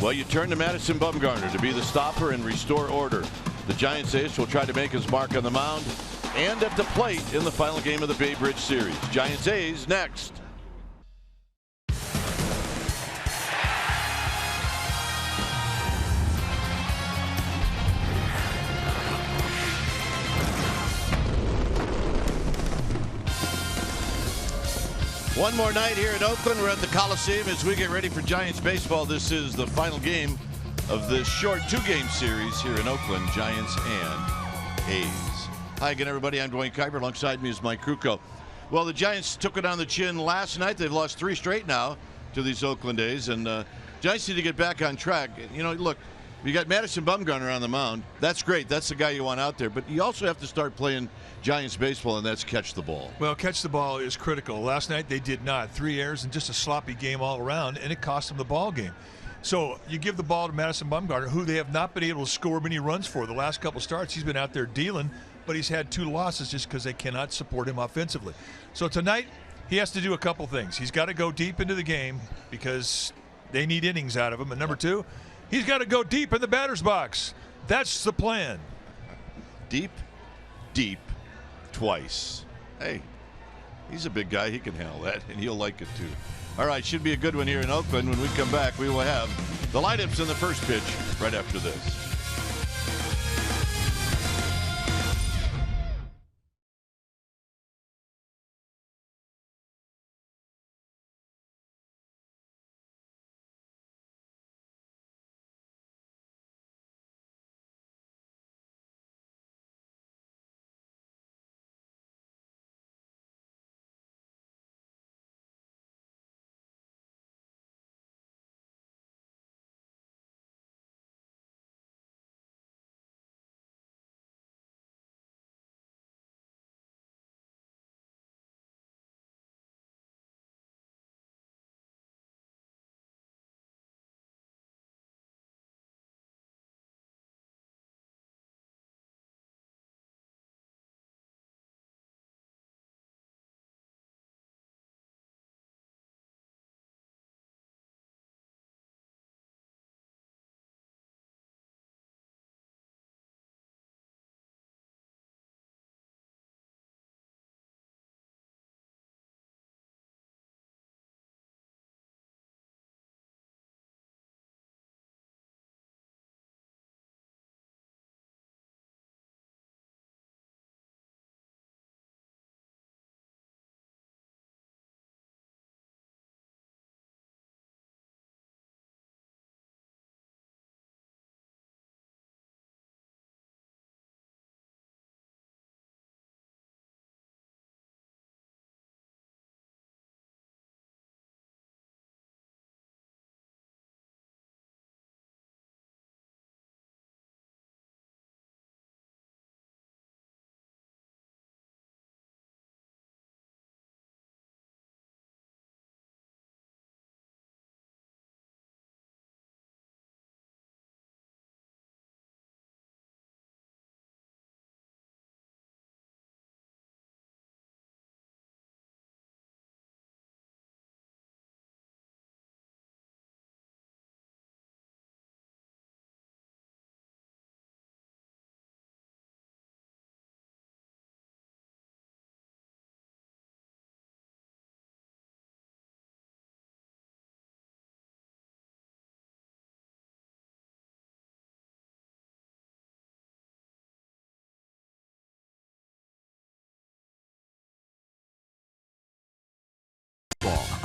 Well, you turn to Madison Bumgarner to be the stopper and restore order. The Giants ace will try to make his mark on the mound and at the plate in the final game of the Bay Bridge series. Giants A's next. One more night here in Oakland. We're at the Coliseum as we get ready for Giants baseball. This is the final game of this short two-game series here in Oakland, Giants and A's. Hi again, everybody. I'm Dwayne Kuiper. Alongside me is Mike Krukow. Well, the Giants took it on the chin last night. They've lost 3 straight now to these Oakland A's, and Giants need to get back on track. You know, look, you got Madison Bumgarner on the mound. That's great. That's the guy you want out there. But you also have to start playing Giants baseball, and that's catch the ball. Well, catch the ball is critical. Last night they did not. 3 errors and just a sloppy game all around, and it cost them the ball game. So you give the ball to Madison Bumgarner, who they have not been able to score many runs for. The last couple starts, he's been out there dealing, but he's had 2 losses just because they cannot support him offensively. So tonight, he has to do a couple things. He's got to go deep into the game because they need innings out of him. And number 2, he's got to go deep in the batter's box. That's the plan. Deep, deep, twice. Hey, he's a big guy. He can handle that, and he'll like it too. All right, should be a good one here in Oakland. When we come back, we will have the lineups in the first pitch right after this.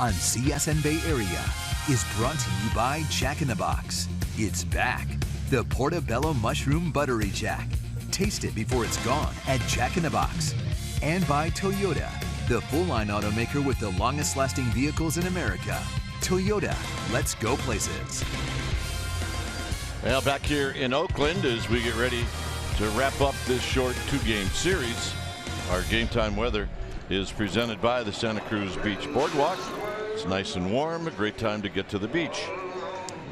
On CSN Bay Area is brought to you by Jack in the Box. It's back. The Portobello Mushroom Buttery Jack. Taste it before it's gone at Jack in the Box. And by Toyota, the full-line automaker with the longest-lasting vehicles in America. Toyota, let's go places. Well, back here in Oakland as we get ready to wrap up this short 2-game series. Our game time weather is presented by the Santa Cruz Beach Boardwalk. It's nice and warm, a great time to get to the beach.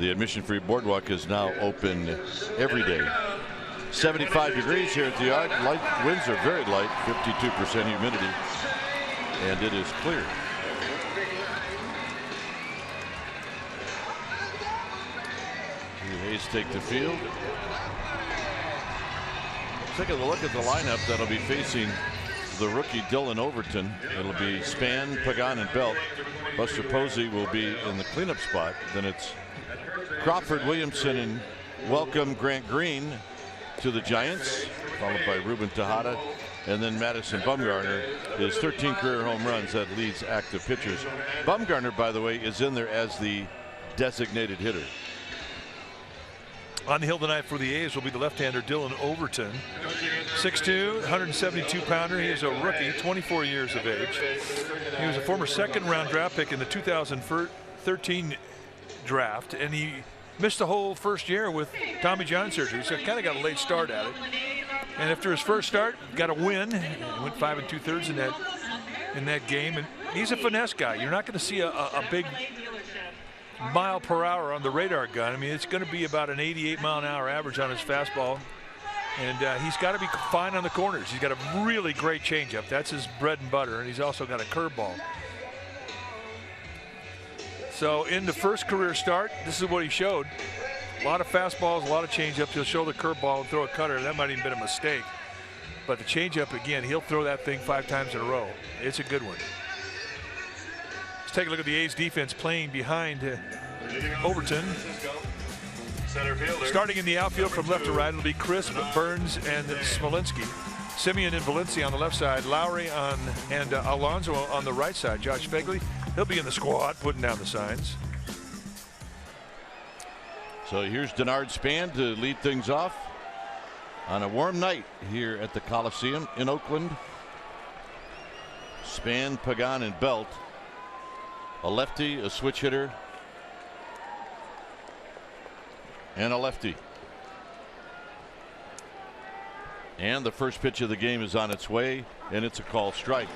The admission-free boardwalk is now open every day. 75 degrees here at the yard. Light winds are very light, 52% humidity, and it is clear. Hayes take the field. Taking a look at the lineup that'll be facing the rookie Dylan Overton. It'll be Span, Pagan, and Belt. Buster Posey will be in the cleanup spot. Then it's Crawford, Williamson, and welcome Grant Green to the Giants, followed by Ruben Tejada, and then Madison Bumgarner. His 13 career home runs, that leads active pitchers. Bumgarner, by the way, is in there as the designated hitter. On the hill tonight for the A's will be the left-hander Dylan Overton. 6'2", 172-pounder. He is a rookie, 24 years of age. He was a former second-round draft pick in the 2013 draft, and he missed the whole first year with Tommy John surgery, so kind of got a late start at it. And after his first start, got a win. He went 5 2/3 in that game, and he's a finesse guy. You're not going to see a big mile per hour on the radar gun. I mean, it's going to be about an 88-mile-an-hour average on his fastball, and he's got to be fine on the corners. He's got a really great changeup. That's his bread and butter, and he's also got a curveball. So in the first career start, this is what he showed. A lot of fastballs, a lot of changeups. He'll show the curveball and throw a cutter. That might even been a mistake. But the changeup, again, he'll throw that thing 5 times in a row. It's a good one. Let's take a look at the A's defense playing behind Overton. Starting in the outfield from left to right, it'll be Crisp, Burns, and Smolinski. Simeon and Valencia on the left side, Lowry and Alonso on the right side. Josh Fegley, he'll be in the squad putting down the signs. So here's Denard Span to lead things off on a warm night here at the Coliseum in Oakland. Span, Pagan, and Belt. A lefty, a switch hitter, and a lefty. And the first pitch of the game is on its way, and it's a called strike.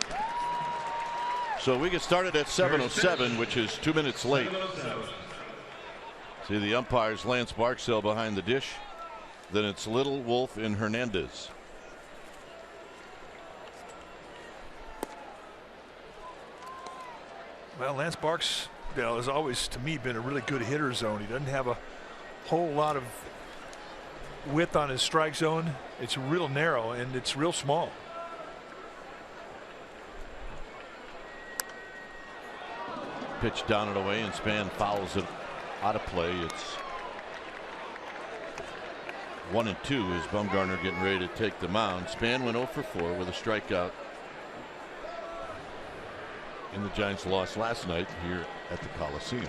So we get started at 7:07, which is 2 minutes late. See the umpires, Lance Barksdale behind the dish. Then it's Little, Wolf, and Hernandez. Well, Lance Barksdale has always, to me, been a really good hitter zone. He doesn't have a whole lot of width on his strike zone. It's real narrow and it's real small. Pitch down and away, and Span fouls it out of play. It's 1-2 as Bumgarner getting ready to take the mound. Span went 0 for 4 with a strikeout in the Giants' loss last night here at the Coliseum.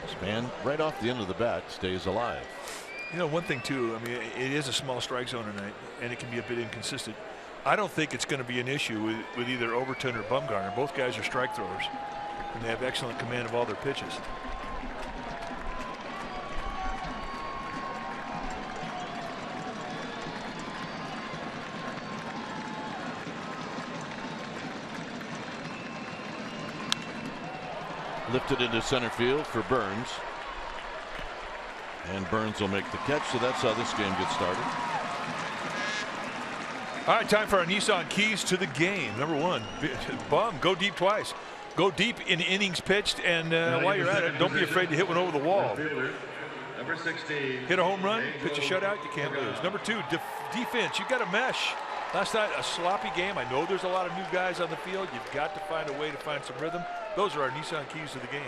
Span right off the end of the bat stays alive. You know, one thing too, I mean, it is a small strike zone tonight and it can be a bit inconsistent. I don't think it's going to be an issue with either Overton or Bumgarner. Both guys are strike throwers and they have excellent command of all their pitches. Lifted into center field for Burns. And Burns will make the catch, so that's how this game gets started. All right, time for our Nissan keys to the game. Number 1, Bum, go deep twice. Go deep in innings pitched, and while you're at it, don't be afraid to hit one over the wall. Number 16. Hit a home run, pitch a shutout, you can't lose. Number 2, defense. You've got to mesh. Last night, a sloppy game. I know there's a lot of new guys on the field. You've got to find a way to find some rhythm. Those are our Nissan keys to the game.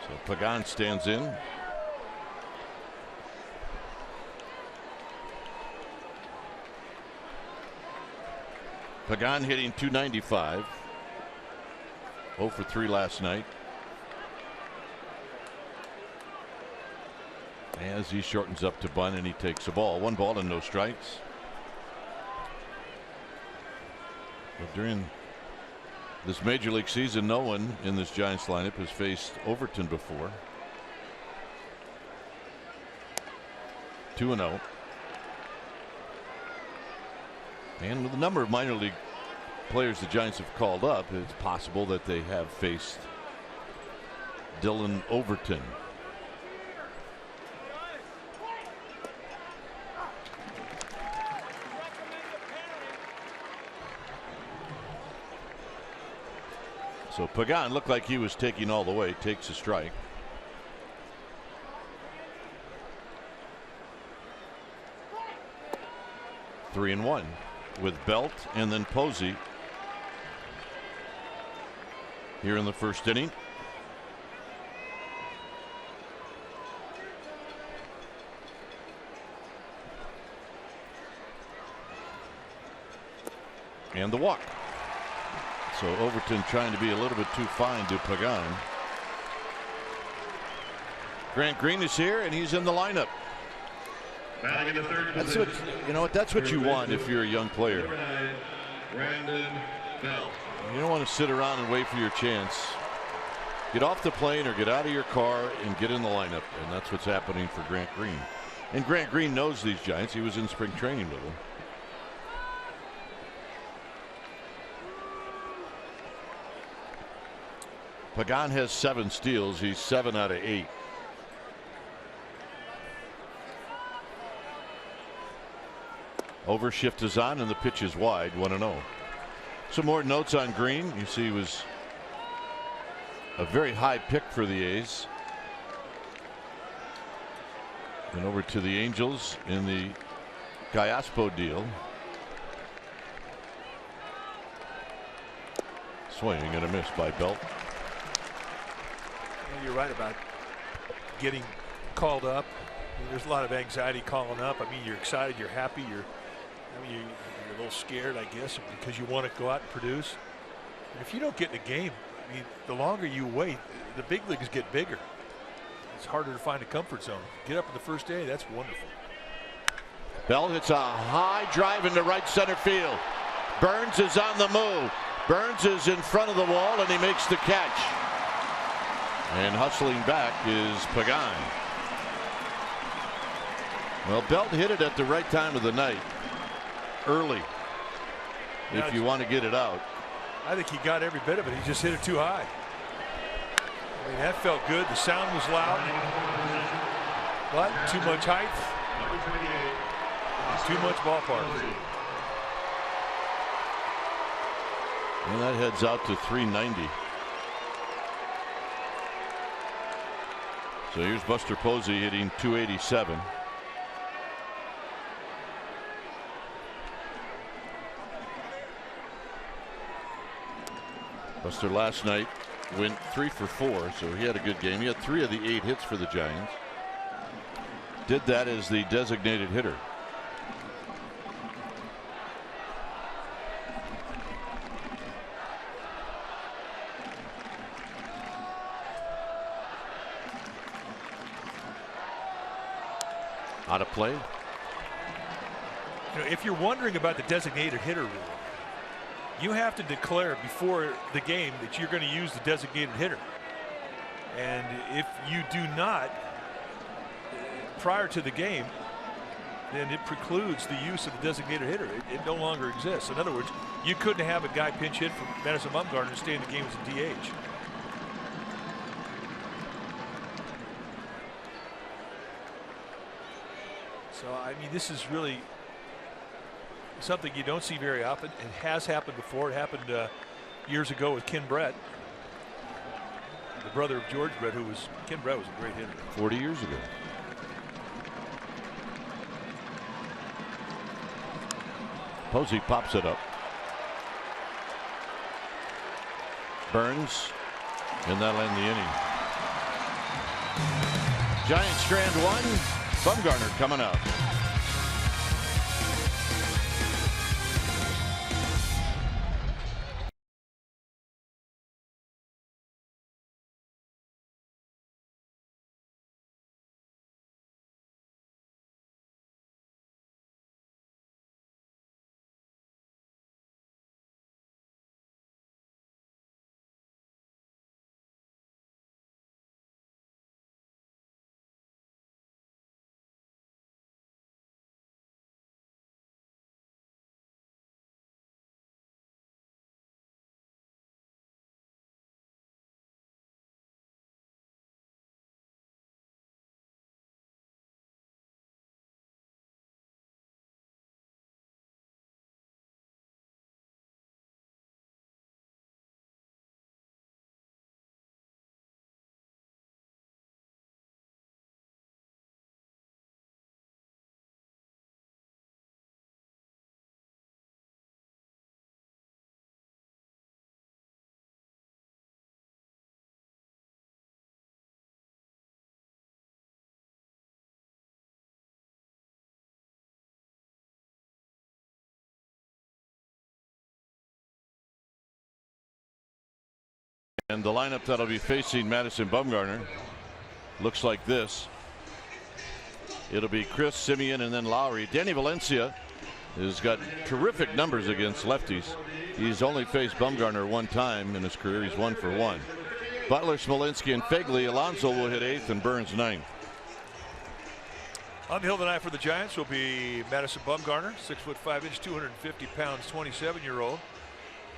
So Pagan stands in. Pagan hitting .295. 0 for 3 last night. As he shortens up to bunt and he takes a ball. 1 ball and no strikes. But during this major league season, no one in this Giants lineup has faced Overton before. 2-0. And with a number of minor league players the Giants have called up, it's possible that they have faced Dylan Overton. So Pagan looked like he was taking all the way, takes a strike. Three and one with Belt and then Posey here in the first inning. And the walk. So Overton trying to be a little bit too fine to Pagan. Grant Green is here and he's in the lineup. Batting in the third That's position. what you know. That's what you want if you're a young player. Number 9, Brandon Belt. You don't want to sit around and wait for your chance. Get off the plane or get out of your car and get in the lineup, and that's what's happening for Grant Green. And Grant Green knows these Giants. He was in spring training with them. Pagan has 7 steals. He's 7 out of 8. Overshift is on and the pitch is wide. 1-0. Some more notes on Green. You see he was a very high pick for the A's. And over to the Angels in the Gallaspo deal. Swing and a miss by Belt. And you're right about getting called up. I mean, there's a lot of anxiety calling up. I mean, you're excited, you're happy, you're a little scared, I guess, because you want to go out and produce. And if you don't get in the game, I mean, the longer you wait, the big leagues get bigger. It's harder to find a comfort zone. Get up in the first day, that's wonderful. Bell hits a high drive into right center field. Burns is on the move. Burns is in front of the wall and he makes the catch. And hustling back is Pagan. Well, Belt hit it at the right time of the night. Early. Now, if you want to get it out. I think he got every bit of it. He just hit it too high. I mean, that felt good. The sound was loud. But too much height. Too much ballpark. And that heads out to 390. So here's Buster Posey hitting 287. Buster last night went 3 for 4, so he had a good game. He had 3 of the 8 hits for the Giants. Did that as the designated hitter. Out of play. You know, if you're wondering about the designated hitter rule, you have to declare before the game that you're going to use the designated hitter. And if you do not prior to the game, then it precludes the use of the designated hitter. It no longer exists. In other words, you couldn't have a guy pinch hit from Madison Bumgarner and stay in the game as a DH. So, I mean, this is really something you don't see very often. It has happened before. It happened years ago with Ken Brett, the brother of George Brett, Ken Brett was a great hitter. 40 years ago. Posey pops it up. Burns, and that'll end the inning. Giants strand 1. Bumgarner coming out. And the lineup that'll be facing Madison Bumgarner looks like this. It'll be Chris, Semien, and then Lowry. Danny Valencia has got terrific numbers against lefties. He's only faced Bumgarner one time in his career. He's 1 for 1. Butler, Smolinski, and Fegley. Alonso will hit 8th and Burns 9th. On the hill tonight for the Giants will be Madison Bumgarner, 6'5", 250 pounds, 27-year-old.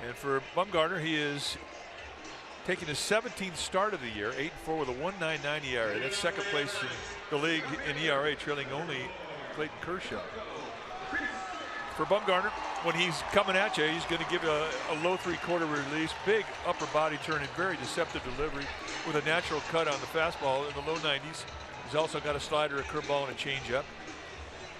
And for Bumgarner, he is taking his 17th start of the year, 8-4 with a 1.99 ERA. That's second place in the league in ERA, trailing only Clayton Kershaw. For Bumgarner, when he's coming at you, he's going to give a low 3/4 release, big upper body turn, and very deceptive delivery with a natural cut on the fastball in the low 90s. He's also got a slider, a curveball, and a changeup.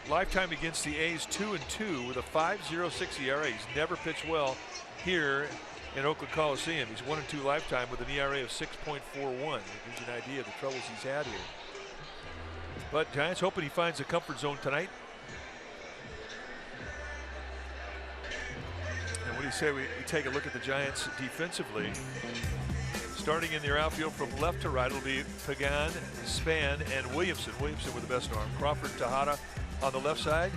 Lifetime against the A's 2-2 with a 5.06 ERA. He's never pitched well here in Oakland Coliseum. He's 1-2 lifetime with an ERA of 6.41. It gives you an idea of the troubles he's had here. But Giants hoping he finds a comfort zone tonight. And what do you say we take a look at the Giants defensively? Starting in their outfield from left to right, it'll be Pagan, Span, and Williamson. Williamson with the best arm. Crawford, Tejada on the left side.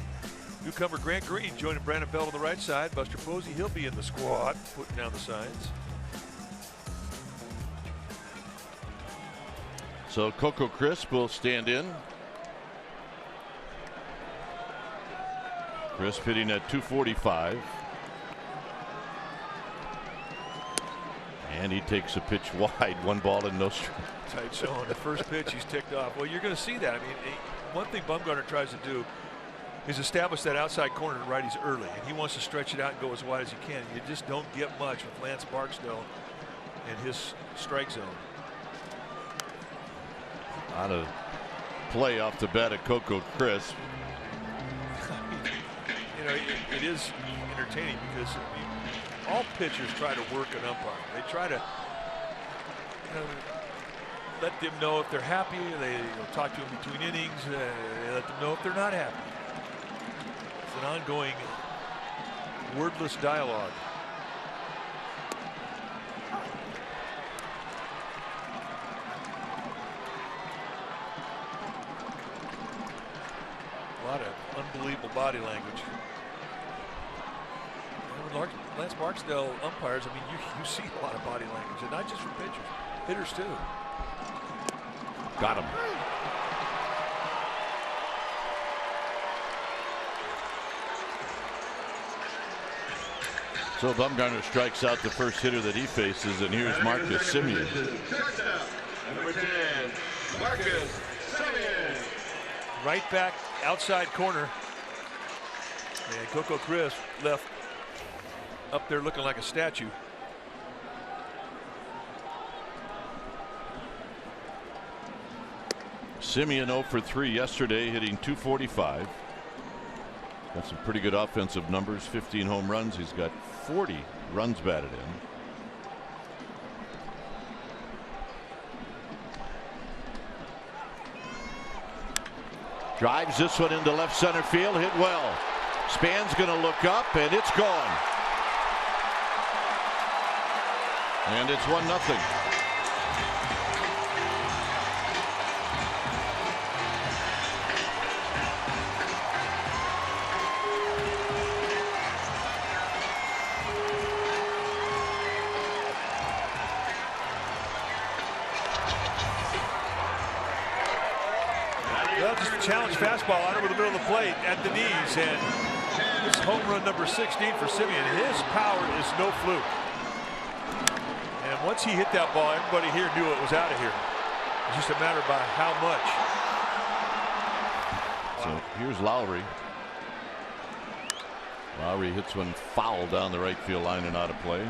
Newcomer Grant Green joining Brandon Belt on the right side. Buster Posey, he'll be in the squad, putting down the signs. So Coco Crisp will stand in. Crisp hitting at 245. And he takes a pitch wide, 1 ball and no strike. Tight zone. The first pitch, he's ticked off. Well, you're going to see that. I mean, one thing Bumgarner tries to do is establish that outside corner to righties early, and he wants to stretch it out and go as wide as he can. You just don't get much with Lance Barksdale in his strike zone. A lot of play off the bat at Coco Crisp. You know, it is entertaining because all pitchers try to work an umpire. They try to let them know if they're happy. They talk to them between innings. They let them know if they're not happy. It's an ongoing wordless dialogue. A lot of unbelievable body language. Lance Barksdale umpires, I mean, you see a lot of body language, and not just from pitchers, hitters too. Got him. So Bumgarner strikes out the first hitter that he faces, and here's Marcus Semien. Number 10, Marcus Semien. Right back outside corner. And Coco Crisp left up there looking like a statue. Semien 0 for 3 yesterday, hitting 245. Got some pretty good offensive numbers, 15 home runs. He's got 40 runs batted in. Drives this one into left center field, hit well. Span's going to look up, and it's gone. And it's 1-0. Well, just a challenge fastball out over the middle of the plate at the knees, and this home run number 16 for Semien. His power is no fluke. And once he hit that ball, everybody here knew it was out of here. It's just a matter of how much. So here's Lowry. Lowry hits one foul down the right field line and out of play.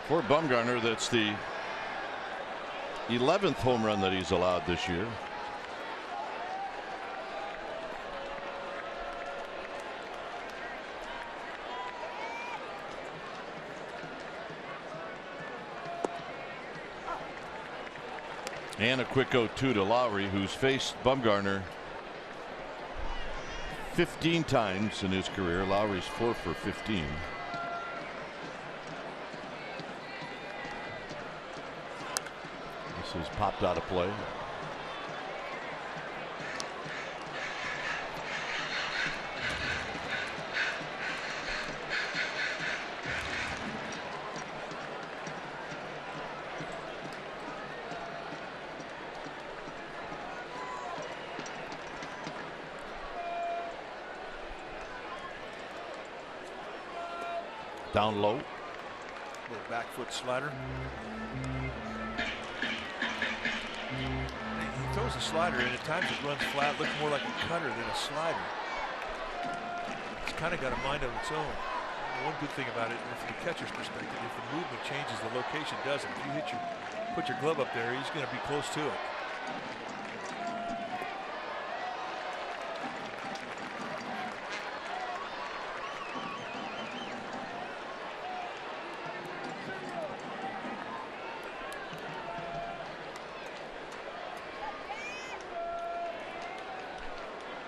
For Bumgarner, that's the 11th home run that he's allowed this year. And a quick 0-2 to Lowry, who's faced Bumgarner 15 times in his career. Lowry's 4 for 15. This is popped out of play. Down low. Little back foot slider. He throws a slider and at times it runs flat, looks more like a cutter than a slider. It's kind of got a mind of its own. One good thing about it, from the catcher's perspective, if the movement changes, the location doesn't. If you put your glove up there, he's going to be close to it.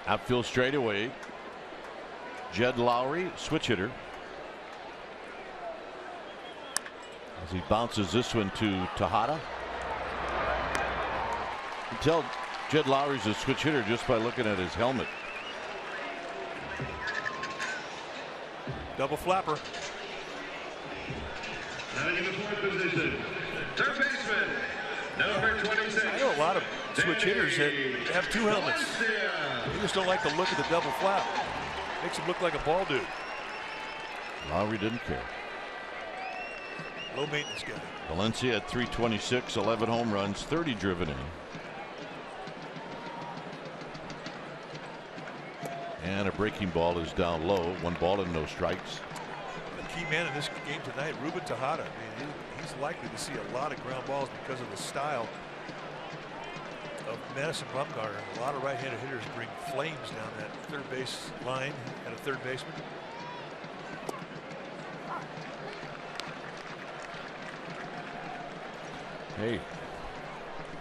Outfield straightaway. Jed Lowry, switch hitter. As he bounces this one to Tejada. You can tell Jed Lowry's a switch hitter just by looking at his helmet. Double flapper. Now in the fourth position, third baseman, number 26. I know a lot of switch hitters that have two helmets. They just don't like the look of the double flap. Makes him look like a ball dude. Lowry didn't care. Low maintenance guy. Valencia at 326, 11 home runs, 30 driven in. And a breaking ball is down low. 1 ball and no strikes. The key man in this game tonight, Ruben Tejada. I mean, he's likely to see a lot of ground balls because of the style of Madison Bumgarner. A lot of right-handed hitters bring flames down that third base line at a third baseman. Hey,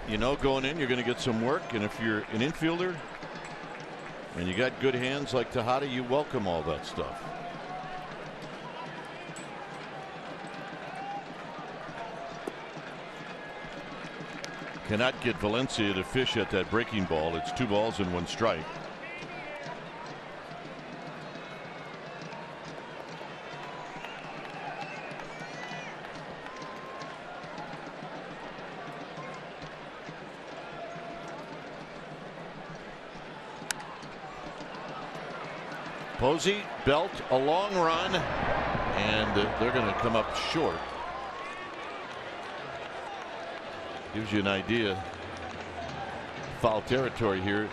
you know, going in, you're going to get some work, and if you're an infielder and you got good hands like Tejada, you welcome all that stuff. Cannot get Valencia to fish at that breaking ball. It's 2 balls and 1 strike. Posey, belt, a long run, and they're going to come up short. Gives you an idea. Foul territory here.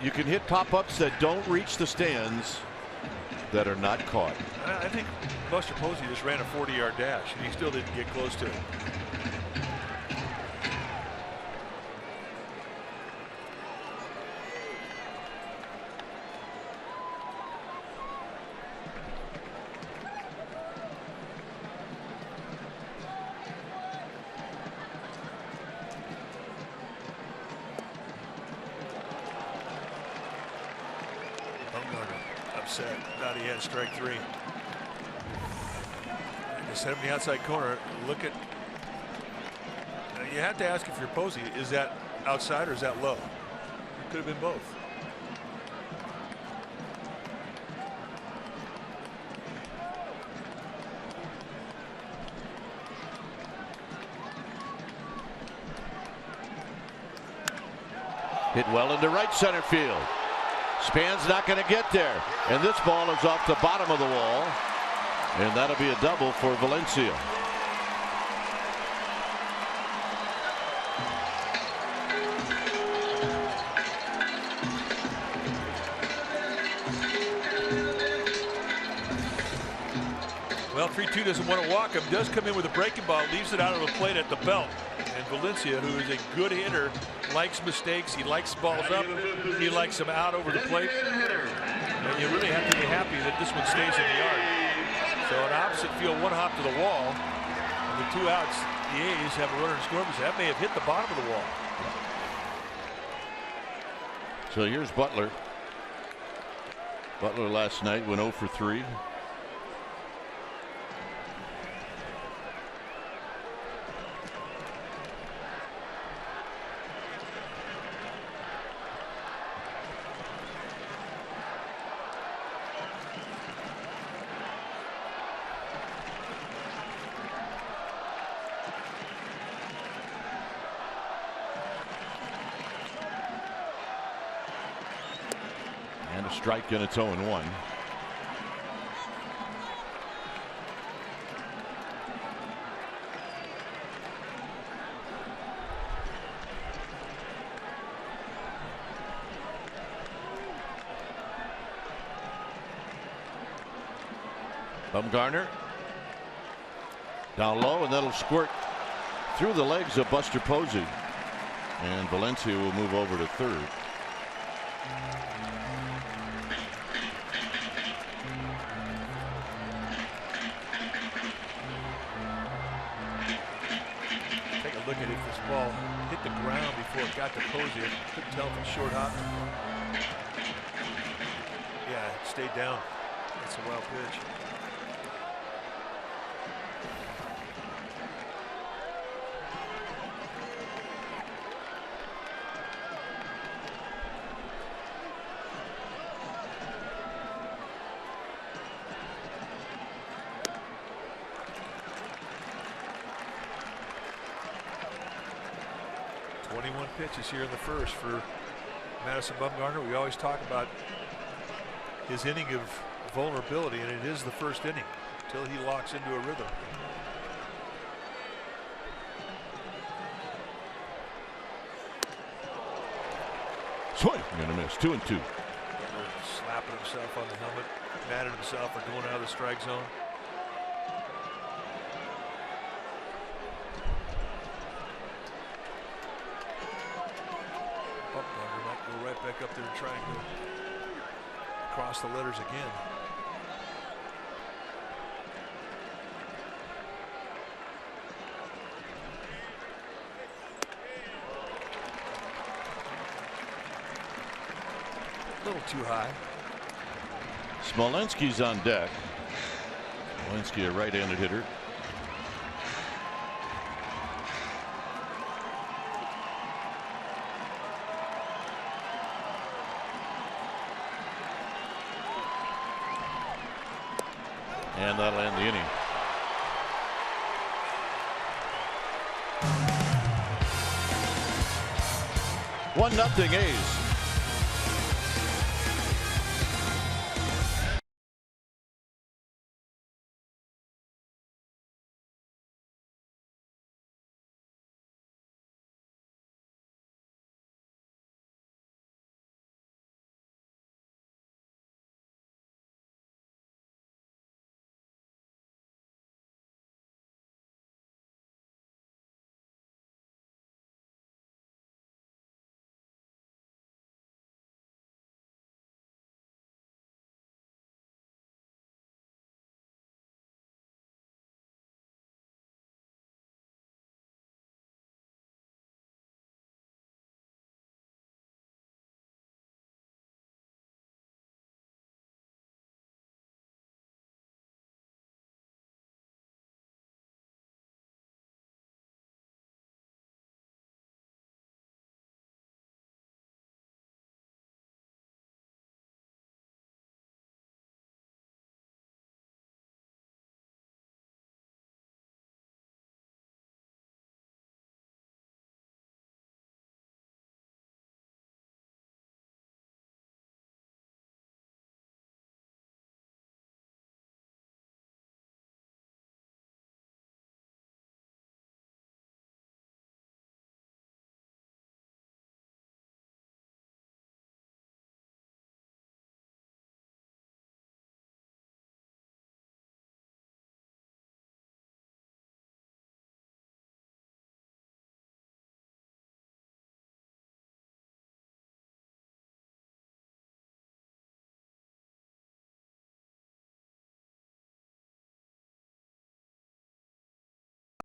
You can hit pop-ups that don't reach the stands that are not caught. I think Buster Posey just ran a 40-yard dash and he still didn't get close to it. Upset. Thought he had strike 3. Just hit him in the outside corner. Look at. You have to ask if you're Posey, is that outside or is that low? It could have been both. Hit well into right center field. Span's not going to get there, and this ball is off the bottom of the wall, and that'll be a double for Valencia. Well, 3-2 doesn't want to walk him. Does come in with a breaking ball, leaves it out of the plate at the belt. And Valencia, who is a good hitter, likes mistakes. He likes balls up. He likes them out over the plate. And you really have to be happy that this one stays in the yard. So an opposite field, 1 hop to the wall. And with 2 outs, the A's have a runner in scoring position. That may have hit the bottom of the wall. So here's Butler. Butler last night went 0 for 3. strike, and it's 0-1. Bumgarner down low, and that'll squirt through the legs of Buster Posey, and Valencia will move over to third. Take a look at it. This ball hit the ground before it got to Posey. I couldn't tell if it's short hop. Yeah, it stayed down. That's a wild pitch. Pitches here in the first for Madison Bumgarner. We always talk about his inning of vulnerability, and it is the first inning until he locks into a rhythm. Swing and a miss. 2-2. Slapping himself on the helmet, mad at himself for going out of the strike zone. Back up there and try and go across the letters again. A little too high. Smolensky's on deck. Smolensky, a right-handed hitter. And that'll end the inning. One nothing A's.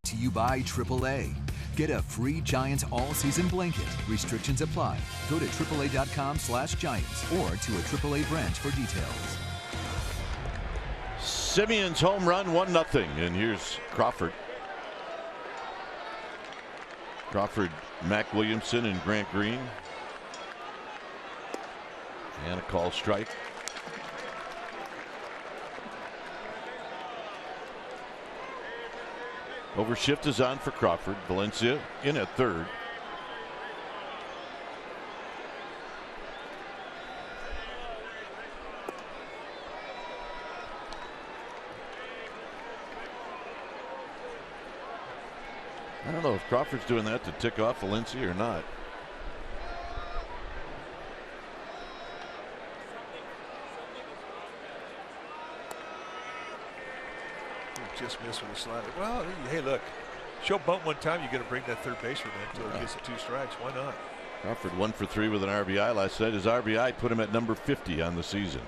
To you by AAA. Get a free Giants all-season blanket. Restrictions apply. Go to AAA.com/Giants or to a AAA branch for details. Simeon's home run, 1-0, and here's Crawford. Crawford, Mac Williamson, and Grant Green. And a call strike. Overshift is on for Crawford. Valencia in at third. I don't know if Crawford's doing that to tick off Valencia or not. Just missed with a slider. Well, hey, look. Show bunt one time, you're going to bring that third baseman in until he gets the 2 strikes. Why not? Crawford 1 for 3 with an RBI last night. His RBI put him at number 50 on the season.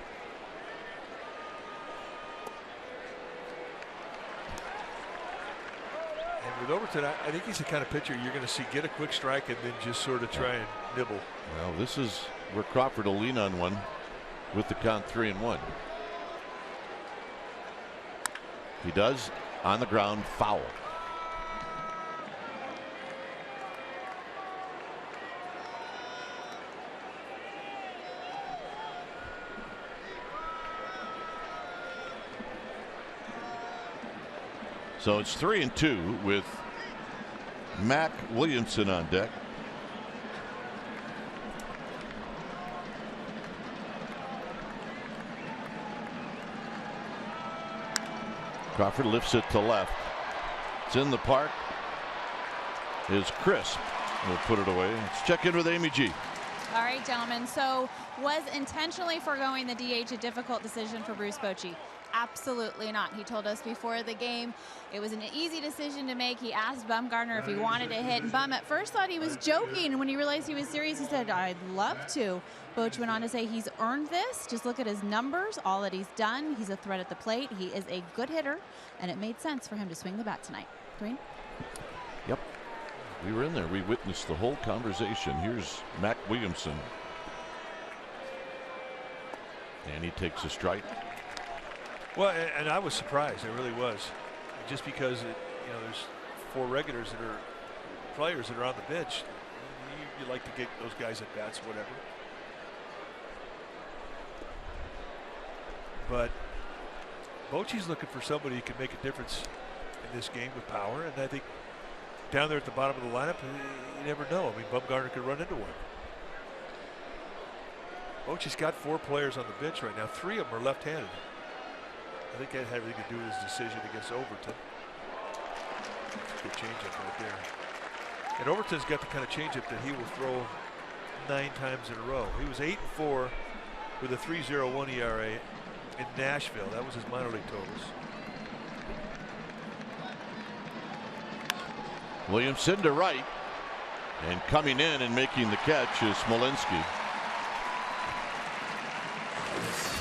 And with Overton, I think he's the kind of pitcher you're going to see get a quick strike and then just sort of try and nibble. Well, this is where Crawford will lean on one with the count 3-1. He does on the ground, foul. So it's 3-2 with Mac Williamson on deck. Crawford lifts it to left. It's in the park. Is crisp. We'll put it away. Let's check in with Amy G. All right, gentlemen. So was intentionally foregoing the DH a difficult decision for Bruce Bochy? Absolutely not. He told us before the game it was an easy decision to make. He asked Bumgarner if he wanted to hit, and Bum at first thought he was joking, and when he realized he was serious, he said, I'd love to. Boch went on to say he's earned this. Just look at his numbers, all that he's done. He's a threat at the plate. He is a good hitter, and it made sense for him to swing the bat tonight. Green? Yep. We were in there. We witnessed the whole conversation. Here's Mac Williamson. And he takes a strike. Well, and I was surprised. It really was. Just because, there's 4 regulars that are players that are on the bench. You like to get those guys at bats, whatever. But Bochy's looking for somebody who can make a difference in this game with power. And I think down there at the bottom of the lineup, you never know. I mean, Bumgarner could run into one. Bochy's got 4 players on the bench right now. 3 of them are left-handed. I think that had everything to do with his decision against Overton. Good changeup right there. And Overton's got the kind of changeup that he will throw 9 times in a row. He was 8-4 with a 3.01 ERA in Nashville. That was his minor league totals. Williamson to right, and coming in and making the catch is Smolinski.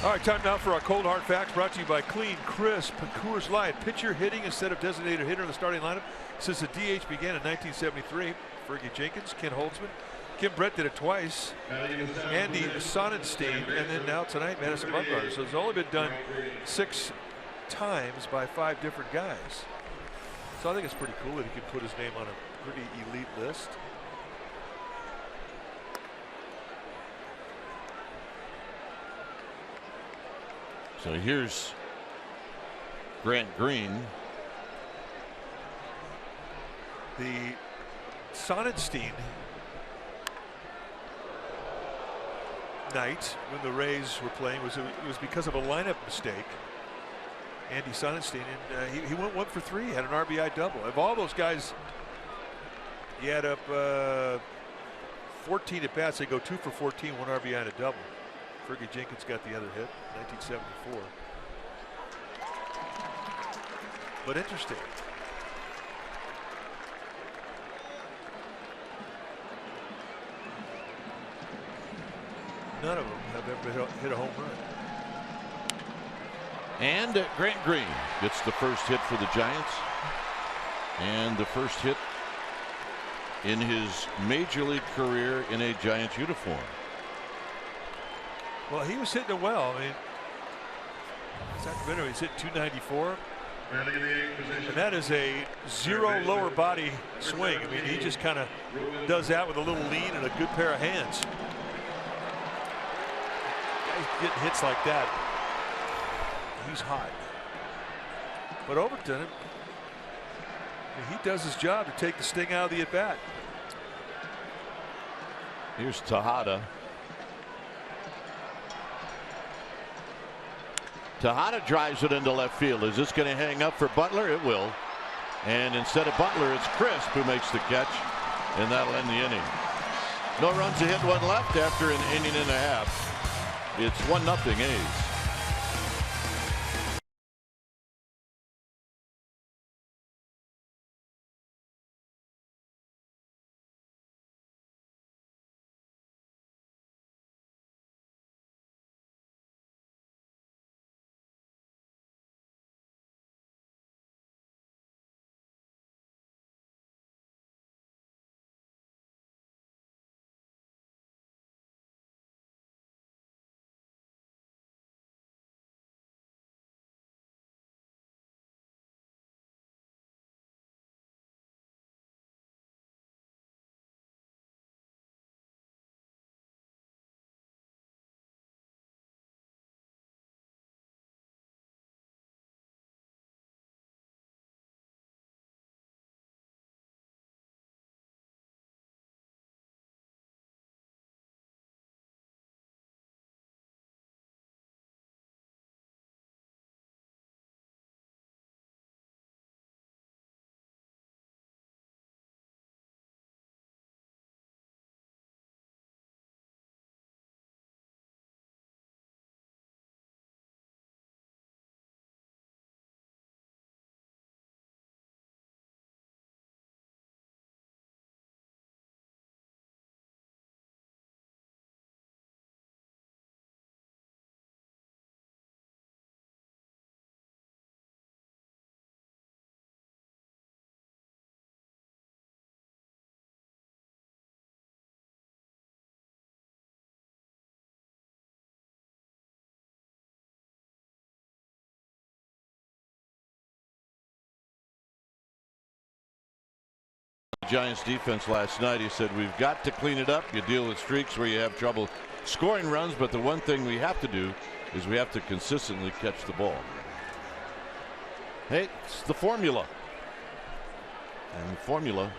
All right, time now for our cold hard facts, brought to you by Clean, Crisp, Coors Light. Pitcher hitting instead of designated hitter in the starting lineup since the DH began in 1973. Fergie Jenkins, Ken Holtzman, Kim Brett did it twice, Andy Sonnenstein, and then now tonight Madison Bumgarner. So it's only been done 6 times by 5 different guys. So I think it's pretty cool that he can put his name on a pretty elite list. So here's Grant Green. The Sonnenstein night when the Rays were playing it was because of a lineup mistake. Andy Sonnenstein, and he went 1 for 3, had an RBI double. Of all those guys, he had up 14 at bats. They go 2 for 14, 1 RBI and a double. Fergie Jenkins got the other hit, 1974. But interesting. None of them have ever hit a home run. And Grant Green gets the first hit for the Giants, and the first hit in his major league career in a Giants uniform. Well, he was hitting it well. I mean, Sacramento, he's hit 294. And that is a 0 lower body swing. I mean, he just kind of does that with a little lean and a good pair of hands. Guys getting hits like that, he's hot. But Overton, he does his job to take the sting out of the at-bat. Here's Tejada. Tejada drives it into left field. Is this going to hang up for Butler? It will. And instead of Butler, it's Crisp who makes the catch, and that'll end the inning. No runs, a hit, one left after an inning and a half. It's 1-0 A's. Giants defense last night. He said, we've got to clean it up. You deal with streaks where you have trouble scoring runs, but the one thing we have to do is we have to consistently catch the ball. Hey, it's the formula, and the formula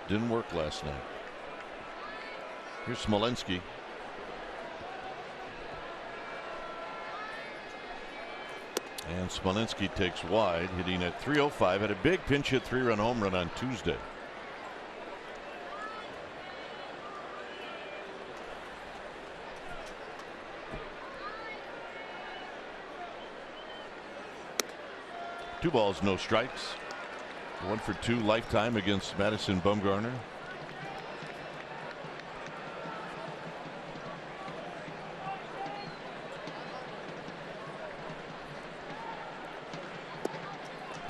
didn't work last night. Here's Smolinski. And Smolinski takes wide, hitting at 305. Had a big pinch hit 3-run home run on Tuesday. Two balls, no strikes. 1 for 2 lifetime against Madison Bumgarner.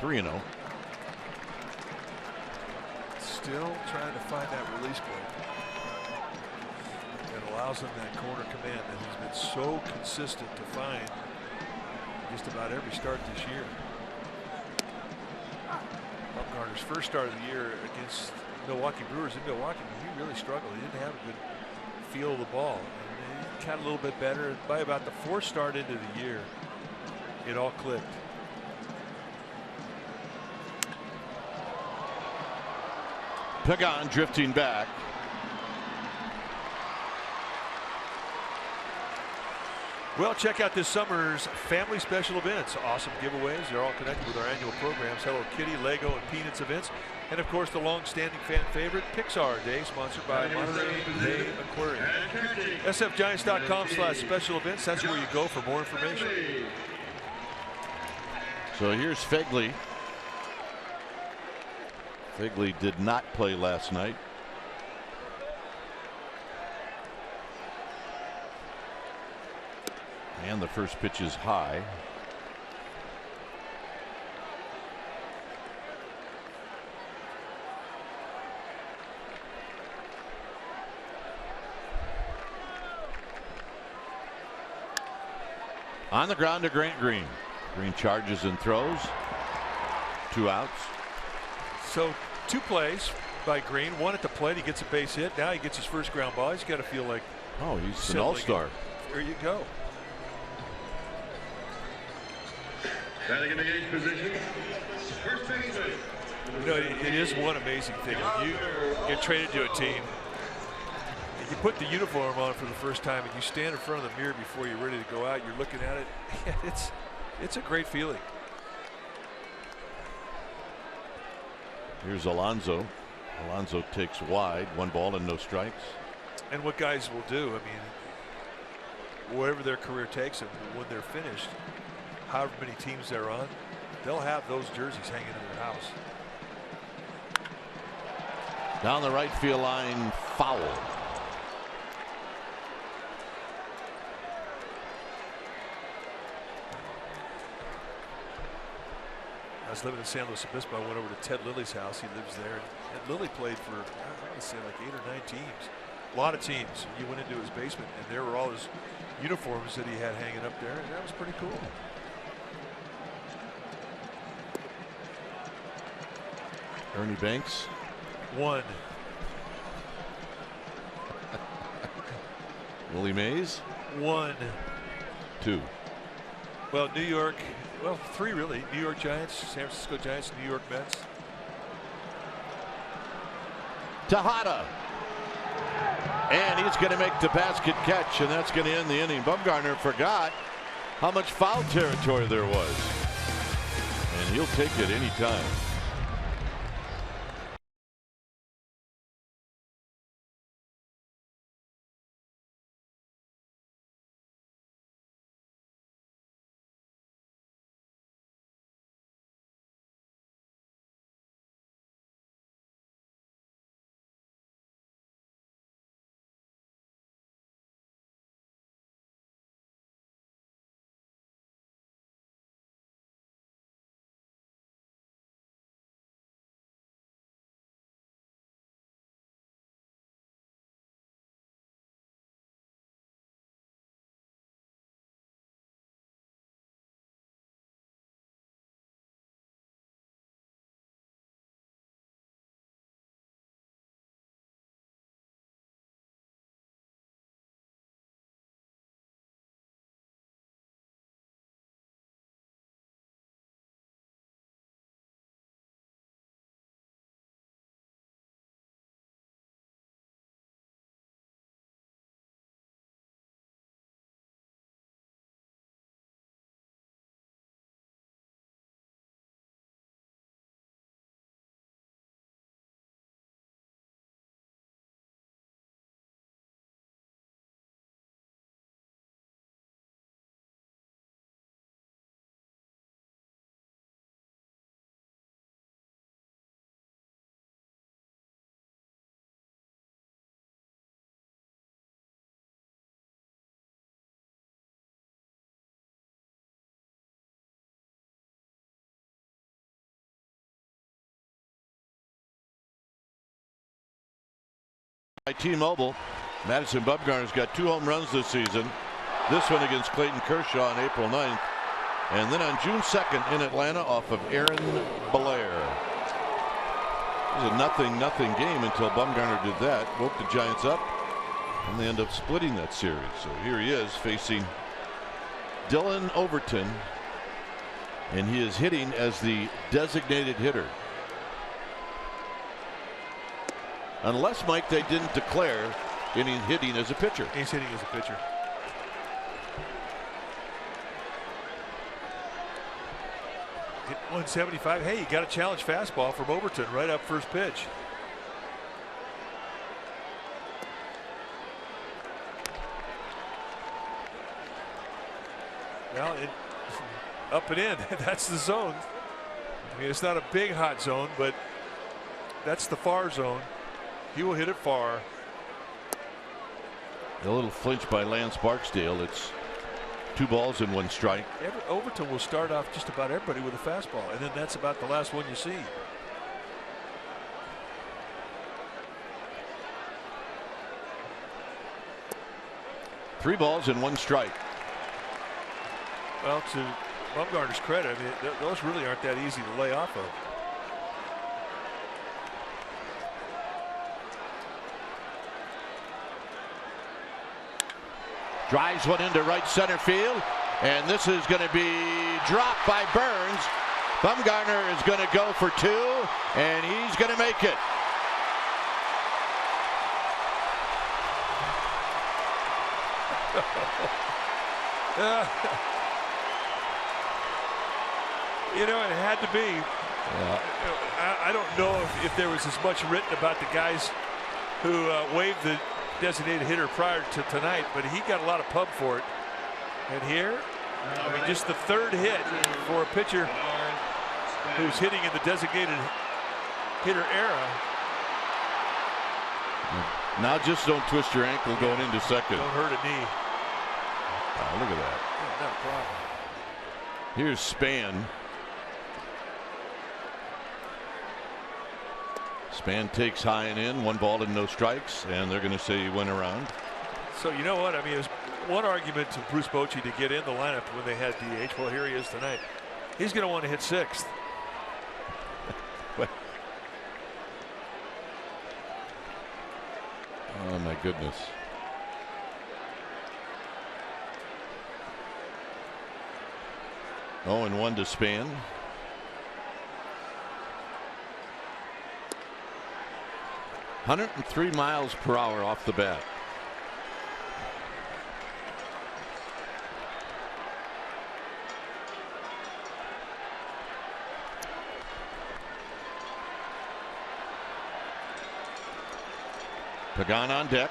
Three 3-0. Still trying to find that release point that allows him that corner command that he's been so consistent to find just about every start this year. Bumgarner's first start of the year against Milwaukee Brewers in Milwaukee, he really struggled. He didn't have a good feel of the ball. And he got a little bit better. By about the 4th start into the year, it all clicked. Pagan drifting back. Well, check out this summer's family special events. Awesome giveaways. They're all connected with our annual programs. Hello Kitty, Lego, and Peanuts events. And, of course, the long-standing fan favorite, Pixar Day, sponsored by Monterey Bay Aquarium. sfgiants.com/special events. That's where you go for more information. So here's Fegley. Fegley did not play last night. And the first pitch is high. On the ground to Grant Green. Green charges and throws. 2 outs. So 2 plays by Green. 1 at the plate. He gets a base hit. Now he gets his first ground ball. He's got to feel like, oh, he's an all-star. There you go. Batting in the 8th position, first baseman. You know, it is one amazing thing. You get traded to a team, you put the uniform on for the first time, and you stand in front of the mirror before you're ready to go out. You're looking at it. It's a great feeling. Here's Alonso. Alonso takes wide, 1 ball and no strikes. And what guys will do, I mean, wherever their career takes them, when they're finished, however many teams they're on, they'll have those jerseys hanging in their house. Down the right field line, foul. I was living in San Luis Obispo. I went over to Ted Lilly's house. He lives there. And Lilly played for, I would say, like 8 or 9 teams. A lot of teams. You went into his basement, and there were all his uniforms that he had hanging up there, and that was pretty cool. Ernie Banks. 1. Willie Mays. 1. 2. Well, New York. Well, 3 really. New York Giants, San Francisco Giants, New York Mets. Tejada. And he's going to make the basket catch, and that's going to end the inning. Bumgarner forgot how much foul territory there was. And he'll take it anytime. By T-Mobile, Madison Bumgarner's got 2 home runs this season. This one against Clayton Kershaw on April 9th. And then on June 2nd in Atlanta off of Aaron Blair. It was a 0-0 game until Bumgarner did that. Woke the Giants up. And they end up splitting that series. So here he is facing Dylan Overton. And he is hitting as the designated hitter. Unless, Mike, they didn't declare any hitting as a pitcher. He's hitting as a pitcher. Hit 175. Hey, you got a challenge fastball from Overton right up first pitch. Well, up and in. That's the zone. I mean, it's not a big hot zone, but that's the far zone. He will hit it far. A little flinch by Lance Barksdale. It's 2 balls and 1 strike. Overton will start off just about everybody with a fastball, and then that's about the last one you see. Three balls and 1 strike. Well, to Bumgarner's credit, I mean, those really aren't that easy to lay off of. Drives one into right center field, and this is going to be dropped by Burns. Bumgarner is going to go for 2, and he's going to make it. You know, it had to be. I don't know if there was as much written about the guys who waived the designated hitter prior to tonight, but he got a lot of pub for it. And here, I mean, just the third hit for a pitcher who's hitting in the designated hitter era. Now just don't twist your ankle going into second. Don't hurt a knee. Oh, look at that. Yeah, not a problem. Here's Span. Span takes high and in, 1 ball and no strikes, and they're going to say he went around. So you know what? I mean, there's one argument to Bruce Bochy to get in the lineup when they had DH. Well, here he is tonight. He's going to want to hit 6th. Oh my goodness. Oh, and 1 to Span. .103 miles per hour off the bat. Pagan on deck.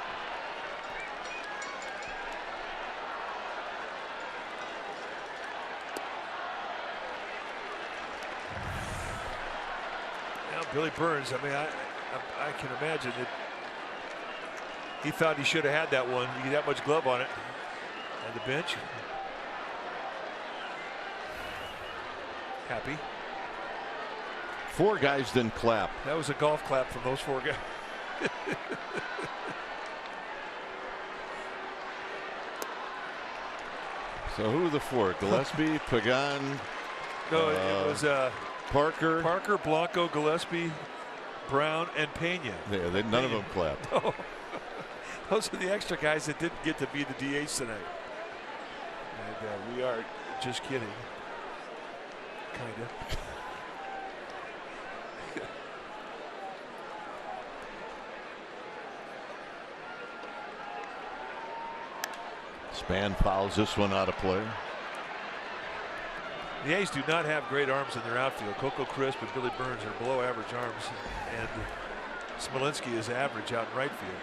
Now Billy Burns, I mean, I can imagine that he thought he should have had that one. You get that much glove on it. On the bench. Happy. 4 guys didn't clap. That was a golf clap from those 4 guys. So who were the 4? Gillespie, Pagan. No, it was Parker. Parker, Blanco, Gillespie, Brown, and Pena. Yeah, none of them clapped. Oh. Those are the extra guys that didn't get to be the DH tonight. And we are just kidding. Kind of. Span fouls this one out of play. The A's do not have great arms in their outfield. Coco Crisp and Billy Burns are below average arms, and Smolinski is average out in right field.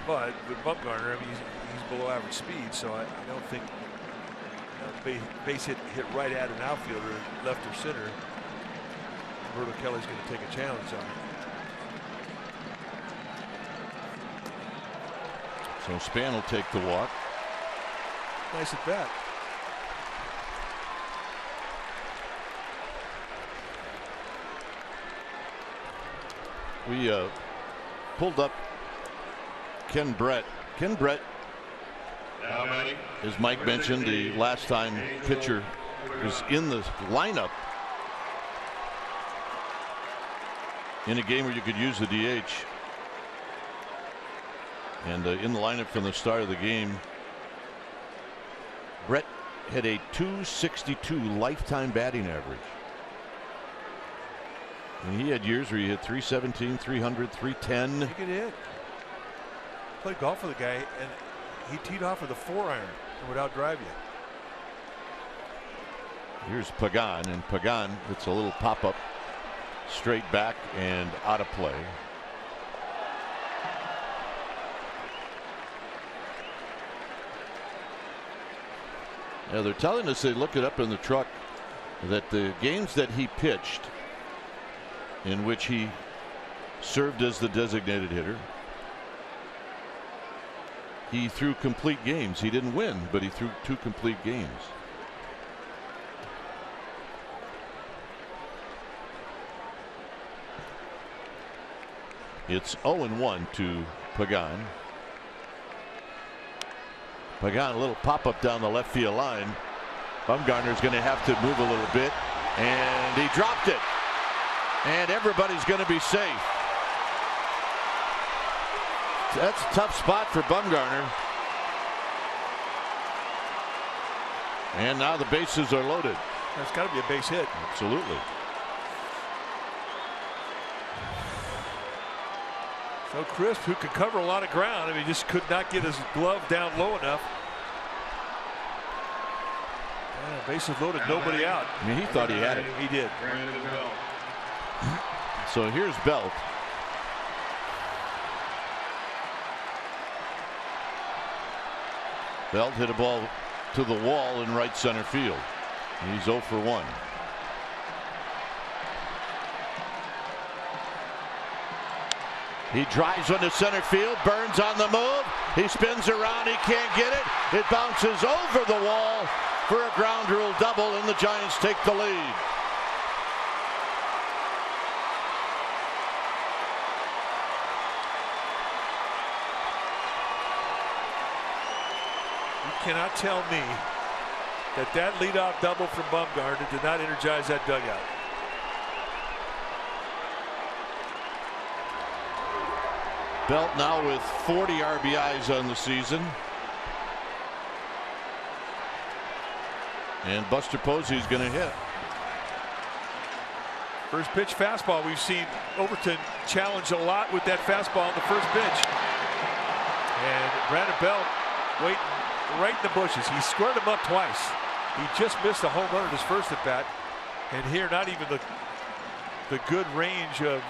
But with Bumgarner, I mean, he's below average speed, so I don't think base hit right at an outfielder, left or center, Roberto Kelly's going to take a challenge on it. So Span will take the walk. Nice at bat. We pulled up Ken Brett. Ken Brett, as Mike mentioned, the last time pitcher was in the lineup in a game where you could use the DH. And in the lineup from the start of the game, Brett had a .262 lifetime batting average. And he had years where he hit 317, 300, 310. He could hit. Played golf with a guy, and he teed off with a 4-iron and would outdrive you. Here's Pagan, and Pagan, it's a little pop-up straight back and out of play. Now they're telling us, they look it up in the truck, that the games that he pitched in which he served as the designated hitter, he threw complete games. He didn't win, but he threw 2 complete games. It's 0-1 to Pagan. Pagan, a little pop-up down the left field line. Bumgarner's going to have to move a little bit, and he dropped it. And everybody's going to be safe. That's a tough spot for Bumgarner. And now the bases are loaded. That's got to be a base hit. Absolutely. So Crisp, who could cover a lot of ground, I mean, just could not get his glove down low enough. Yeah, bases loaded, nobody out. I mean, he thought he had it. He did. So here's Belt. Belt hit a ball to the wall in right center field. He's 0 for 1. He drives one to center field. Burns on the move. He spins around. He can't get it. It bounces over the wall for a ground rule double, and the Giants take the lead. You cannot tell me that leadoff double from Bumgarner did not energize that dugout. Belt now with 40 RBIs on the season. And Buster Posey's going to hit. First pitch fastball. We've seen Overton challenge a lot with that fastball in the first pitch. And Brandon Belt waiting right in the bushes. He squared him up twice. He just missed a home run at his first at bat. And here, not even the good range of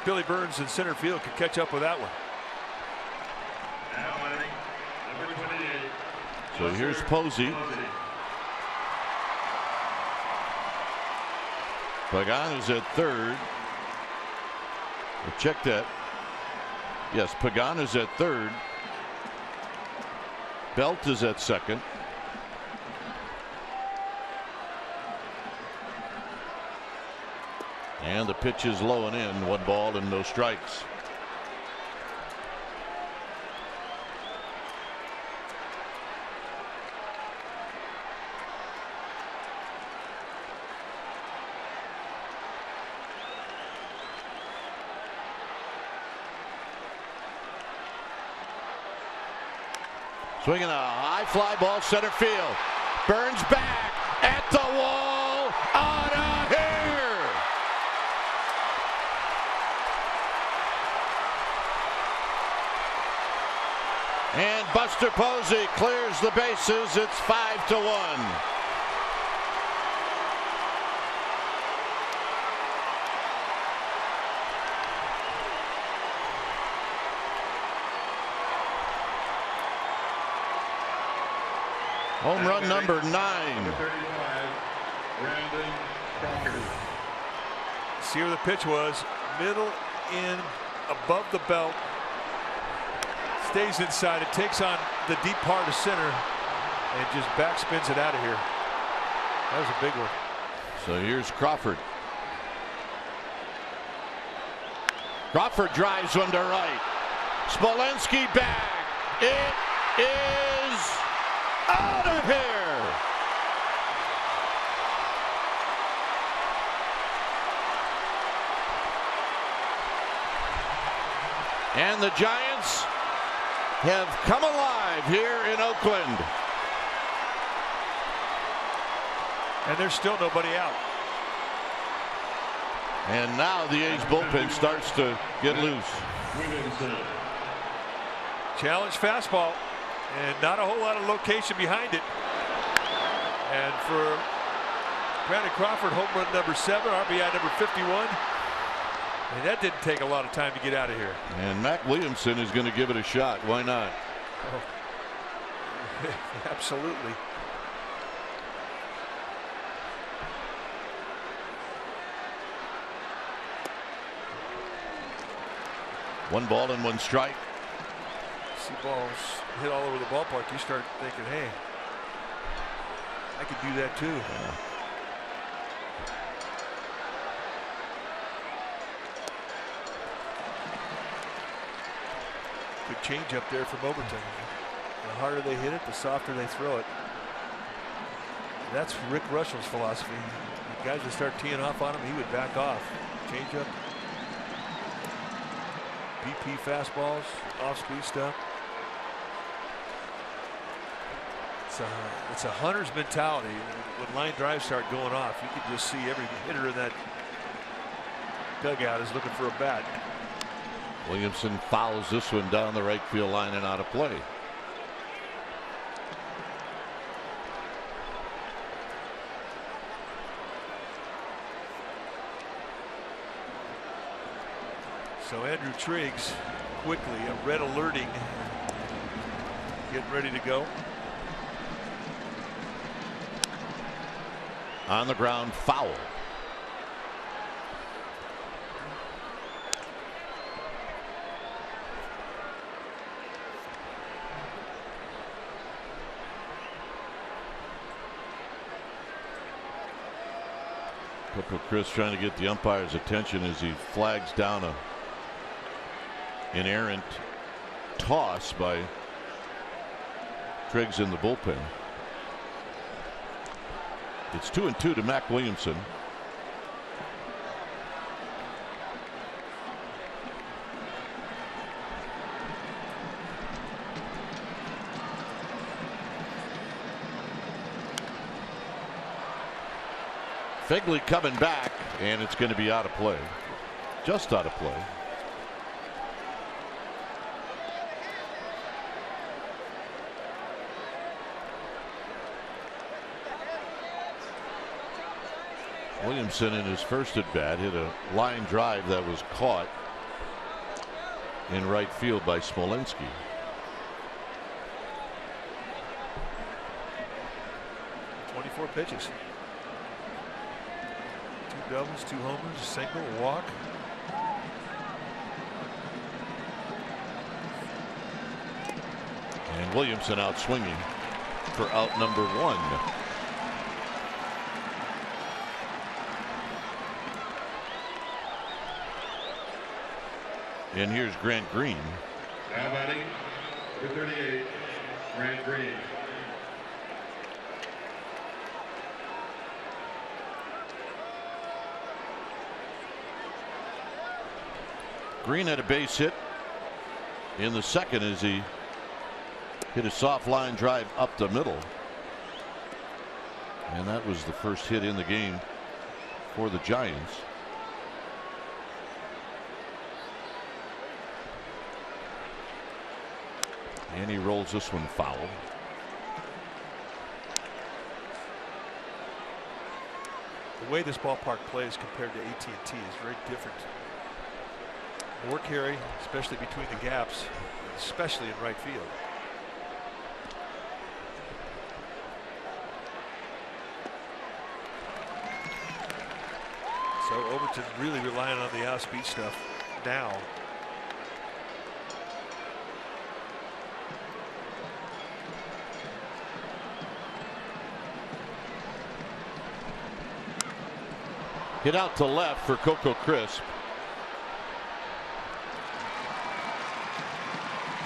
Billy Burns in center field could catch up with that one. So here's Posey. Pagan is at third. We'll check that. Yes, Pagan is at third. Belt is at second. And the pitch is low and in. 1 ball and no strikes. Swinging a high fly ball center field. Burns back at the wall. Out of here. And Buster Posey clears the bases. It's 5-1. Home run number 9. See where the pitch was. Middle in, above the belt. Stays inside. It takes on the deep part of center and just backspins it out of here. That was a big one. So here's Crawford. Crawford drives one to right. Smolinski back. It is out of here. And the Giants have come alive here in Oakland. And there's still nobody out. And now the A's bullpen starts to get loose. Challenge fastball. And not a whole lot of location behind it. And for Brandon Crawford, home run number 7, RBI number 51. And that didn't take a lot of time to get out of here. And Mac Williamson is going to give it a shot. Why not? Oh. Absolutely. One ball and one strike. See balls hit all over the ballpark, you start thinking, hey, I could do that too. Yeah. Good change up there from Overton. The harder they hit it, the softer they throw it. That's Rick Russell's philosophy. The guys would start teeing off on him, he would back off. Change up. BP fastballs, off speed stuff. It's a hunter's mentality. When line drives start going off, you can just see every hitter in that dugout is looking for a bat. Williamson fouls this one down the right field line and out of play. So Andrew Triggs quickly a red alerting, getting ready to go. On the ground, foul. Chris trying to get the umpire's attention as he flags down an errant toss by Triggs in the bullpen. It's 2-2 to Mac Williamson. Figley coming back, and it's going to be out of play. Just out of play. Williamson in his first at bat hit a line drive that was caught in right field by Smolinski. Pitches. 2 doubles, 2 homers, a single, a walk. And Williamson out swinging for out number 1. And here's Grant Green. Now batting, number 38, Grant Green. Green had a base hit in the second as he hit a soft line drive up the middle. And that was the first hit in the game for the Giants. And he rolls this one foul. The way this ballpark plays compared to AT&T is very different. More carry, especially between the gaps, especially in right field. So Overton really relying on the out-speed stuff now. Hit out to left for Coco Crisp.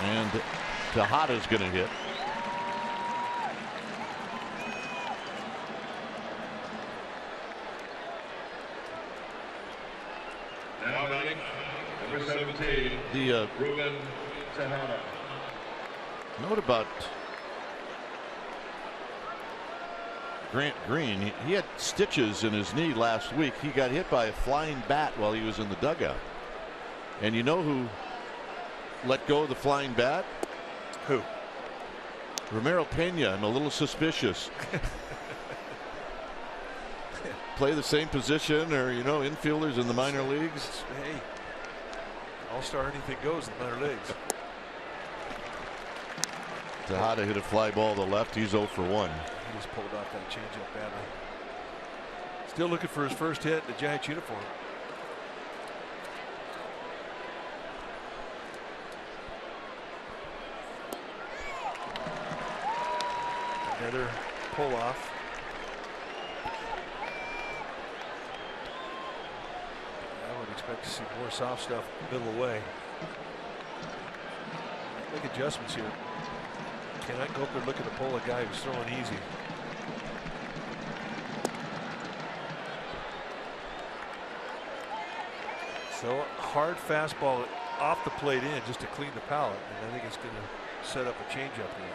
And Tejada's going to hit. Now batting, number 17, The Ruben Tejada. note about Grant Green, he had stitches in his knee last week. He got hit by a flying bat while he was in the dugout. And you know who let go of the flying bat? Who? Ramiro Pena. I'm a little suspicious. Play the same position, or infielders in the minor leagues. Hey, all-star, anything goes in the minor leagues. Tejada hit a fly ball to left. He's 0 for 1. He just pulled off that changeup badly. Still looking for his first hit in the Giants uniform. Another pull off. I would expect to see more soft stuff middle of the way. Make adjustments here. Cannot go up there looking to pull a guy who's throwing easy. So hard fastball off the plate in just to clean the palate, and I think it's going to set up a changeup here.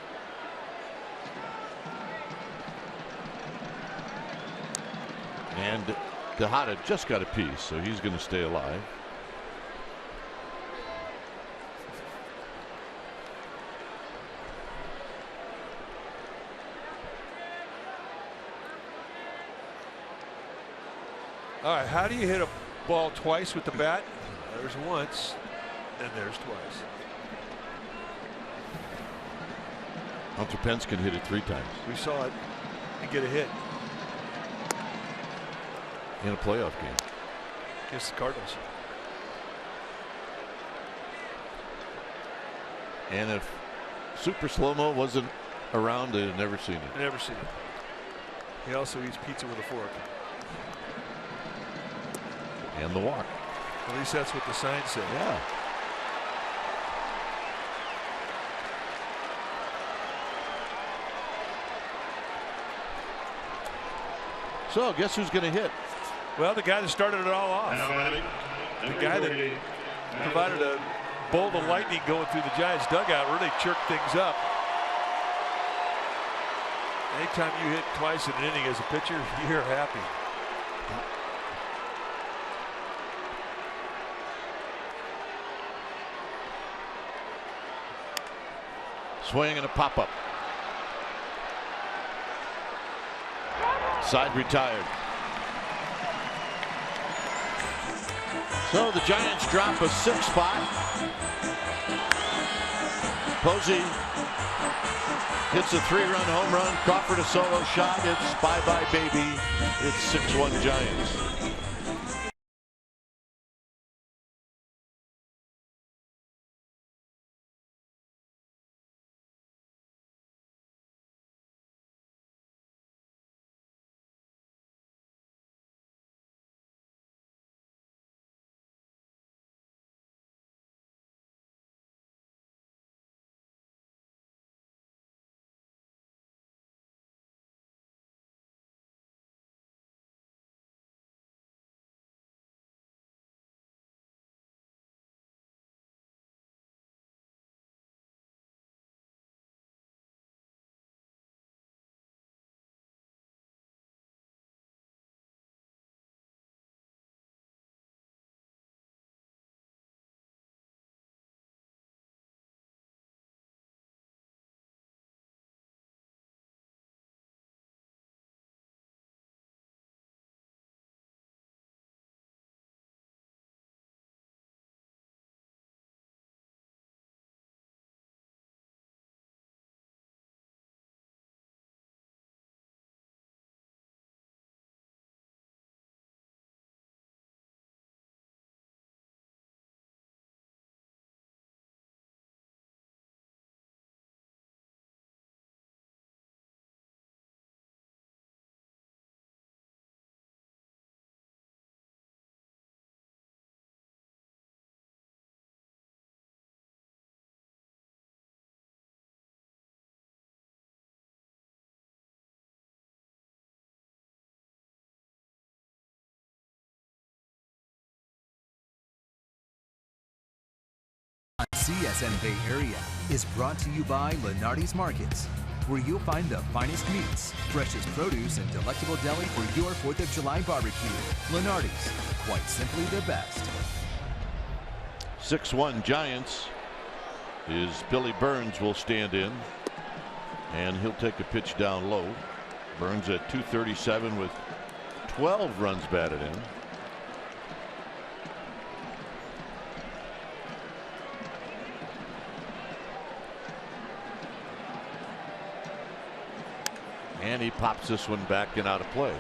And Tejada just got a piece, so he's going to stay alive. All right, how do you hit a ball twice with the bat? There's once, and there's twice. Hunter Pence can hit it 3 times. We saw it and get a hit in a playoff game against the Cardinals. And if Super Slow-Mo wasn't around, they'd never seen it. Never seen it. He also eats pizza with a fork. And the walk. At least that's what the sign said. Yeah. So guess who's going to hit? Well, the guy that started it all off. The guy that provided a bolt of lightning going through the Giants dugout really jerked things up. Anytime you hit twice in an inning as a pitcher, you're happy. Swing and a pop-up. Side retired. So the Giants drop a 6-5. Posey hits a 3-run home run. Crawford a solo shot. It's bye-bye, baby. It's 6-1 Giants. CSN Bay Area is brought to you by Lenardi's Markets, where you'll find the finest meats, freshest produce, and delectable deli for your 4th of July barbecue. Lenardi's, quite simply the best. 6-1 Giants. Is Billy Burns will stand in, and he'll take a pitch down low. Burns at 237 with 12 runs batted in. And he pops this one back and out of play.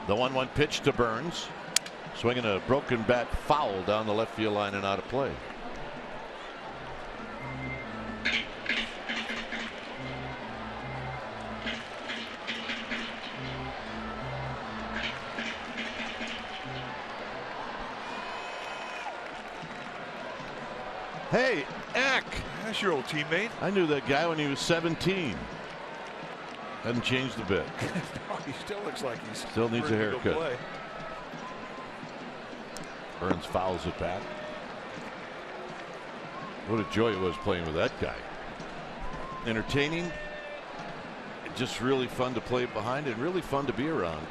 The 1-1 pitch to Burns. Swinging a broken bat foul down the left field line and out of play. Hey, Eck. That's your old teammate. I knew that guy when he was 17. Hasn't changed a bit. No, he still looks like he's still needs a haircut. Play. Burns fouls it back. What a joy it was playing with that guy. entertaining, just really fun to play behind and really fun to be around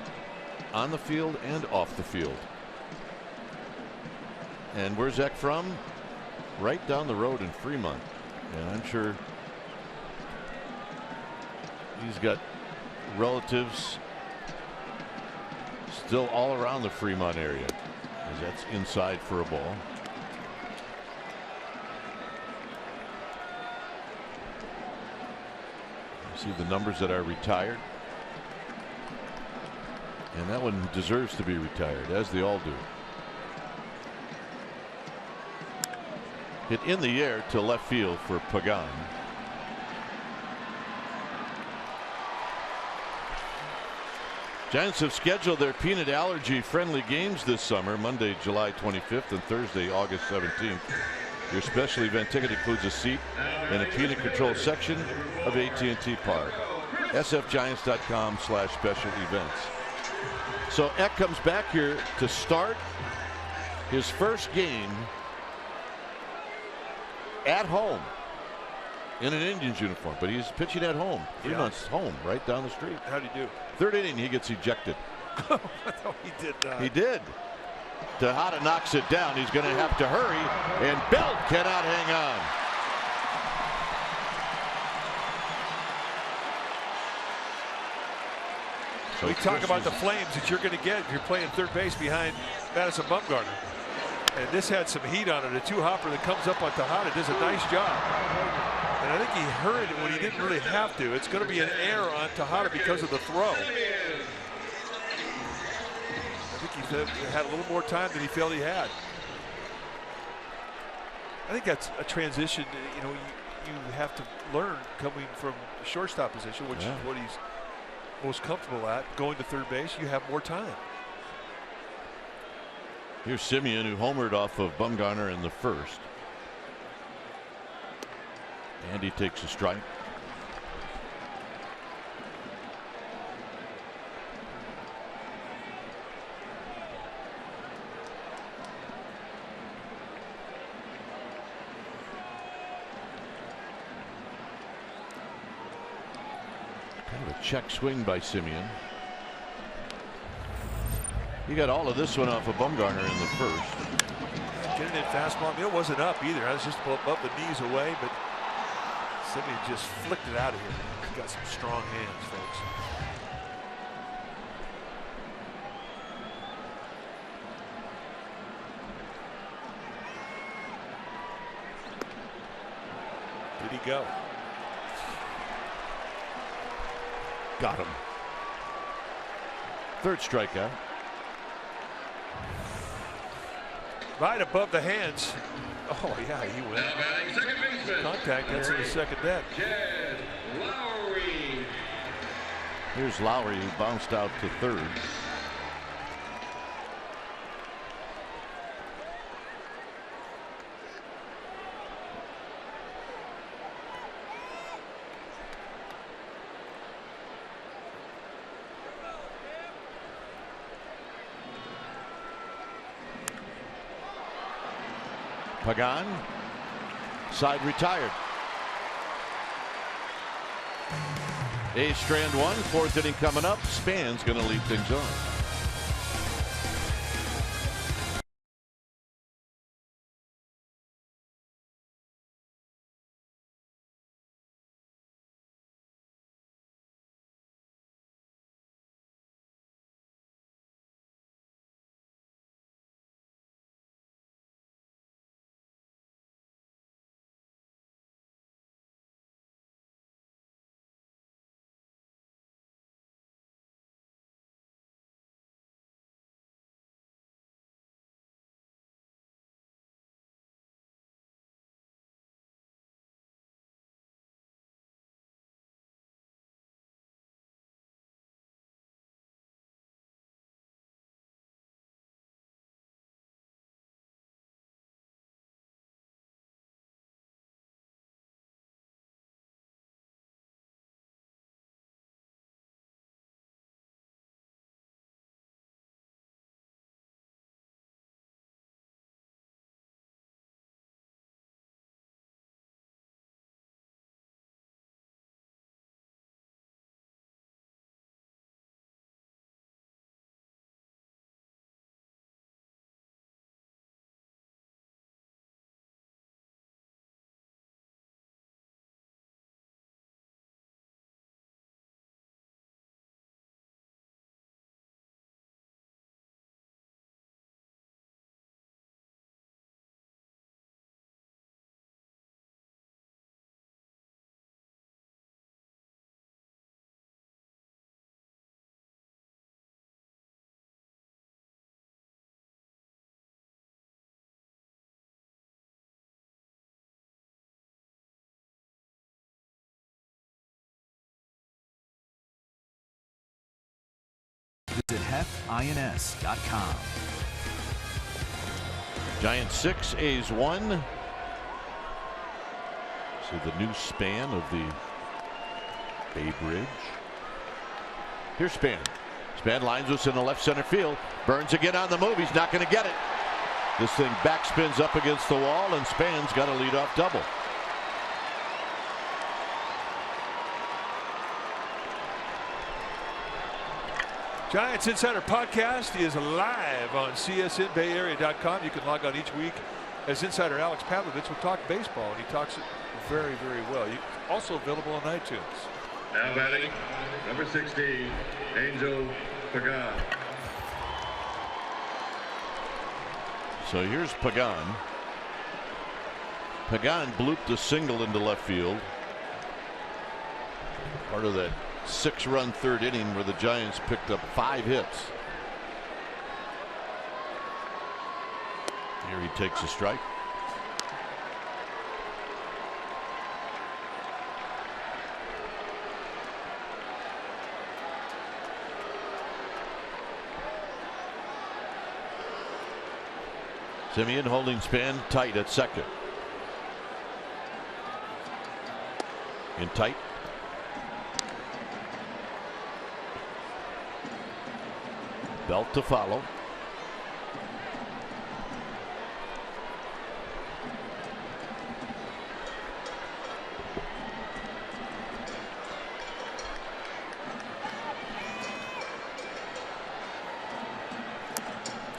on the field and off the field. And where's Eck from? Right down the road in Fremont, and I'm sure he's got relatives still all around the Fremont area, as that's inside for a ball. You see the numbers that are retired, and that one deserves to be retired, as they all do. Hit in the air to left field for Pagan. Giants have scheduled their peanut allergy friendly games this summer, Monday, July 25th and Thursday, August 17th. Your special event ticket includes a seat in a peanut control section of AT&T Park. sfgiants.com/special events. So Eck comes back here to start his first game at home in an Indians uniform, but he's pitching at home. Fremont's home, right down the street. How'd he do? Third inning, he gets ejected. I thought he did not. He did. Tejada knocks it down. He's going to have to hurry, and Belt cannot hang on. So we talk about the flames that you're going to get if you're playing third base behind Madison Bumgarner. And this had some heat on it. A two-hopper that comes up on Tejada does a nice job. And I think he hurried it when he didn't really have to. It's going to be an error on Tejada because of the throw. I think he had a little more time than he felt he had. I think that's a transition, you know, you have to learn coming from the shortstop position, which is what he's most comfortable at. Going to third base, you have more time. Here's Simeon, who homered off of Bumgarner in the first. And he takes a strike. Kind of a check swing by Simeon. He got all of this one off of Bumgarner in the first. Getting it fastball. It wasn't up either. I was just above the knees away, but Simeon just flicked it out of here. He's got some strong hands, folks. Did he go? Got him. Third strikeout. Right above the hands. Oh, yeah, he went. Contact, that's in the second deck. Here's Lowry, who bounced out to third. Pagan, side retired. A's strand one, fourth inning coming up. Span's going to lead things on. Visit hefins.com. Giants 6, A's 1. See the new span of the Bay Bridge. Here's Span. Span lines us in the left center field. Burns again on the move. He's not going to get it. This thing backspins up against the wall, and Span's got a leadoff double. Giants Insider Podcast is live on csnbayarea.com. You can log on each week as Insider Alex Pavlovich will talk baseball, and he talks it very, very well. Also available on iTunes. Now batting, number 16, Angel Pagan. So here's Pagan. Pagan blooped a single into left field. Part of that 6-run third inning where the Giants picked up 5 hits. Here he takes a strike. Simeon holding Span tight at second. In tight. Belt to follow.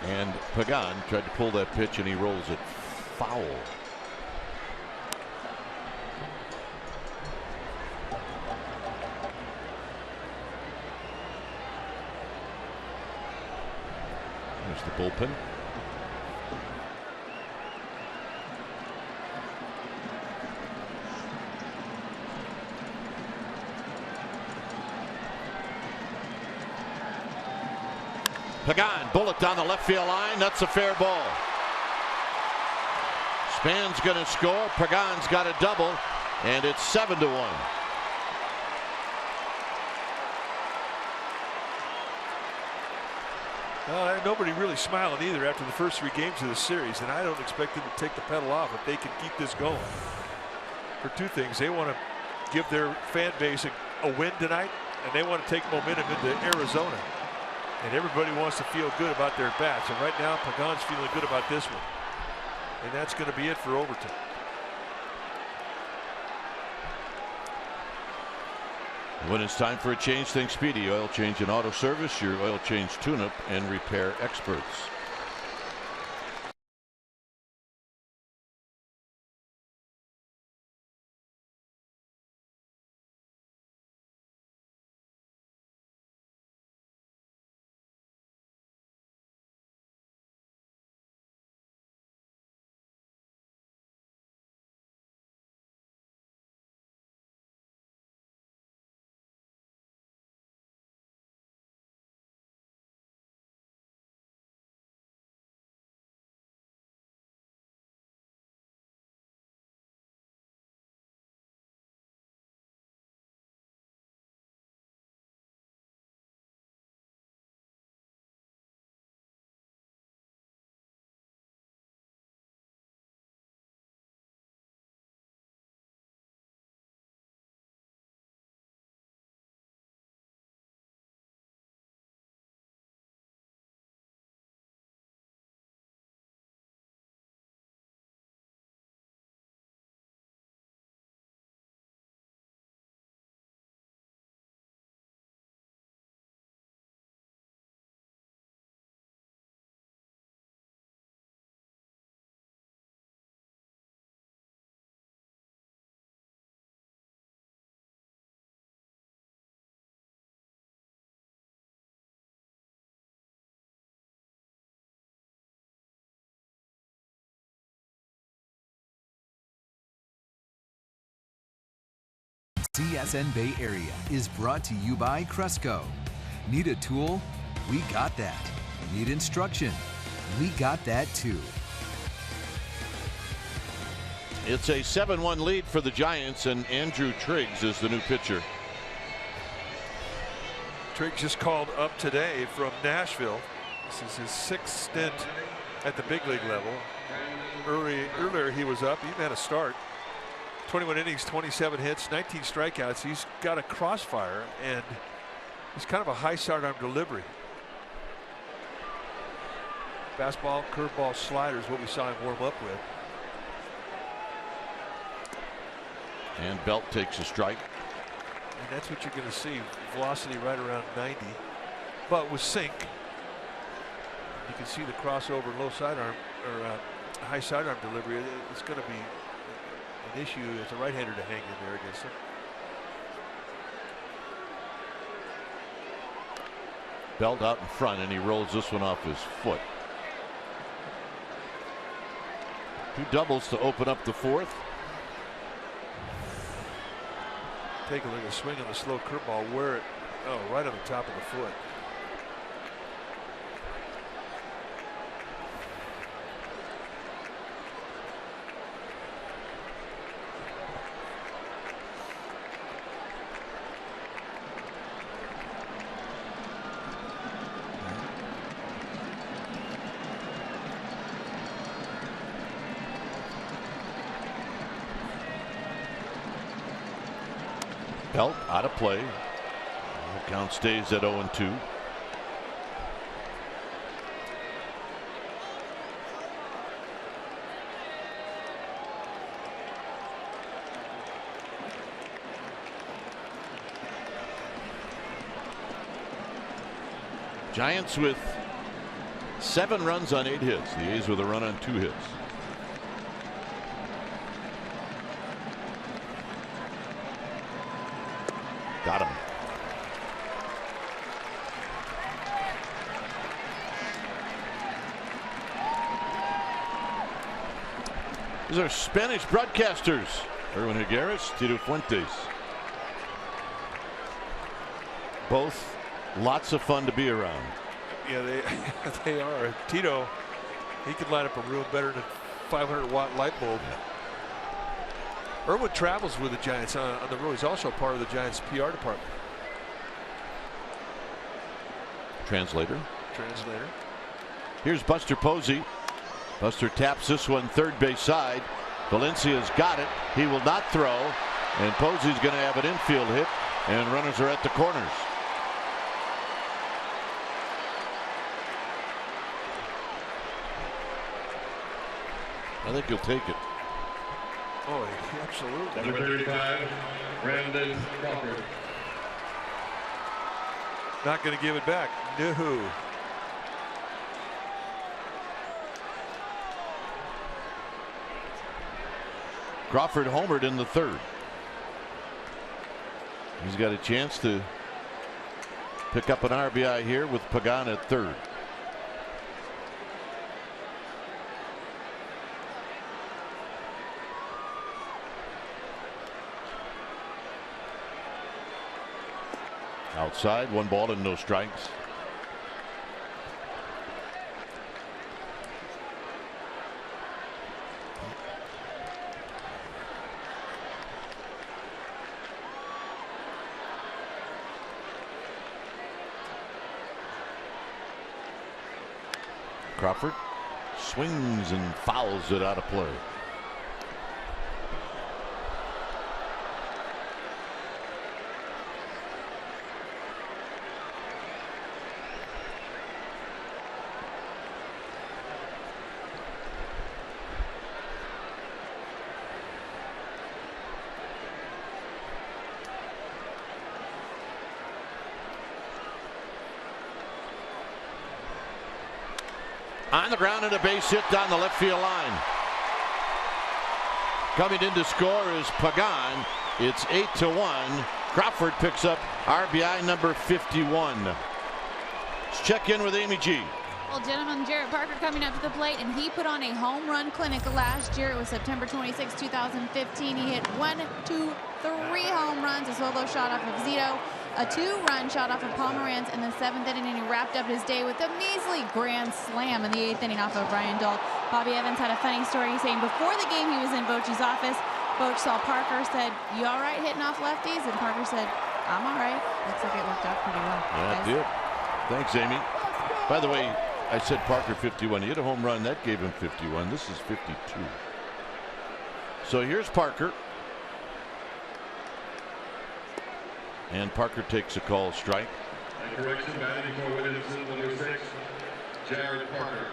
And Pagan tried to pull that pitch and he rolls it foul. There's the bullpen. Pagan, bullet down the left field line. That's a fair ball. Span's going to score. Pagan's got a double, and it's 7-1. Nobody really smiling either after the first 3 games of the series, and I don't expect them to take the pedal off if they can keep this going. For 2 things, they want to give their fan base a win tonight, and they want to take momentum into Arizona. And everybody wants to feel good about their bats. And right now, Pagan's feeling good about this one. And that's going to be it for overtime. When it's time for a change, think Speedy Oil Change and Auto Service, your oil change tune-up and repair experts. CSN Bay Area is brought to you by Cresco. Need a tool? We got that. Need instruction? We got that too. It's a 7-1 lead for the Giants, and Andrew Triggs is the new pitcher. Triggs just called up today from Nashville. This is his 6th stint at the big league level. Earlier he was up. He had a start. 21 innings, 27 hits, 19 strikeouts. He's got a crossfire, and he's kind of a high sidearm delivery. Fastball, curveball, slider is what we saw him warm up with. And Belt takes a strike. And that's what you're going to see. Velocity right around 90. But with sink, you can see the crossover low sidearm or high sidearm delivery. It's going to be an issue as a right-hander to hang in there against him. Belt out in front, and he rolls this one off his foot. 2 doubles to open up the 4th. Take a look at the swing on the slow curveball. Where it, right on the top of the foot. Belt out of play. The count stays at 0-2. Giants with 7 runs on 8 hits. The A's with a run on 2 hits. Got him. These are Spanish broadcasters. Erwin Higueras, Tito Fuentes. Both lots of fun to be around. Yeah, they are. Tito, he could light up a room better than a 500-watt light bulb. Erwin travels with the Giants on the road. He's also part of the Giants PR department. Translator. Here's Buster Posey. Buster taps this one third base side. Valencia's got it. He will not throw. And Posey's going to have an infield hit. And runners are at the corners. I think he'll take it. Oh, absolutely. Number 35, Brandon Crawford. Not going to give it back. No. Crawford homered in the 3rd. He's got a chance to pick up an RBI here with Pagan at 3rd. Outside, 1 ball and no strikes. Crawford swings and fouls it out of play. On the ground and a base hit down the left field line. Coming in to score is Pagan. It's 8-1. Crawford picks up RBI number 51. Let's check in with Amy G. Well, gentlemen, Jarrett Parker coming up to the plate, and he put on a home run clinic last year. It was September 26, 2015. He hit 1, 2, 3 home runs, a solo shot off of Zito, a 2-run shot off of Pomeranz in the 7th inning, and he wrapped up his day with a measly grand slam in the 8th inning off of Brian Dahl. Bobby Evans had a funny story saying before the game he was in Bochy's office. Boch saw Parker, said, "You all right hitting off lefties?" And Parker said, I'm all right. Looks like it worked out pretty well. Yeah, it did. Thanks, Amy. By the way, I said Parker 51. He hit a home run. That gave him 51. This is 52. So here's Parker. And Parker takes a call strike. And correction, batting for Williamson, number 6, Jared Parker.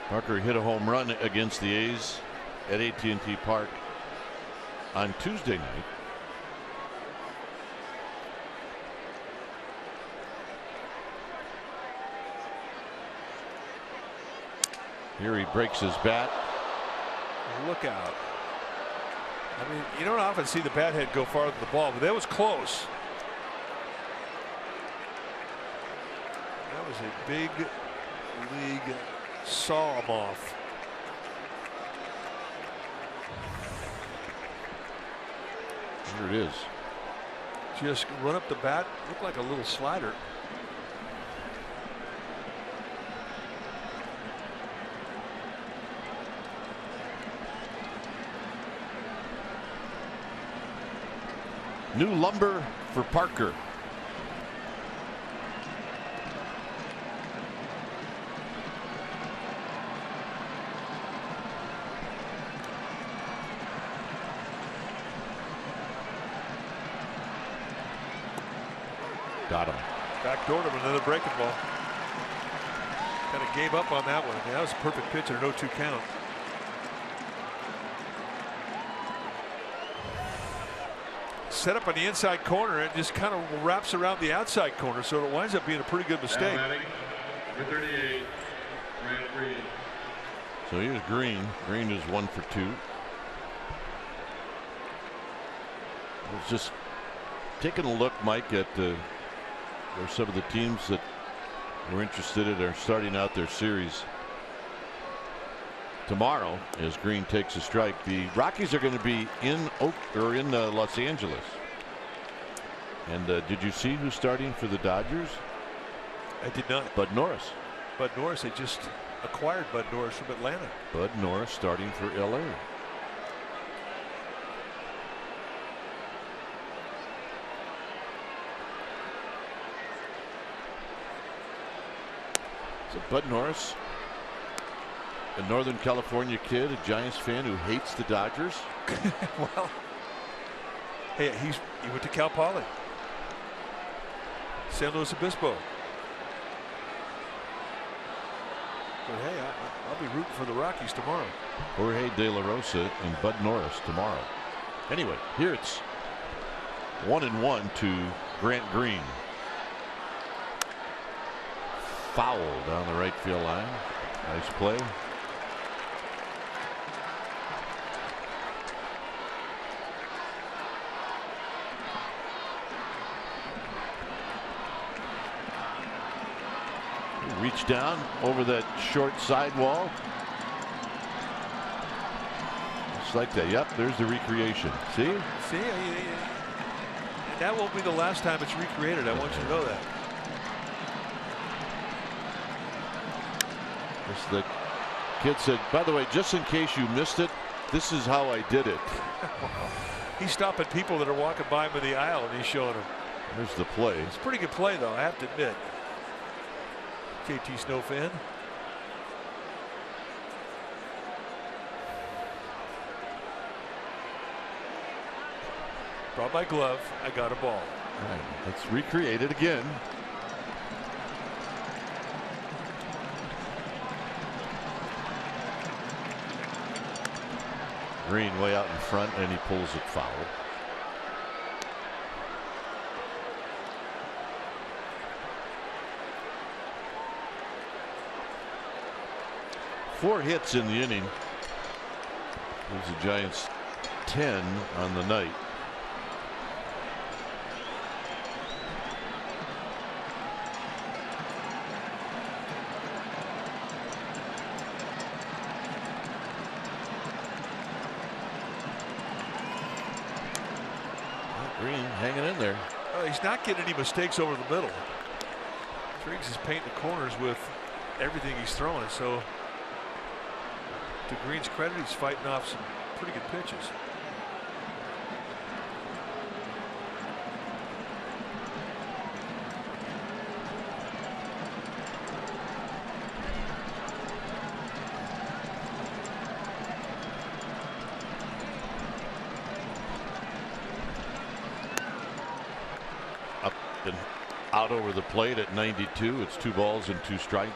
Parker hit a home run against the A's at AT&T Park on Tuesday night. Here he breaks his bat. Look out. I mean, you don't often see the bat head go farther than the ball, but that was close. That was a big league saw him off. Here it is. Just run up the bat. Looked like a little slider. New lumber for Parker. Got him. Backdoored him, another breaking ball. Kind of gave up on that one. I mean, that was a perfect pitch and a 0-2 count. Set up on the inside corner and just kind of wraps around the outside corner, so it winds up being a pretty good mistake. Number 38, Grant Green. So here's Green. Green is 1 for 2. It's just taking a look, Mike, at where some of the teams that we're interested in are starting out their series tomorrow as Green takes a strike. The Rockies are going to be in Los Angeles. And did you see who's starting for the Dodgers? I did not. Bud Norris. Bud Norris, they just acquired Bud Norris from Atlanta. Bud Norris starting for LA. So Bud Norris, a Northern California kid, a Giants fan who hates the Dodgers. Well, hey, he went to Cal Poly, San Luis Obispo. But hey, I'll be rooting for the Rockies tomorrow. Jorge De La Rosa and Bud Norris tomorrow. Anyway, here it's 1-1 to Grant Green. Foul down the right field line. Nice play. Reach down over that short sidewall. Just like that. Yep, there's the recreation. See? That won't be the last time it's recreated. I want you to know that. The kid said, by the way, just in case you missed it, this is how I did it. He's stopping people that are walking by him in the aisle and he's showing them. There's the play. It's a pretty good play, though, I have to admit. JT Snow fan. Brought my glove. I got a ball. All right, let's recreate it again. Green way out in front, and he pulls it foul. Four hits in the inning. Gives the Giants 10 on the night. Green hanging in there. Well, he's not getting any mistakes over the middle. Triggs is painting the corners with everything he's throwing, so To Green's credit, he's fighting off some pretty good pitches. Up and out over the plate at 92. It's 2 balls and 2 strikes.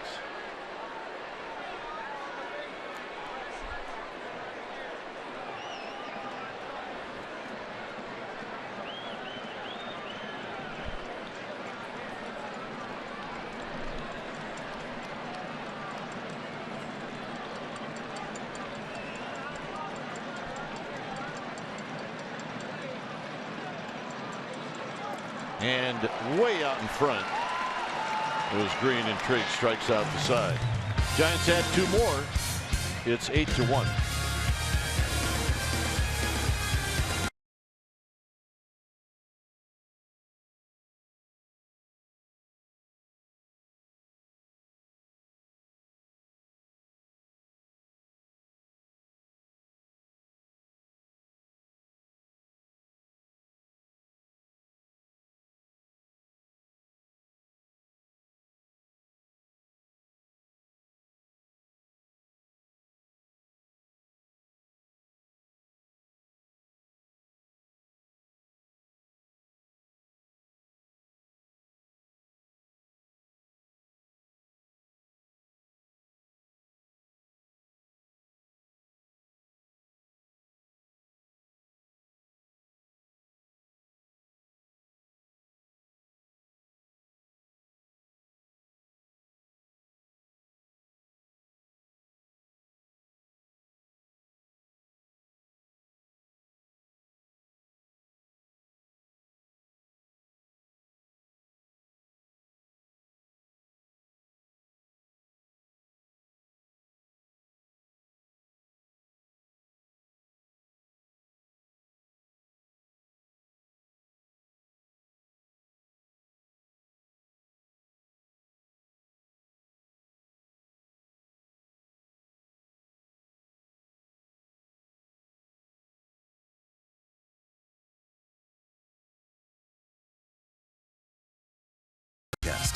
And way out in front, it was Green, and Trigg strikes out the side. Giants had 2 more. It's 8-1.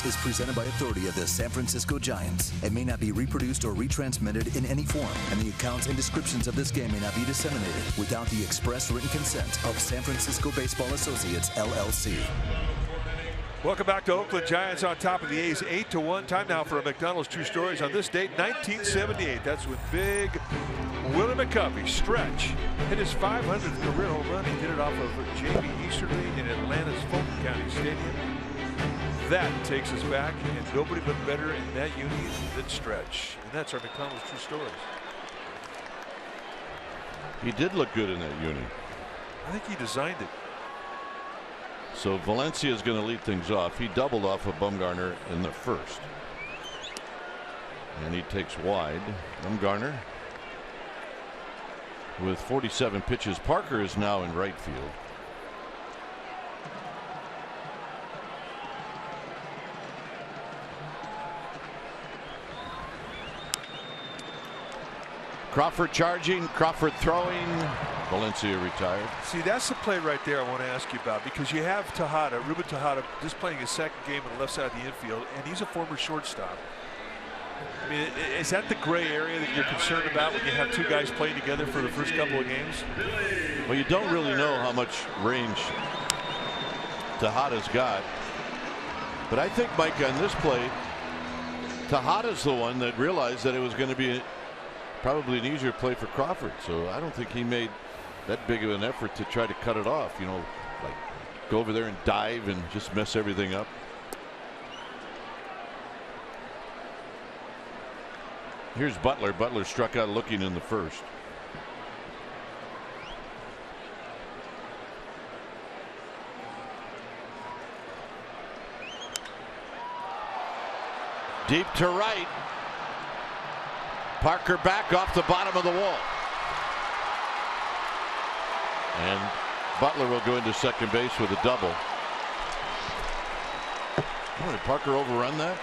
Is presented by authority of the San Francisco Giants and may not be reproduced or retransmitted in any form, and the accounts and descriptions of this game may not be disseminated without the express written consent of San Francisco Baseball Associates, LLC. Welcome back to Oakland. Giants on top of the A's 8-1. Time now for a McDonald's True Stories. On this date, 1978. That's when big Willie McCovey, stretch, hit his 500th career home run. He did it off of J.B. Easterly in Atlanta's Fulton County Stadium. That takes us back, and nobody but better in that uni than Stretch. And that's our McDonald's True Stories. He did look good in that uni. I think he designed it. So Valencia is going to lead things off. He doubled off of Bumgarner in the first. And he takes wide. Bumgarner with 47 pitches. Parker is now in right field. Crawford charging, Crawford throwing. Valencia retired. See, that's the play right there I want to ask you about, because you have Tejada, Ruben Tejada, just playing his second game on the left side of the infield, and he's a former shortstop. I mean, is that the gray area that you're concerned about when you have 2 guys playing together for the first couple of games? Well, you don't really know how much range Tejada's got. But I think, Mike, on this play, Tejada's the one that realized that it was going to be probably an easier play for Crawford. So I don't think he made that big of an effort to try to cut it off. You know, like go over there and dive and just mess everything up. Here's Butler. Butler struck out looking in the first. Deep to right. Parker back off the bottom of the wall. And Butler will go into second base with a double. Oh, did Parker overrun that?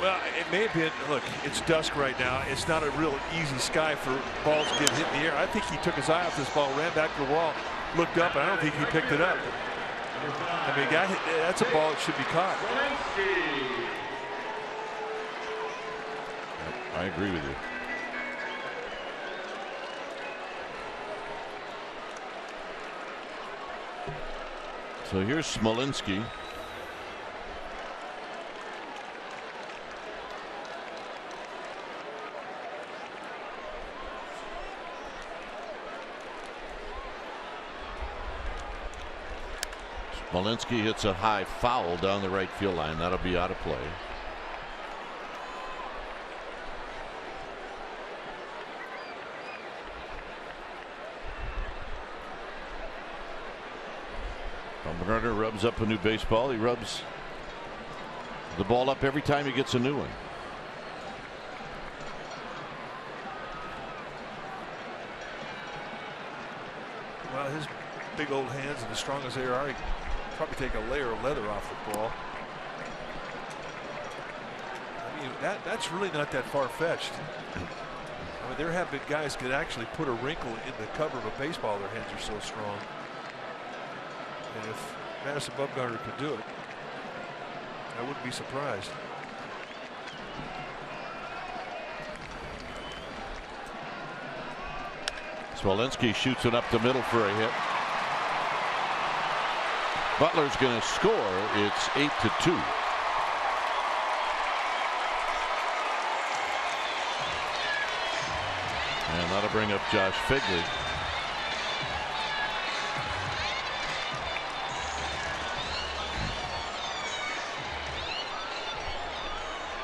Well, it may have been, look, it's dusk right now. It's not a real easy sky for balls to get hit in the air. I think he took his eye off this ball, ran back to the wall, looked up, and I don't think he picked it up. I mean, that's a ball that should be caught. I agree with you. So here's Smolinski. Smolinski hits a high foul down the right field line. That'll be out of play. Bumgarner rubs up a new baseball. He rubs the ball up every time he gets a new one. Well, his big old hands, and as strong as they are, he probably take a layer of leather off the ball. I mean, that's really not that far-fetched. I mean, there have been guys that actually put a wrinkle in the cover of a baseball. Their hands are so strong. And if Madison Bumgarner could do it, I wouldn't be surprised. Smolinski shoots it up the middle for a hit. Butler's going to score. It's 8-2. And that'll bring up Josh Figley.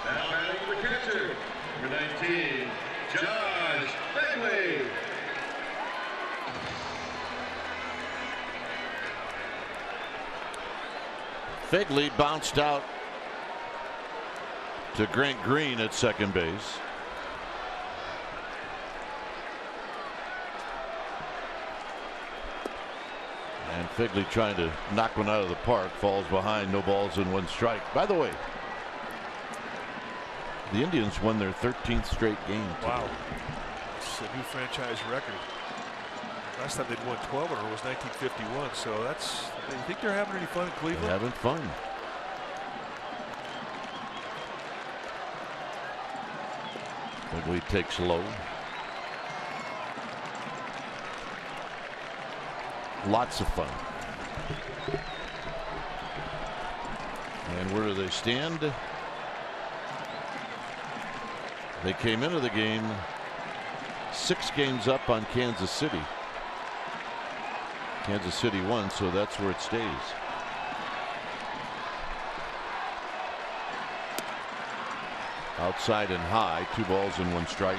Now batting the catcher, number 19, Josh Begley. Figley bounced out to Grant Green at second base. And Figley trying to knock one out of the park, falls behind, no balls and one strike. By the way, the Indians won their 13th straight game today. Wow. It's a new franchise record. Last time they'd won 12 in a row was 1951. So that's. You think they're having any fun in Cleveland? They're having fun. Figley takes low. Lots of fun. And where do they stand? They came into the game 6 games up on Kansas City. Kansas City won, so that's where it stays. Outside and high, 2 balls and 1 strike.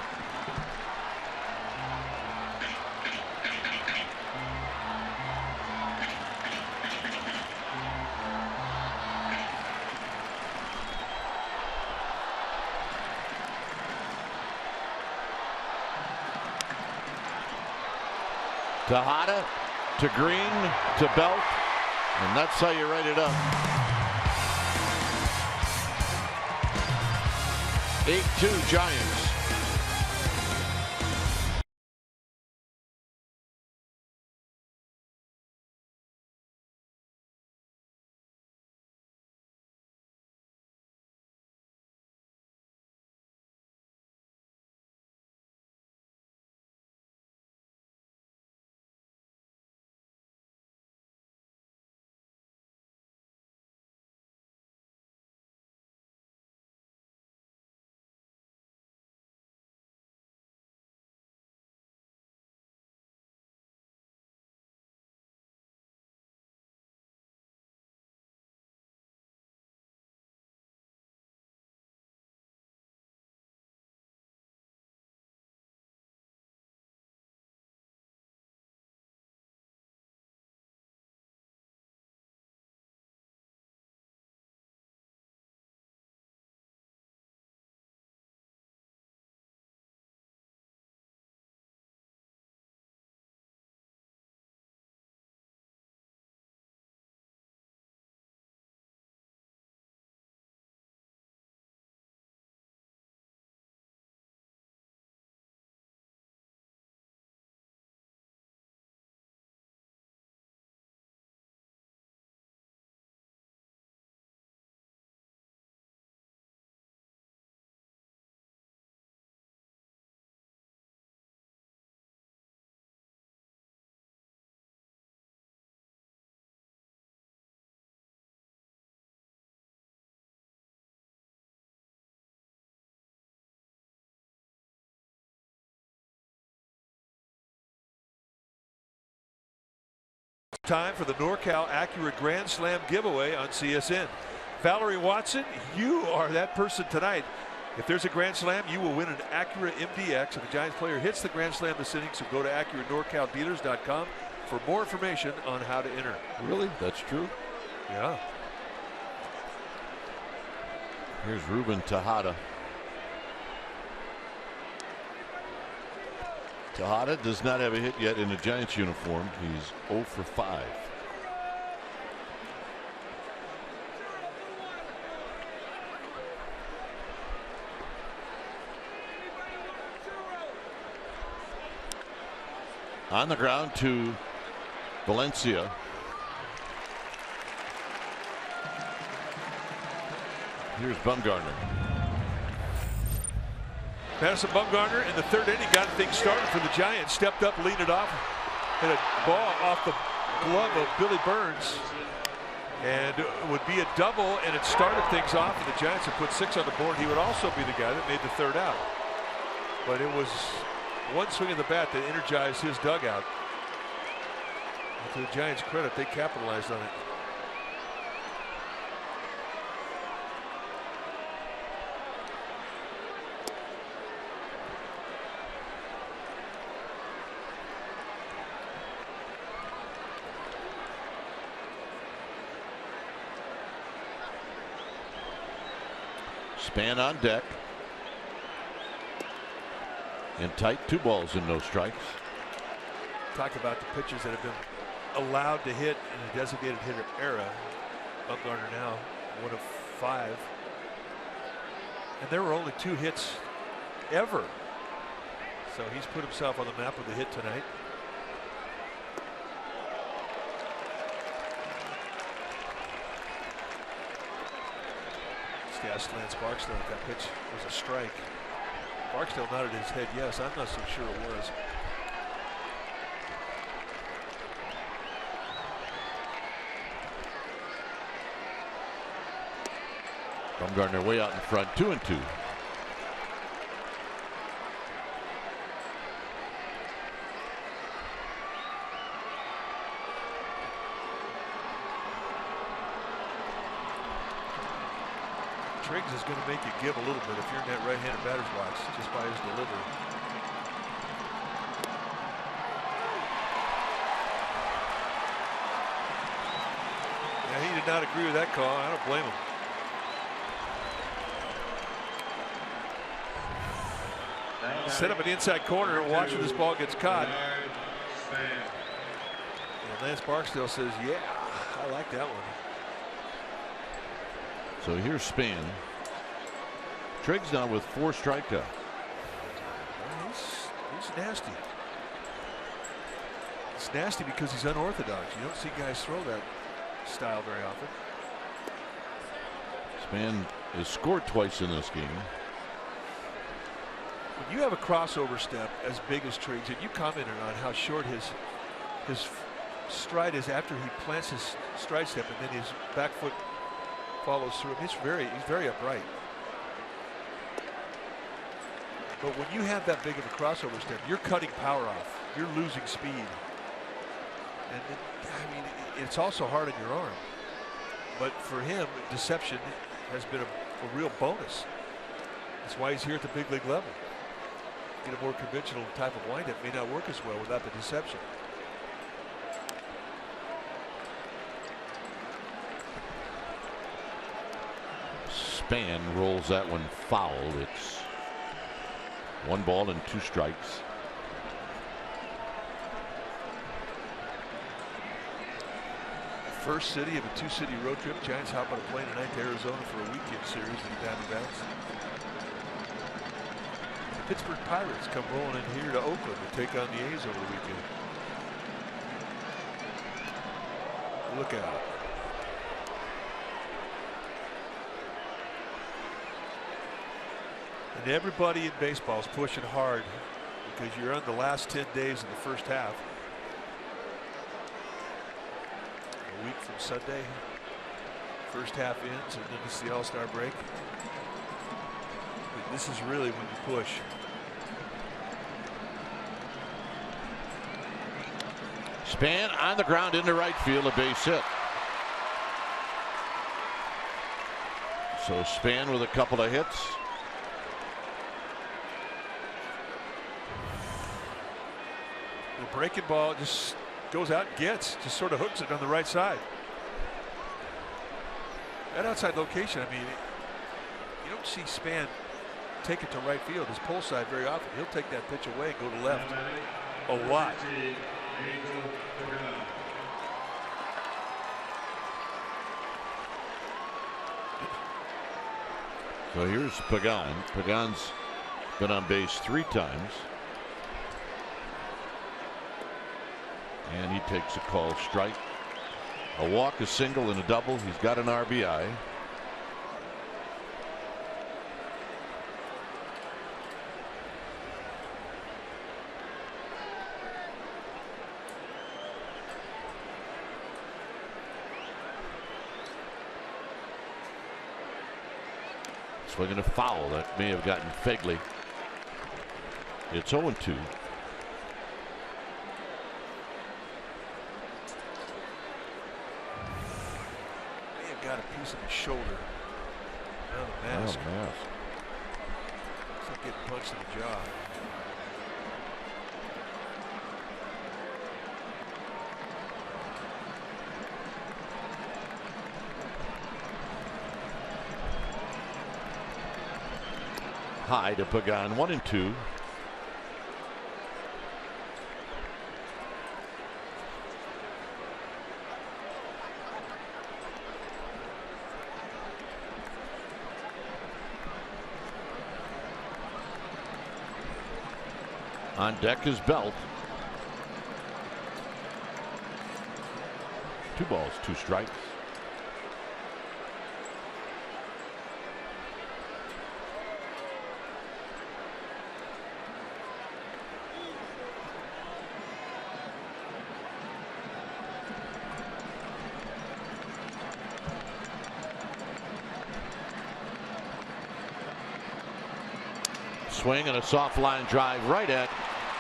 Tejada to Green to Belt, and that's how you write it up. 8-2 Giants. time for the NorCal Acura Grand Slam giveaway on CSN. Valerie Watson, you are that person tonight. If there's a Grand Slam, you will win an Acura MDX if a Giants player hits the Grand Slam this inning. So go to AcuraNorCalDealers.com for more information on how to enter. Really? That's true? Yeah. Here's Ruben Tejada. Tejada does not have a hit yet in a Giants uniform. He's 0 for 5. On the ground to Valencia. Here's Bumgarner. Madison Bumgarner in the third inning got things started for the Giants. Stepped up, leaned it off, hit a ball off the glove of Billy Burns, and it would be a double, and it started things off. And the Giants had put 6 on the board. He would also be the guy that made the third out. But it was one swing of the bat that energized his dugout. And to the Giants' credit, they capitalized on it. Span on deck. And tight, 2 balls and no strikes. Talk about the pitchers that have been allowed to hit in a designated hitter era. Bumgarner now 1 of 5. And there were only 2 hits ever. So he's put himself on the map with a hit tonight. Just asked Lance Barksdale if that pitch was a strike. Barksdale nodded his head yes. I'm not so sure it was. Bumgarner way out in front, 2-2. Triggs is going to make you give a little bit if you're in that right-handed batter's box just by his delivery. Yeah, he did not agree with that call. I don't blame him. Set up an inside corner and watch when this ball gets caught. And Lance Barksdale says, yeah, I like that one. So here's Span. Triggs now with 4 strikeouts. Well, he's nasty. It's nasty because he's unorthodox. You don't see guys throw that style very often. Span has scored twice in this game. When you have a crossover step as big as Triggs, and you commented on how short his stride is after he plants his stride step, and then his back foot follows through. He's very upright. But when you have that big of a crossover step, you're cutting power off. You're losing speed. And I mean, it's also hard on your arm. But for him, deception has been a real bonus. That's why he's here at the big league level. Get a more conventional type of windup may not work as well without the deception. Span rolls that one foul. It's 1 ball and 2 strikes. First city of a 2-city road trip. Giants hop on a plane tonight to Arizona for a weekend series with the Diamondbacks. The Pittsburgh Pirates come rolling in here to Oakland to take on the A's over the weekend. Look out. And everybody in baseball is pushing hard because you're on the last 10 days of the first half. A week from Sunday, first half ends, and then it's the All-Star break. But this is really when you push. Span on the ground into right field, a base hit. So Span with a couple of hits. The breaking ball just goes out and gets, just sort of hooks it on the right side. That outside location, I mean, you don't see Span take it to right field, his pull side, very often. He'll take that pitch away and go to left a lot. So here's Pagan. Pagan's been on base 3 times. And he takes a called strike. A walk, a single, and a double. He's got an RBI. Swinging a foul that may have gotten Fegley. It's 0-2. May have got a piece of his shoulder. Oh, the mask. Oh, mask. Looks like getting punched in the jaw. High to Pagan, 1-2. On deck is Belt. 2 balls, 2 strikes. Swing and a soft line drive right at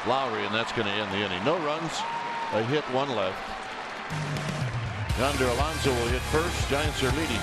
Lowry, and that's going to end the inning. No runs, a hit, 1 left. Yonder Alonso will hit first. Giants are leading.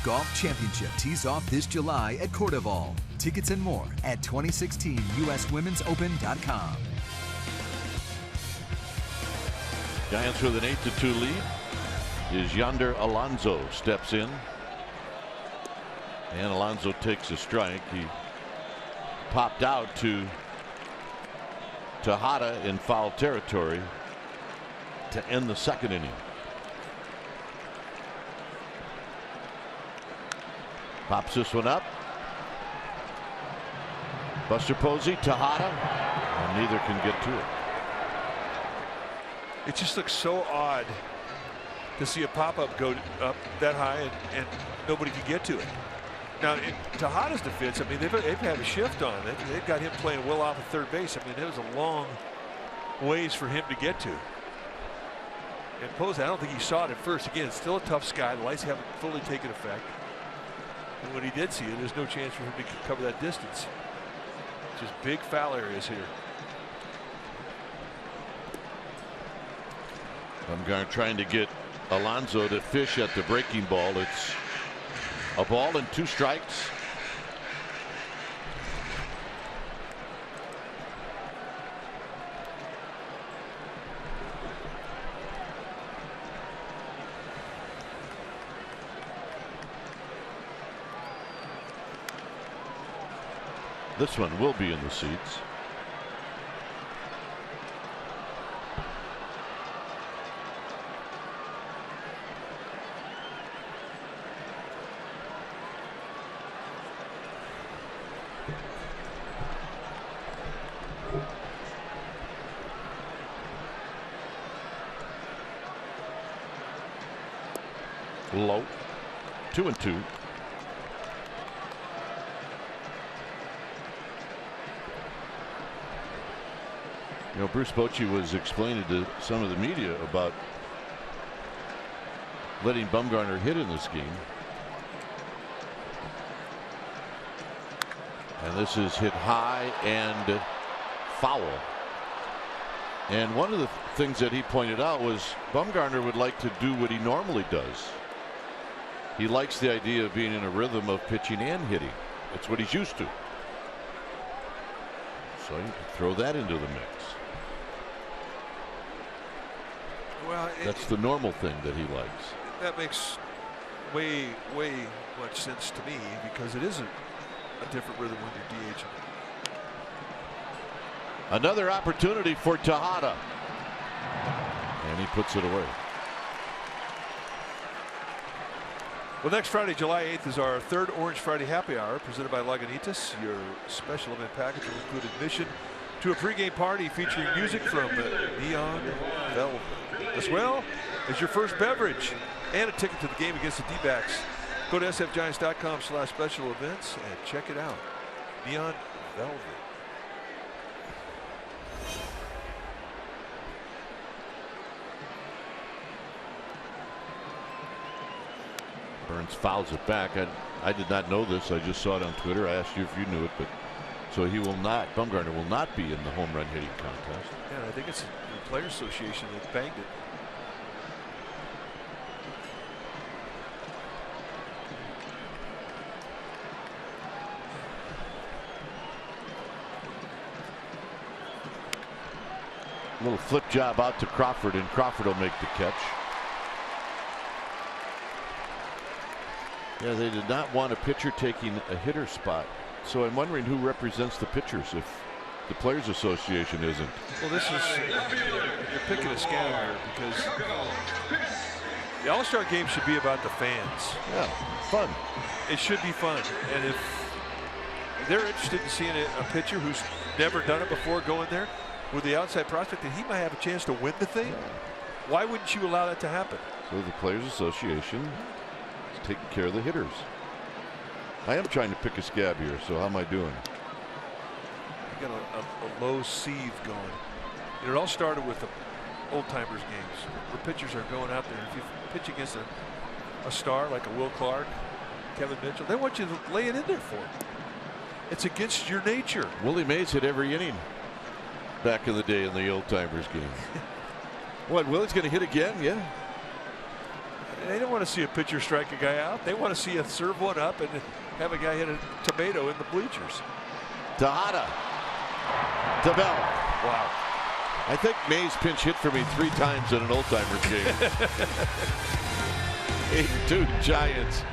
Golf Championship tees off this July at Cordoval. Tickets and more at 2016USWomen'sOpen.com. Giants with an 8-2 lead. Is Yonder Alonso steps in. And Alonso takes a strike. He popped out to Tejada in foul territory to end the 2nd inning. Pops this one up. Buster Posey, Tejada, and neither can get to it. It just looks so odd to see a pop-up go up that high and nobody can get to it. Now, in Tejada's defense, I mean, they've had a shift on. They've got him playing well off of third base. I mean, it was a long ways for him to get to. And Posey, I don't think he saw it at first. Again, it's still a tough sky. The lights haven't fully taken effect. And when he did see it, there's no chance for him to cover that distance. Just big foul areas here. Bumgarner trying to get Alonso to fish at the breaking ball. It's a ball and 2 strikes. This one will be in the seats. Low. 2-2. You know, Bruce Bochy was explaining to some of the media about letting Bumgarner hit in this game. And this is hit high and foul. And one of the things that he pointed out was Bumgarner would like to do what he normally does. He likes the idea of being in a rhythm of pitching and hitting. It's what he's used to. So you can throw that into the mix. Well, that's the normal thing that he likes. That makes way much sense to me because it isn't a different rhythm when you're DHing. Another opportunity for Tejada. And he puts it away. Well, next Friday, July 8th, is our third Orange Friday Happy Hour presented by Lagunitas. Your special event package will include admission to a pregame party featuring music from Neon Velvet, as well as your first beverage and a ticket to the game against the D-backs. Go to sfgiants.com/special events and check it out. Neon Velvet. Burns fouls it back. I did not know this. I just saw it on Twitter. I asked you if you knew it, but so he will not. Bumgarner will not be in the home run hitting contest. Yeah, I think it's the Players Association that banged it. A little flip job out to Crawford, and Crawford will make the catch. Yeah, they did not want a pitcher taking a hitter spot. So I'm wondering who represents the pitchers if the Players Association isn't. Well, this is, you're picking a scab here because the All-Star game should be about the fans. Yeah, fun. It should be fun. And if they're interested in seeing a pitcher who's never done it before go in there with the outside prospect that he might have a chance to win the thing, why wouldn't you allow that to happen? So the Players Association is taking care of the hitters. I am trying to pick a scab here, so how am I doing? You got a low sieve going. It all started with the old timers games where pitchers are going out there. If you pitch against a star like a Will Clark, Kevin Mitchell, they want you to lay it in there for them. It's against your nature. Willie Mays hit every inning back in the day in the old timers game. What, Willie's going to hit again? Yeah. They don't want to see a pitcher strike a guy out. They want to see a serve one up and have a guy hit a tomato in the bleachers. Tejada. To Bell. Wow. I think Mays pinch hit for me 3 times in an old timers game. 8-2 Giants.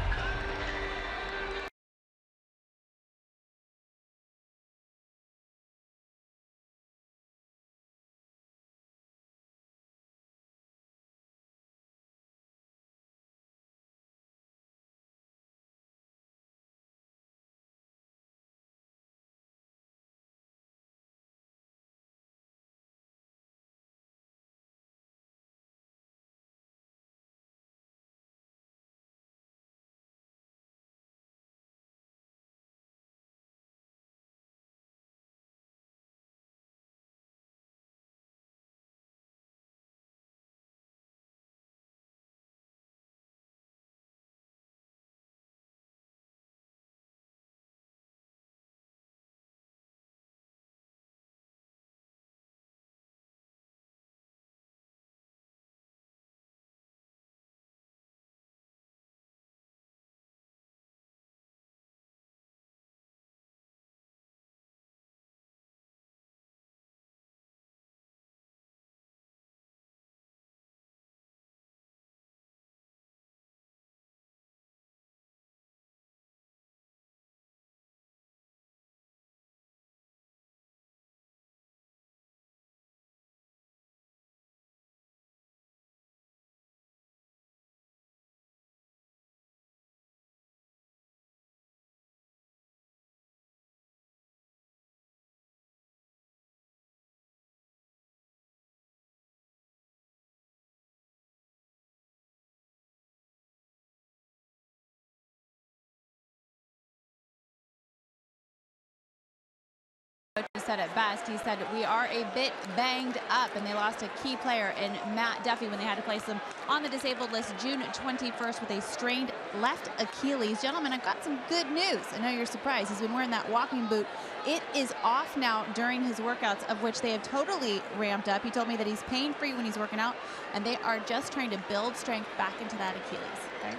said it best. He said, we are a bit banged up, and they lost a key player in Matt Duffy when they had to place him on the disabled list June 21st with a strained left Achilles. Gentlemen, I've got some good news. I know you're surprised. He's been wearing that walking boot. It is off now during his workouts, of which they have totally ramped up. He told me that he's pain-free when he's working out, and they are just trying to build strength back into that Achilles, guys.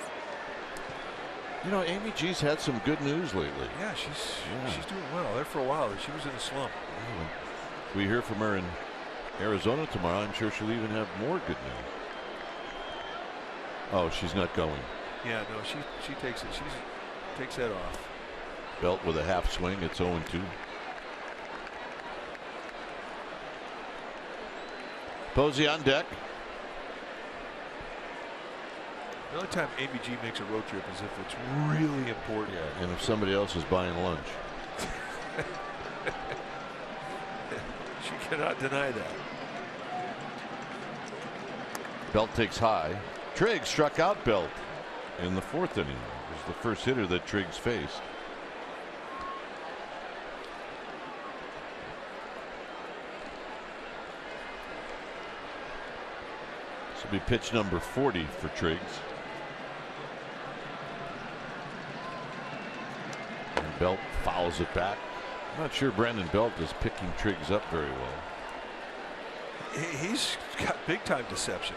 You know, Amy G's had some good news lately. Yeah, she's doing well. There for a while, she was in a slump. We hear from her in Arizona tomorrow. I'm sure she'll even have more good news. Oh, she's not going. Yeah, no, she takes it. She takes that off. Belt with a half swing. It's 0-2. Posey on deck. The only time Amy G makes a road trip is if it's really important. Yeah, and if somebody else is buying lunch. She cannot deny that. Belt takes high. Triggs struck out Belt in the 4th inning. It was the first hitter that Triggs faced. This will be pitch number 40 for Triggs. And Belt fouls it back. I'm not sure Brandon Belt is picking Triggs up very well. He's got big time deception.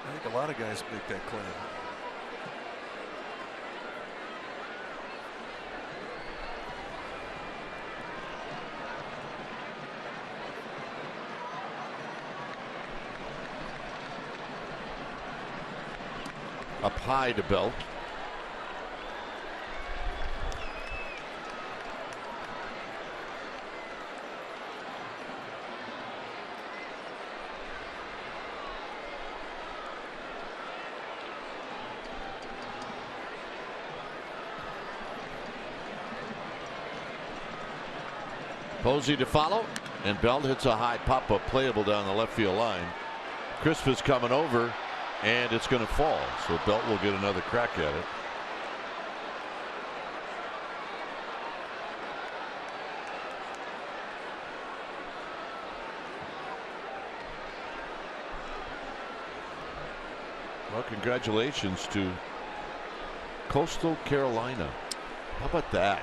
I think a lot of guys make that claim. Up high to Belt. Posey to follow, and Belt hits a high pop-up playable down the left field line. Crisp is coming over, and it's going to fall, so Belt will get another crack at it. Well, congratulations to Coastal Carolina. How about that?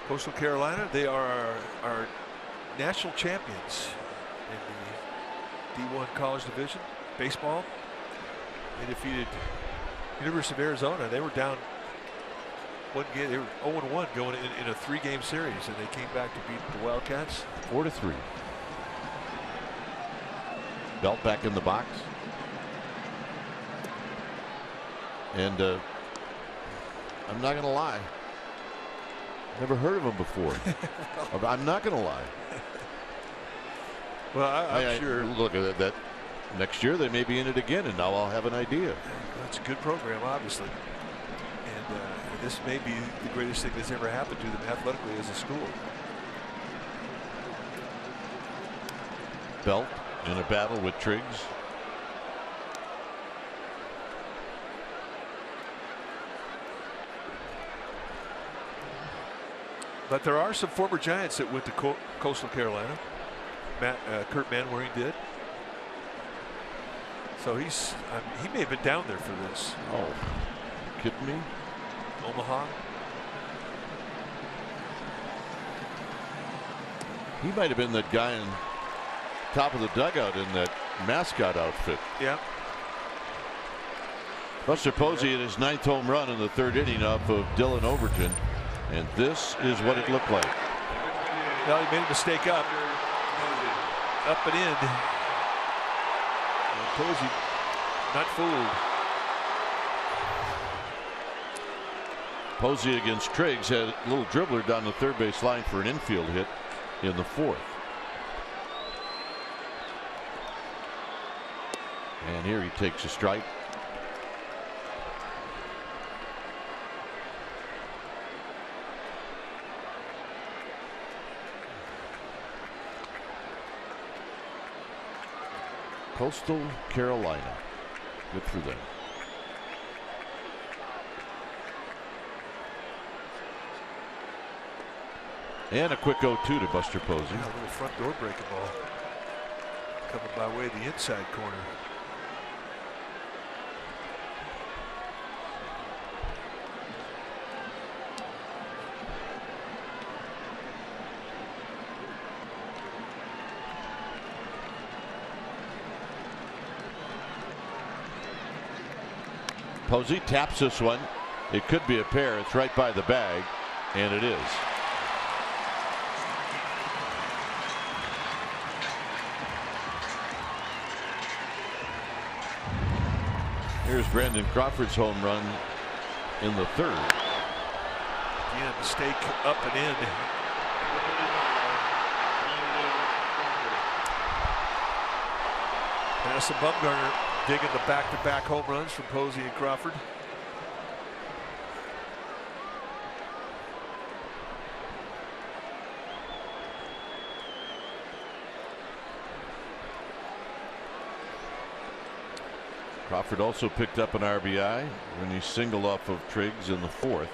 Coastal Carolina, they are our national champions in the D1 college division baseball. They defeated University of Arizona. They were down one game. They were 0-1 going in a 3-game series, and they came back to beat the Wildcats 4-3. Belt back in the box, and I'm not going to lie. Never heard of him before. I'm not going to lie. Well, I'm sure. Look at that. Next year they may be in it again, and now I'll have an idea. It's a good program, obviously, and this may be the greatest thing that's ever happened to them athletically as a school. Belt in a battle with Triggs. But there are some former Giants that went to Coastal Carolina. Kurt Manwaring did. So he may have been down there for this. Oh, you kidding me? Omaha. He might have been that guy in top of the dugout in that mascot outfit. Yeah. Buster Posey at his 9th home run in the 3rd inning off of Dylan Overton. And this is what it looked like. Well, he made a mistake up and in. And Posey not fooled. Posey against Triggs had a little dribbler down the 3rd base line for an infield hit in the 4th. And here he takes a strike. Coastal Carolina. Good for them. And a quick 0-2 to Buster Posey. Yeah, a little front door breaking ball. Coming by way of the inside corner. Posey taps this one. It could be a pair. It's right by the bag, and it is. Here's Brandon Crawford's home run in the third. Again, mistake up and in. Madison Bumgarner digging the back-to-back home runs from Posey and Crawford. Crawford also picked up an RBI when he singled off of Triggs in the fourth.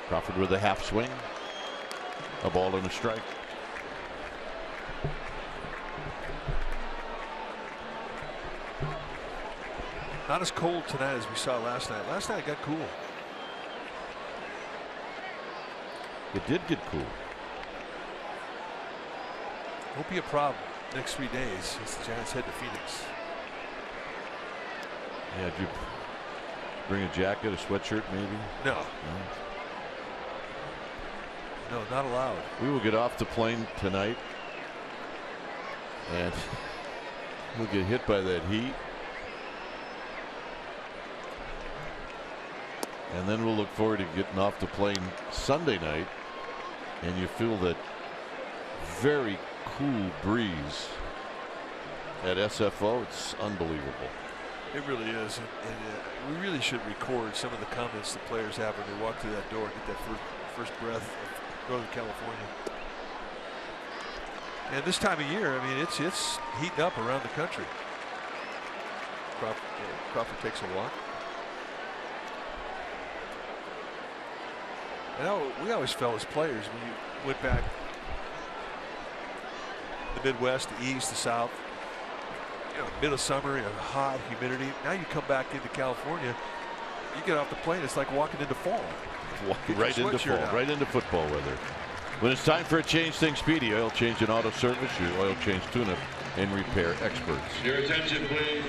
Crawford with a half swing. A ball and a strike. Not as cold tonight as we saw last night. Last night it got cool. It did get cool. Won't be a problem next 3 days as the Giants head to Phoenix. Yeah, did you bring a jacket, a sweatshirt maybe? No. No, not allowed. We will get off the plane tonight and we'll get hit by that heat. And then we'll look forward to getting off the plane Sunday night, and you feel that very cool breeze at SFO. It's unbelievable. It really is, and we really should record some of the comments the players have when they walk through that door and get that first breath of Northern California. And this time of year, I mean, it's heating up around the country. Crawford takes a walk. And we always felt as players when you went back the Midwest, the East, the South, middle of summer, hot, humidity. Now you come back into California, you get off the plane, it's like walking into fall. Right into fall, right into football weather. When it's time for a change, think Speedy Oil Change and Auto Service, your oil change tune-up and repair experts. Your attention, please.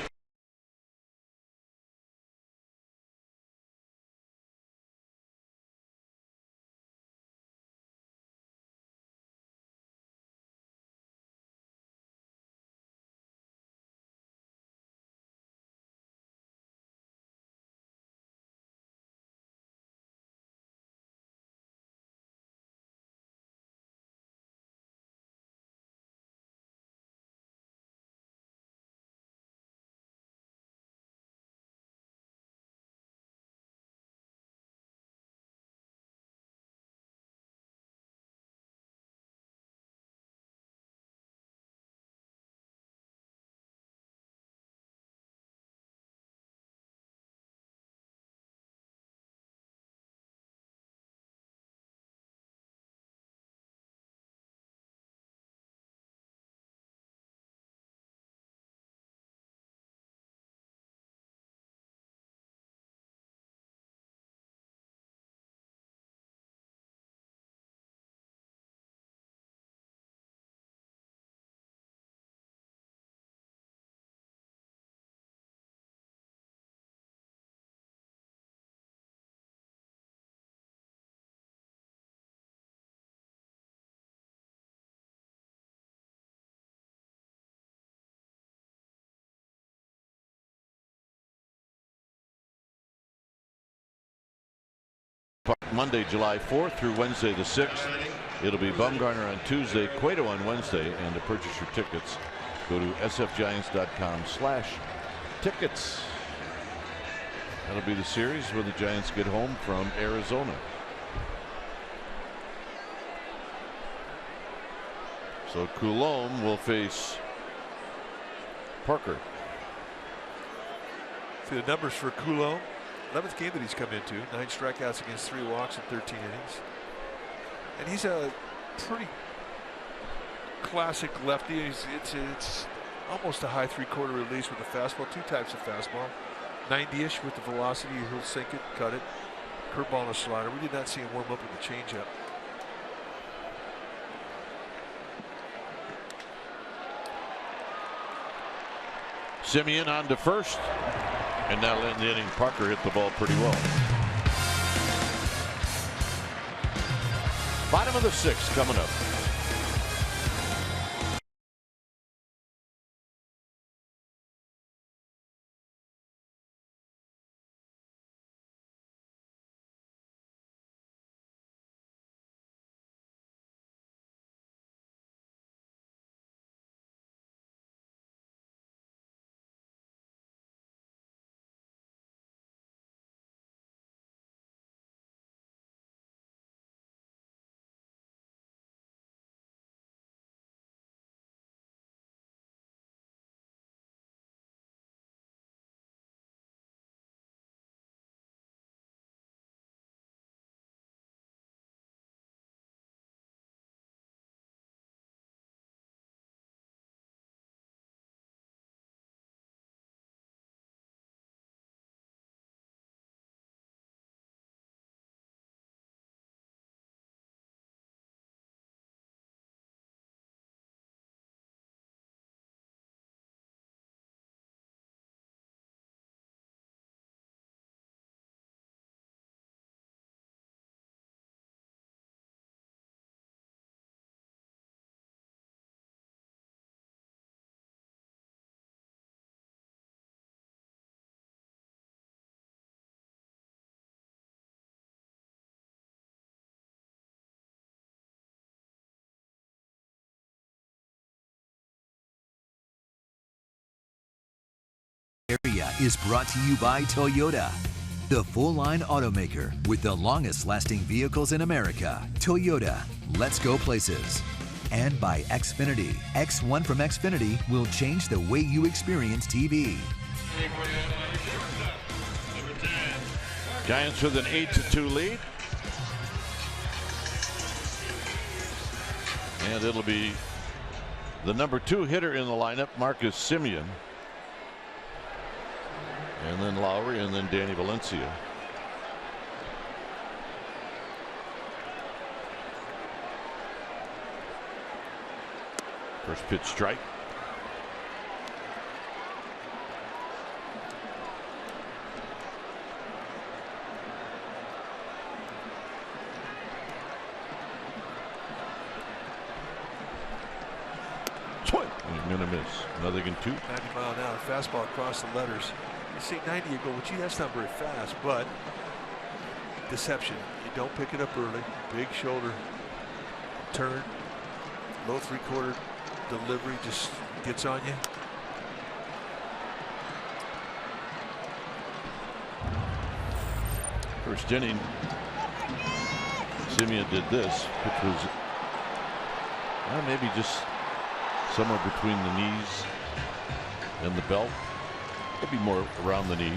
Monday, July 4th through Wednesday the 6th. It'll be Bumgarner on Tuesday, Cueto on Wednesday, and to purchase your tickets, go to sfgiants.com/tickets. That'll be the series where the Giants get home from Arizona. So Coulombe will face Parker. See the numbers for Coulombe. 11th game that he's come into. 9 strikeouts against 3 walks in 13 innings. And he's a pretty classic lefty. It's almost a high 3/4 release with a fastball. 2 types of fastball. 90-ish with the velocity. He'll sink it, cut it. Curveball and a slider. We did not see him warm up with the changeup. Simeon on to first. And that'll end the inning. Parker hit the ball pretty well. Bottom of the 6th coming up. Area is brought to you by Toyota, the full-line automaker with the longest-lasting vehicles in America. Toyota, let's go places. And by Xfinity. X1 from Xfinity will change the way you experience TV. Giants with an 8-2 lead. And it'll be the number 2 hitter in the lineup, Marcus Semien. And then Lowry, and then Danny Valencia. First pitch strike. Swing. He's gonna miss. Another again 2. 90-mile-an-hour fastball across the letters. You see 90, you go, well, gee, that's not very fast, but deception. You don't pick it up early. Big shoulder turn, low 3/4 delivery, just gets on you. First inning, Semien did this, which was maybe just somewhere between the knees and the belt. Maybe more around the knees.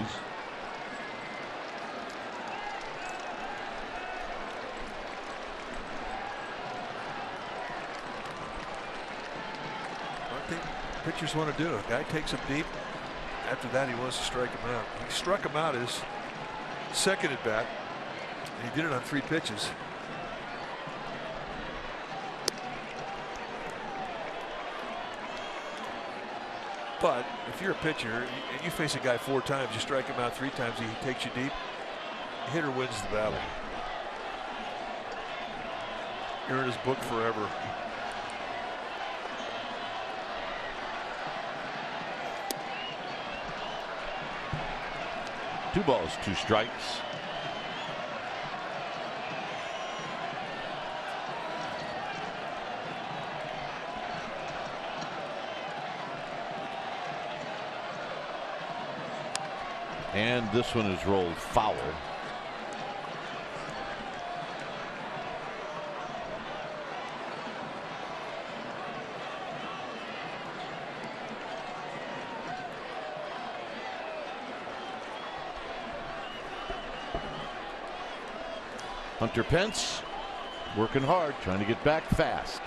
One thing pitchers want to do, a guy takes him deep. After that, he wants to strike him out. He struck him out his second at bat, and he did it on 3 pitches. But if you're a pitcher and you face a guy 4 times, you strike him out 3 times, he takes you deep, the hitter wins the battle. You're in his book forever. Two balls, 2 strikes. And this one is rolled foul. Hunter Pence working hard, trying to get back fast.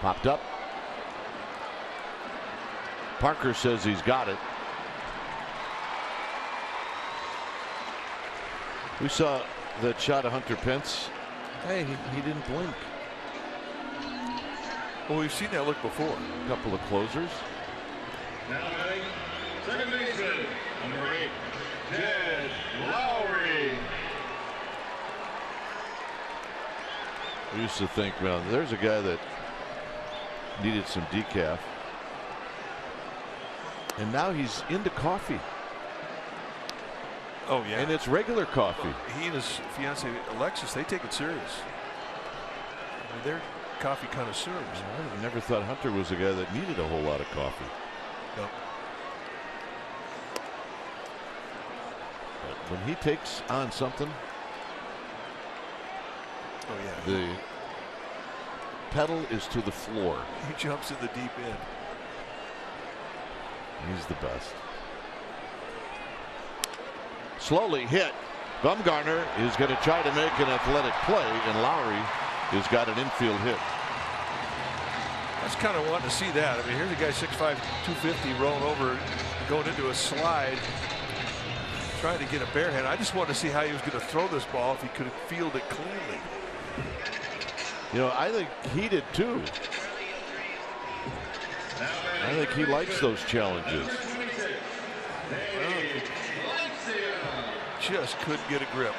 Popped up. Parker says he's got it. We saw that shot of Hunter Pence. Hey, he didn't blink. Well, we've seen that look before. A couple of closers. Now batting, second baseman, number 8, Jed Lowry. We used to think, well, there's a guy that needed some decaf. And now he's into coffee. Oh, yeah. And it's regular coffee. He and his fiancee, Alexis, they take it serious. I mean, they're coffee connoisseurs. I never thought Hunter was a guy that needed a whole lot of coffee. No. But when he takes on something, oh, yeah. the pedal is to the floor. He jumps in the deep end. He's the best. Slowly hit. Bumgarner is going to try to make an athletic play, and Lowry has got an infield hit. I just kind of want to see that. I mean, here's a guy 6'5", 250 rolling over, going into a slide, trying to get a bare hand. I just want to see how he was going to throw this ball if he could field it cleanly. You know, I think he did too. I think he likes those challenges. Just couldn't get a grip.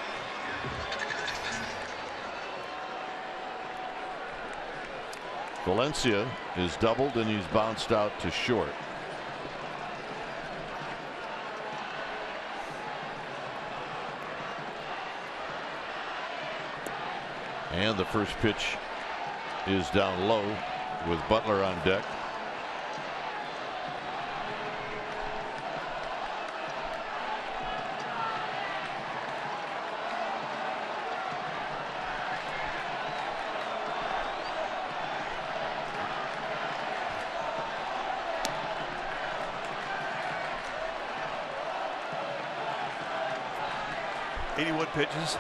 Valencia is doubled and he's bounced out to short. And the first pitch is down low with Butler on deck. Pitches.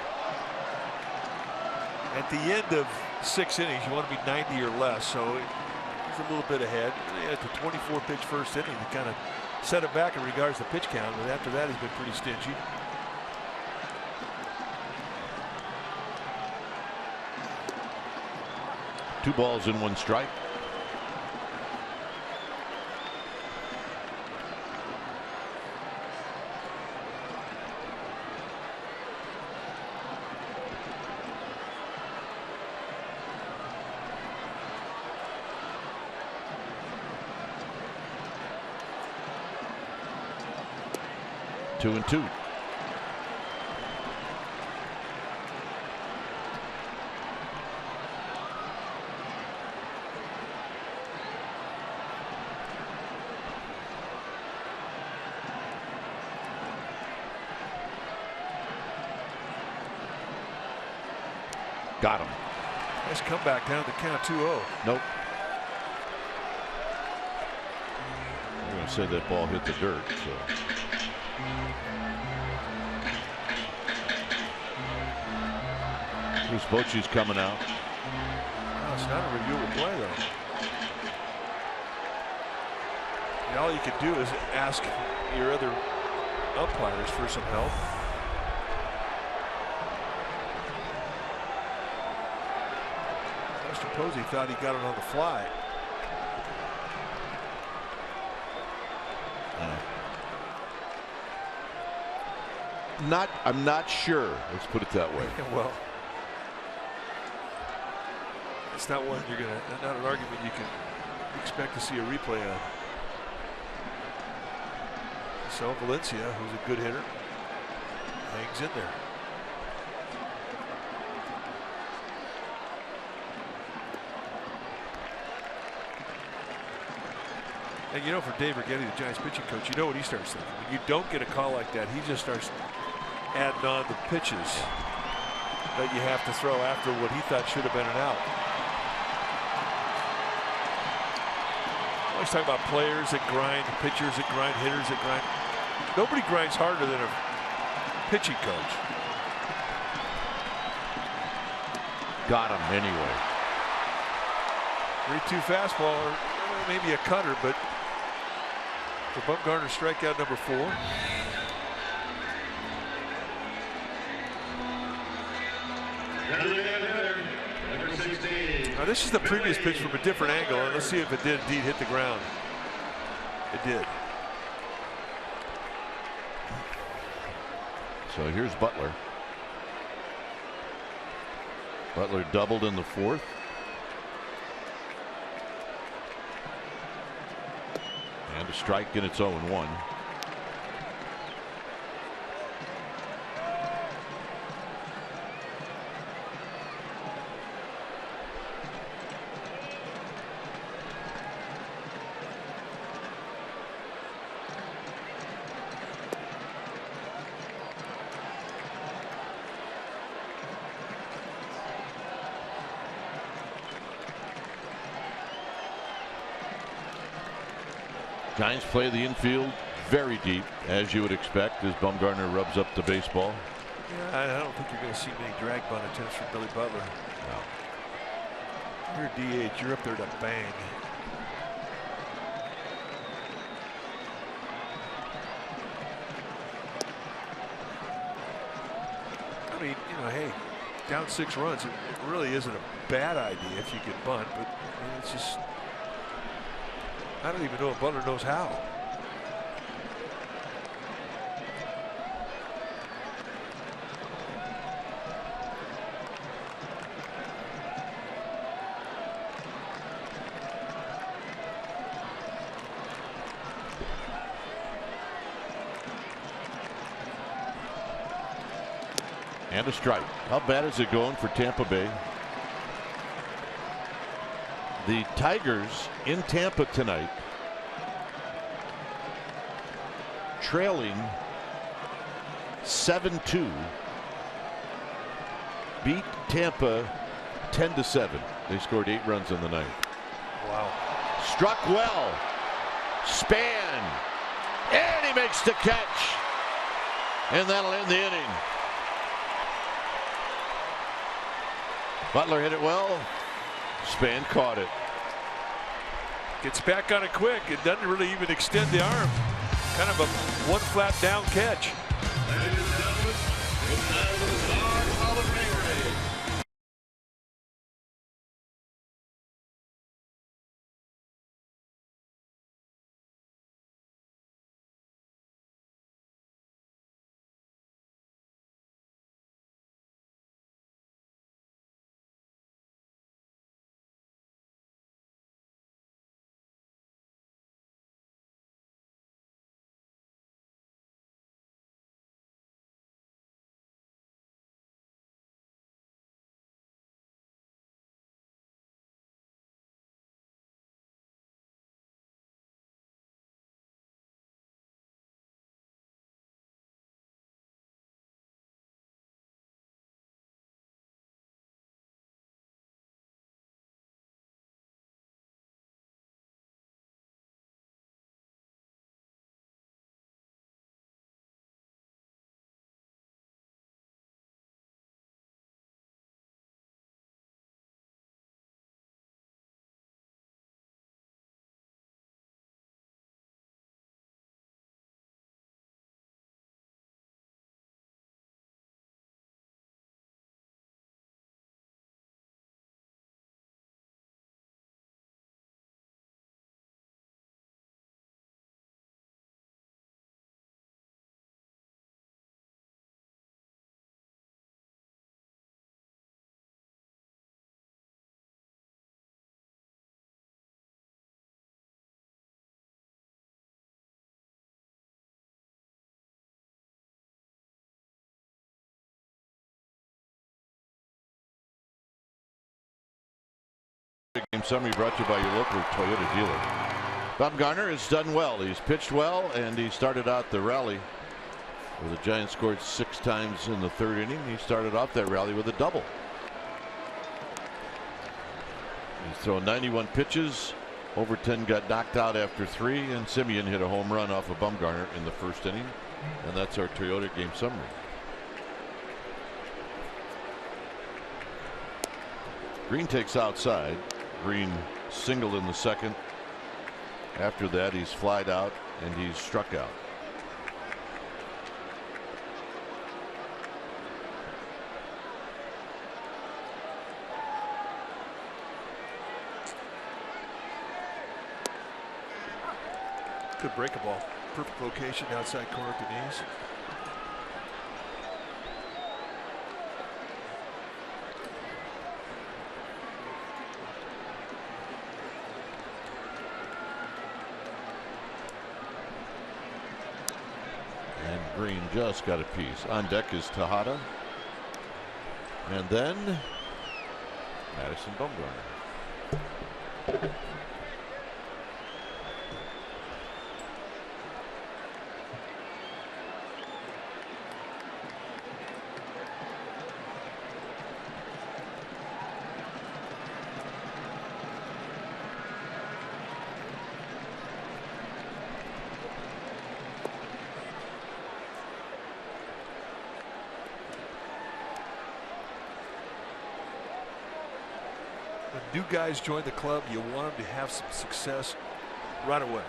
At the end of 6 innings, you want to be 90 or less, so he's a little bit ahead. At the 24 pitch first inning, to kind of set it back in regards to pitch count, but after that, he's been pretty stingy. Two balls and one strike. Two and two. Got him. Nice comeback down to count 2-0. Nope. I'm going to say that ball hit the dirt. So. Bruce Bochy's coming out. No, it's not a reviewable play, though. And all you can do is ask your other umpires for some help. Mr. Posey thought he got it on the fly. I'm not sure. Let's put it that way. Well, it's not one you're gonna, not an argument you can expect to see a replay on. So Valencia, who's a good hitter, hangs in there. And you know, for Dave Righetti, the Giants pitching coach, you know what he starts thinking. When you don't get a call like that, he just starts adding on the pitches that you have to throw after what he thought should have been an out. Always talking about players that grind, pitchers that grind, hitters that grind. You Nobody grinds harder than a pitching coach. Got him anyway. 3-2 fastball, or maybe a cutter, but for Bumgarner, strikeout number 4. Number 16. Now this is the previous pitch from a different angle, and let's see if it did indeed hit the ground. It did. So here's Butler. Butler doubled in the 4th. And a strike, and it's 0-1. Giants play the infield very deep, as you would expect, as Bumgarner rubs up the baseball. Yeah, I don't think you're going to see many drag bunt attempts from Billy Butler. No. You're DH. You're up there to bang. I mean, you know, hey, down 6 runs, it really isn't a bad idea if you can bunt, but I mean, it's just. I don't even know if Butler knows how. And a strike. How bad is it going for Tampa Bay? The Tigers in Tampa tonight, trailing 7-2, beat Tampa 10-7. They scored 8 runs in the ninth. Wow. Struck well. Span. And he makes the catch. And that'll end the inning. Butler hit it well. Span caught it. Gets back on it quick. It doesn't really even extend the arm. Kind of a one flat down catch. Ladies and gentlemen, it's time for the Star Hall of Fame. Game summary brought to you by your local Toyota dealer. Bumgarner has done well. He's pitched well, and he started out the rally where the Giants scored 6 times in the 3rd inning. He started off that rally with a double. He's thrown 91 pitches, Overton got knocked out after 3, and Simeon hit a home run off of Bumgarner in the first inning. And that's our Toyota game summary. Green takes outside. Green singled in the second. After that, he's flied out and he's struck out. Good break a ball. Perfect location outside corner of the knees. And Green just got a piece. On deck is Tejada. And then Madison Bumgarner. New guys join the club, you want them to have some success right away.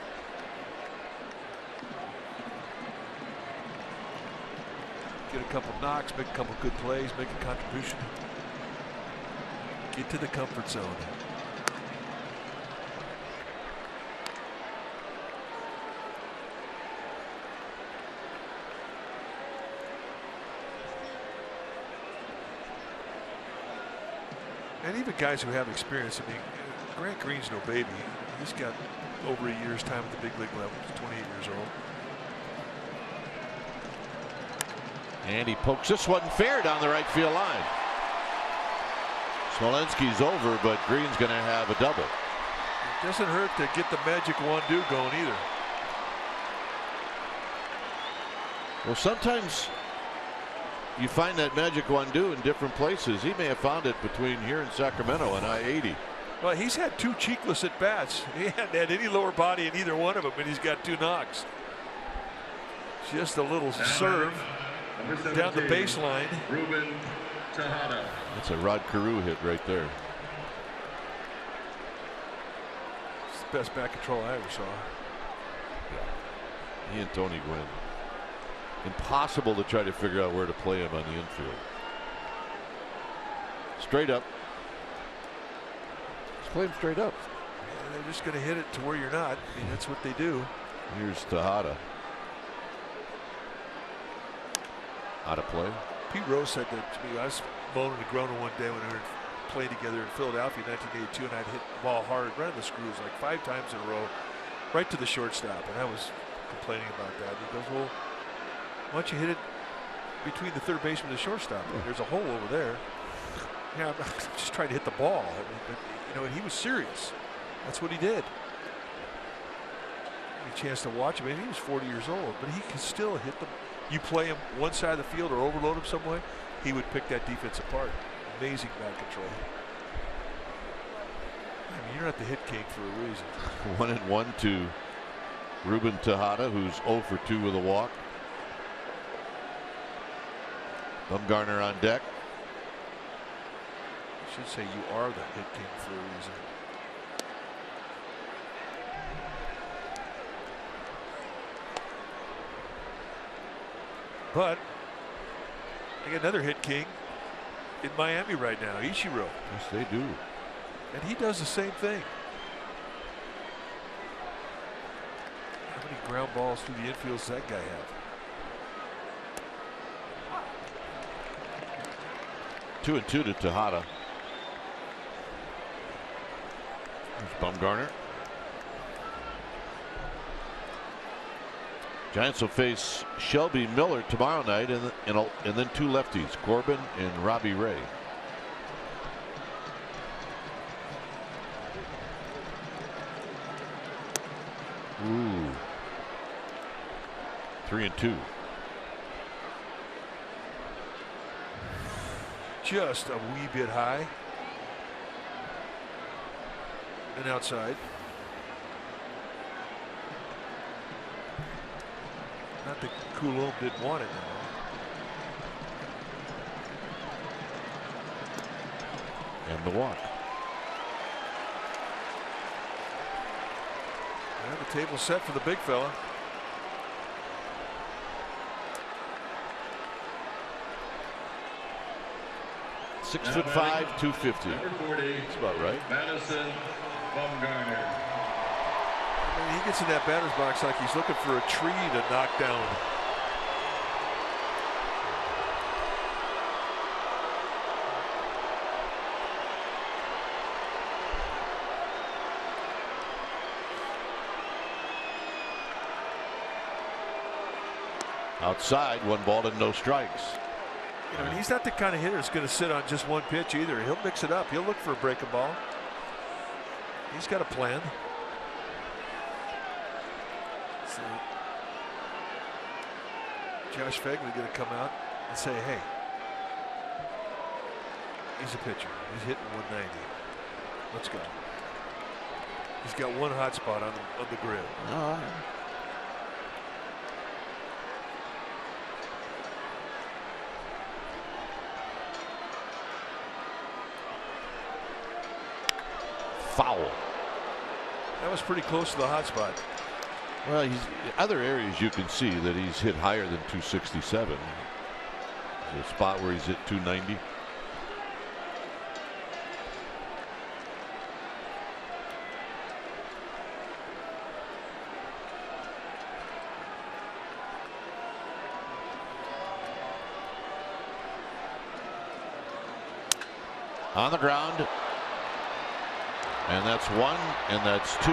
Get a couple knocks, make a couple good plays, make a contribution. Get to the comfort zone. And even guys who have experience. I mean, Grant Green's no baby. He's got over a year's time at the big league level. He's 28 years old. And he pokes this one fair down the right field line. Smolenski's over, but Green's going to have a double. It doesn't hurt to get the magic one-do going either. Well, sometimes you find that magic one-do in different places. He may have found it between here and Sacramento and I-80. Well, he's had 2 cheekless at bats. He hadn't had any lower body in either one of them, and he's got 2 knocks. Just a little serve down the baseline. That's a Rod Carew hit right there. It's the best bat control I ever saw. Yeah. He and Tony Gwynn. Impossible to try to figure out where to play him on the infield. Straight up. Just play him straight up. Yeah, they're just going to hit it to where you're not. I mean, that's what they do. Here's Tejada. Out of play. Pete Rose said that to me. I was moaning and groaning one day when we were playing together in Philadelphia in 1982, and I'd hit the ball hard right on the screws like 5 times in a row, right to the shortstop, and I was complaining about that. And he goes, "Well, why don't you hit it between the third baseman and the shortstop? There's a hole over there." Yeah, I'm just trying to hit the ball. But, you know, and he was serious. That's what he did. A chance to watch him. I mean, he was 40 years old, but he could still hit them. You play him one side of the field or overload him some way, he would pick that defense apart. Amazing bat control. I mean, you're not the hit king for a reason. 1-1 to Ruben Tejada, who's 0 for 2 with a walk. Bumgarner on deck. I should say you are the hit king for a reason. But I got another hit king in Miami right now, Ichiro. Yes, they do. And he does the same thing. How many ground balls through the infield does that guy have? 2-2 to Tejada. There's Bumgarner. Giants will face Shelby Miller tomorrow night, and then 2 lefties, Corbin and Robbie Ray. Ooh. 3-2. Just a wee bit high and outside. Not that Coulomb didn't want it now. And the walk. And the table's set for the big fella. Six foot 5, 250. Number 40. That's about right. Madison Bumgarner. I mean, he gets in that batter's box like he's looking for a tree to knock down. Outside, 1 ball and no strikes. You know, and he's not the kind of hitter that's going to sit on just one pitch either. He'll mix it up. He'll look for a breaking ball. He's got a plan. So Josh Phegley going to come out and say, hey, he's a pitcher. He's hitting 190. Let's go. He's got one hot spot on the grid. All right. Foul. That was pretty close to the hot spot. Well, he's other areas you can see that he's hit higher than 267. There's a spot where he's hit 290. On the ground. And that's 1, and that's 2.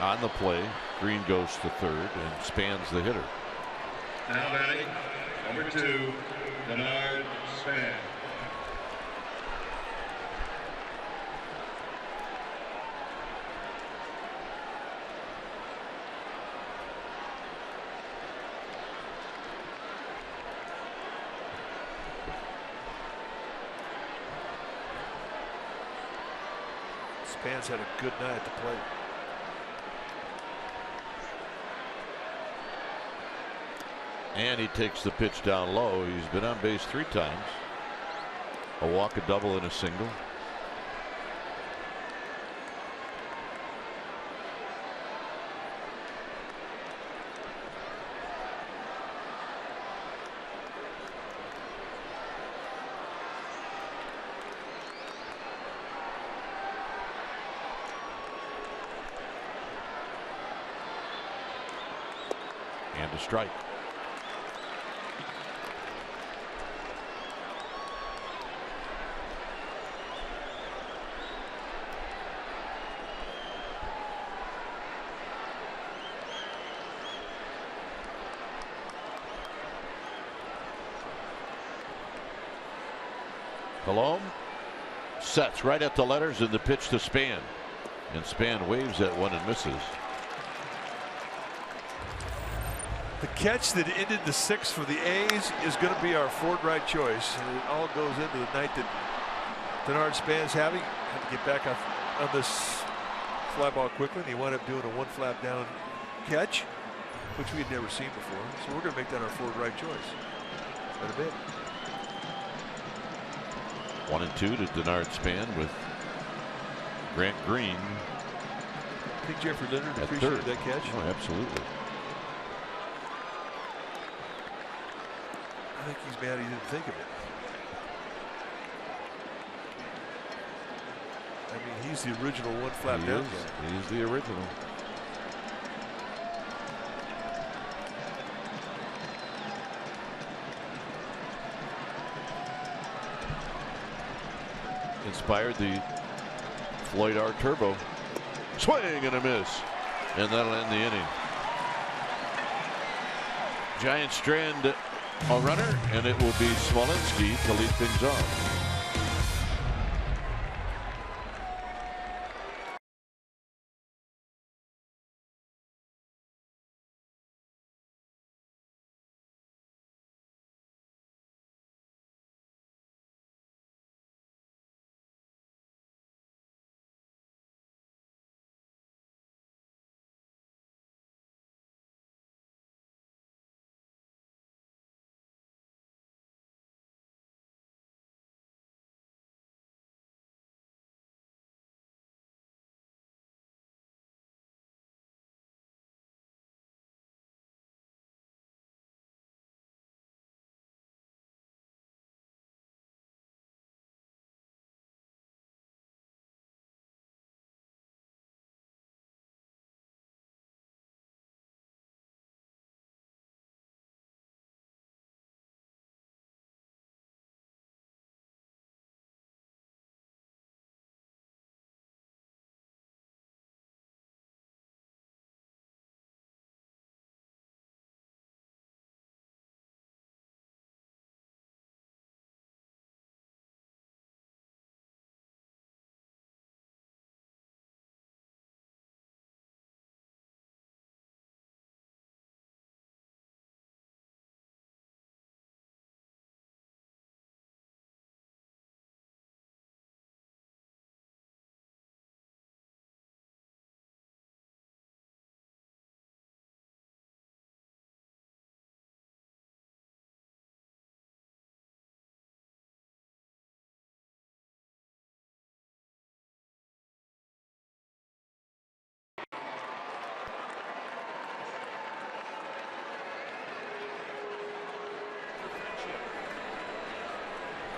On the play, Green goes to third and spans the hitter. Now batting, number 2, Denard Span. Span's had a good night at the plate. And he takes the pitch down low. He's been on base 3 times. A walk, a double, and a single. And a strike. Coulomb sets right at the letters in the pitch to Span. And Span waves at one and misses. The catch that ended the 6th for the A's is going to be our Ford Wright choice. And it all goes into the night that Denard Span's having. Had to get back on this fly ball quickly. And he wound up doing a 1 flat down catch, which we had never seen before. So we're going to make that our Ford Wright choice. Quite a bit. 1 and 2 to Denard Span with Grant Green. I think Jeffrey Leonard at appreciated third. that catch. Oh, absolutely. I think he's mad he didn't think of it. I mean, he's the original 1 flat down guy. He's the original. Inspired the Floyd R. Turbo. Swing and a miss. And that'll end the inning. Giants strand a runner, and it will be Smolinski to lead things off.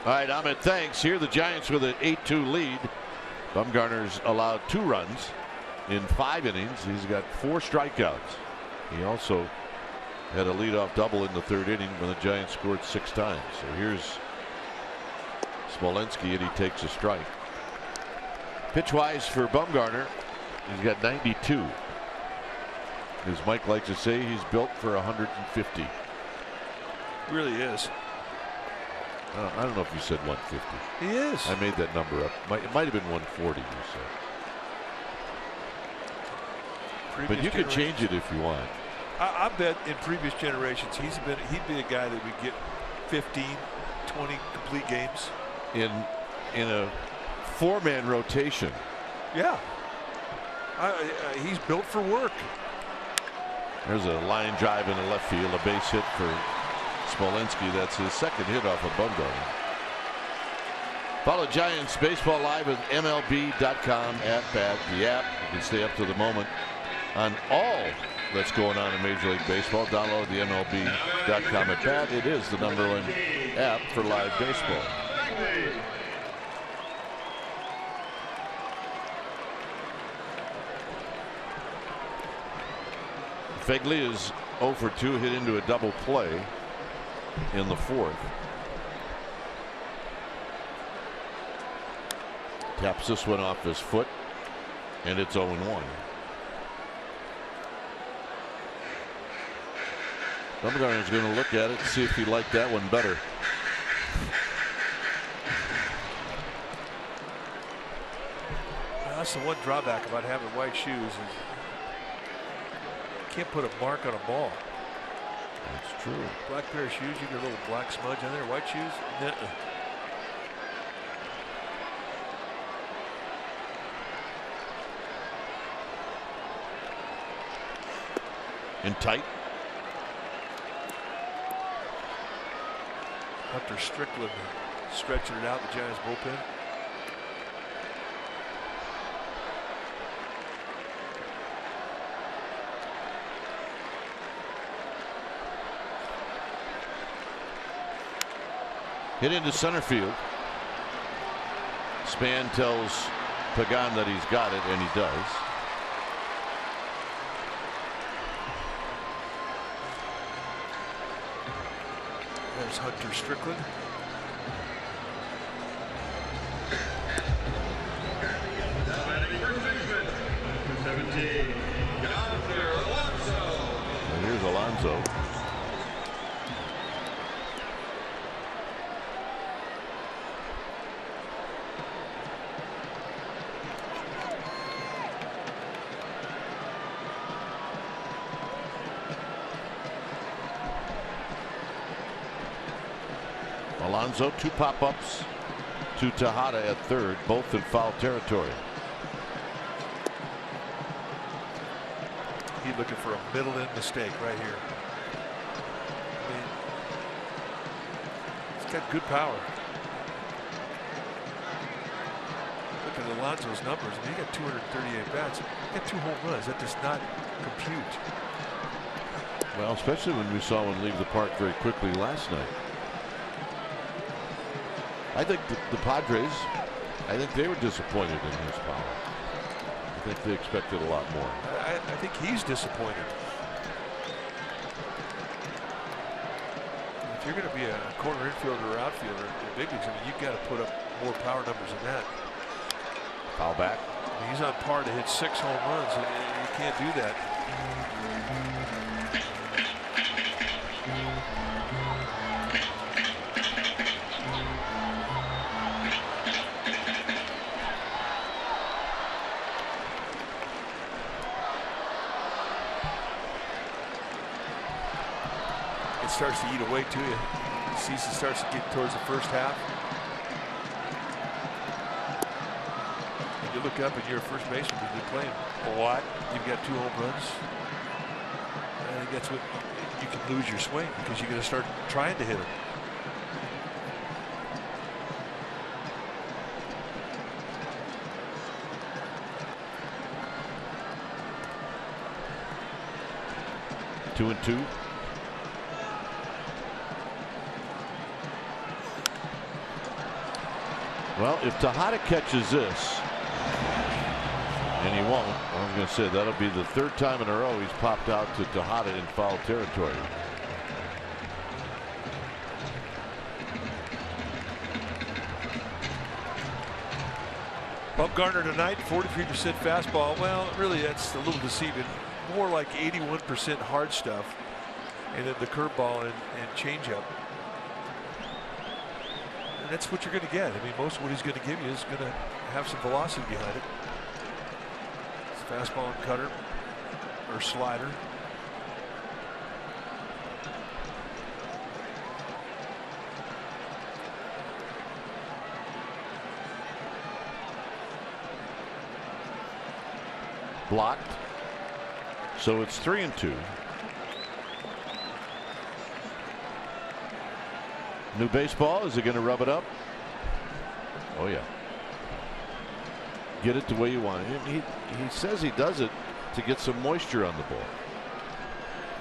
All right, Ahmed, thanks. Here the Giants with an 8-2 lead. Bumgarner's allowed 2 runs in 5 innings. He's got 4 strikeouts. He also had a leadoff double in the 3rd inning when the Giants scored 6 times. So here's Smolinski, and he takes a strike. Pitch-wise for Bumgarner, he's got 92. As Mike likes to say, he's built for 150. Really is. I don't know if you said 150. He is. I made that number up. It might have been 140, you said. But you could change it if you want. I bet in previous generations he'd be a guy that would get 15, 20 complete games. In a 4-man rotation. Yeah. He's built for work. There's a line drive in the left field, a base hit for Smolinski. That's his 2nd hit off of Bumgarner. Follow Giants Baseball live at MLB.com @bat. The app. You can stay up to the moment on all that's going on in Major League Baseball. Download the MLB.com @bat. It is the #1 app for live baseball. Fegley is 0 for 2, hit into a double play in the 4th. Taps this one off his foot, and it's 0-1. Bumgarner's going to look at it and see if he liked that one better. That's the one drawback about having white shoes. Is you can't put a mark on a ball. That's true. Black pair of shoes, you get a little black smudge on there. White shoes, nuh-uh. In tight. Hunter Strickland stretching it out in the Giants bullpen. Hit into center field. Span tells Pagan that he's got it, and he does. There's Hunter Strickland. And here's Alonso. Alonso, 2 pop-ups to Tejada at 3rd, both in foul territory. He's looking for a middle-in mistake right here. I mean, he's got good power. Look at Alonso's numbers. I mean, he got 238 bats. He got 2 home runs. That does not compute. Well, especially when we saw him leave the park very quickly last night. I think the Padres, I think they were disappointed in his power. I think they expected a lot more. I think he's disappointed. If you're going to be a corner infielder or outfielder in the big leagues, I mean, you've got to put up more power numbers than that. Foul back. I mean, he's on par to hit 6 home runs, and you can't do that. Starts to eat away to you. The season starts to get towards the first half. And you look up and you're a first baseman, you've been playing a lot. You've got 2 home runs. I think that's what you can lose your swing because you're going to start trying to hit them. 2-2. Well, if Tejada catches this, and he won't, I was going to say that'll be the third time in a row he's popped out to Tejada in foul territory. Bumgarner tonight, 43% fastball. Well, really, that's a little deceiving. More like 81% hard stuff, and then the curveball and changeup. And that's what you're going to get. I mean, most of what he's going to give you is going to have some velocity behind it. It's fastball and cutter or slider. Blocked. So it's 3-2. New baseball. Is it going to rub it up? Oh yeah. Get it the way you want it. He says he does it to get some moisture on the ball.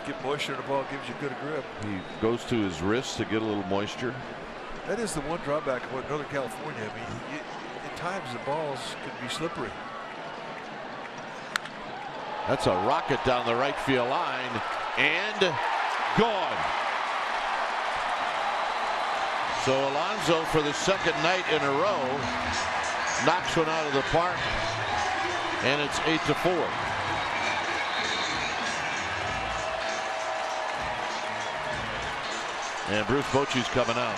Get moisture in the ball gives you good grip. He goes to his wrist to get a little moisture. That is the one drawback of Northern California. I mean, at times the balls could be slippery. That's a rocket down the right field line and gone. So Alonso, for the second night in a row, knocks one out of the park, and it's 8-4. And Bruce Bochy's coming out.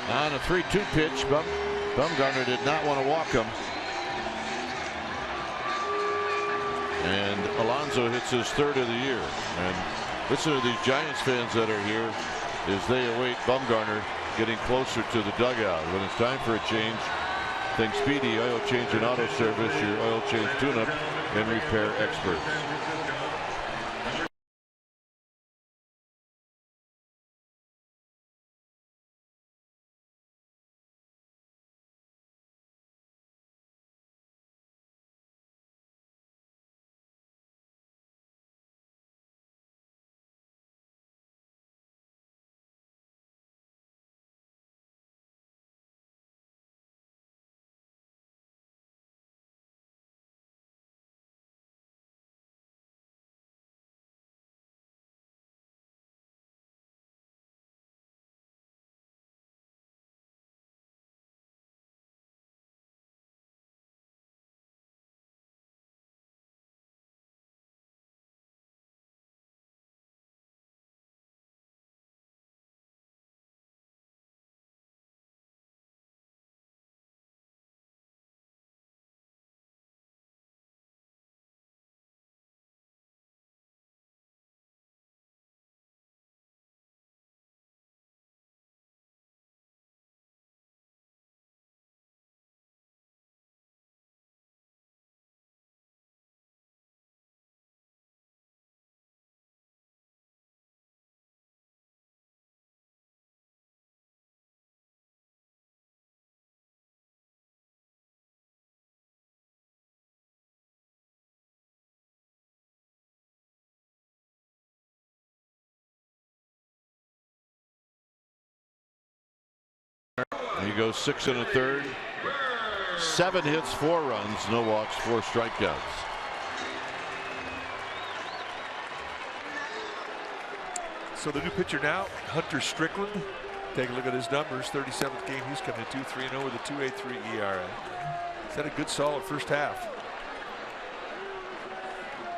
On a 3-2 pitch, Bumgarner did not want to walk him. And Alonso hits his third of the year. And listen to these Giants fans that are here as they await Bumgarner getting closer to the dugout. When it's time for a change, think Speedy Oil Change and Auto Service, your oil change tune-up and repair experts. He goes 6 1/3, 7 hits, 4 runs, no walks, 4 strikeouts. So the new pitcher now, Hunter Strickland. Take a look at his numbers. 37th game he's coming to, 3-0 with a 2.83 ERA. He's had a good solid first half.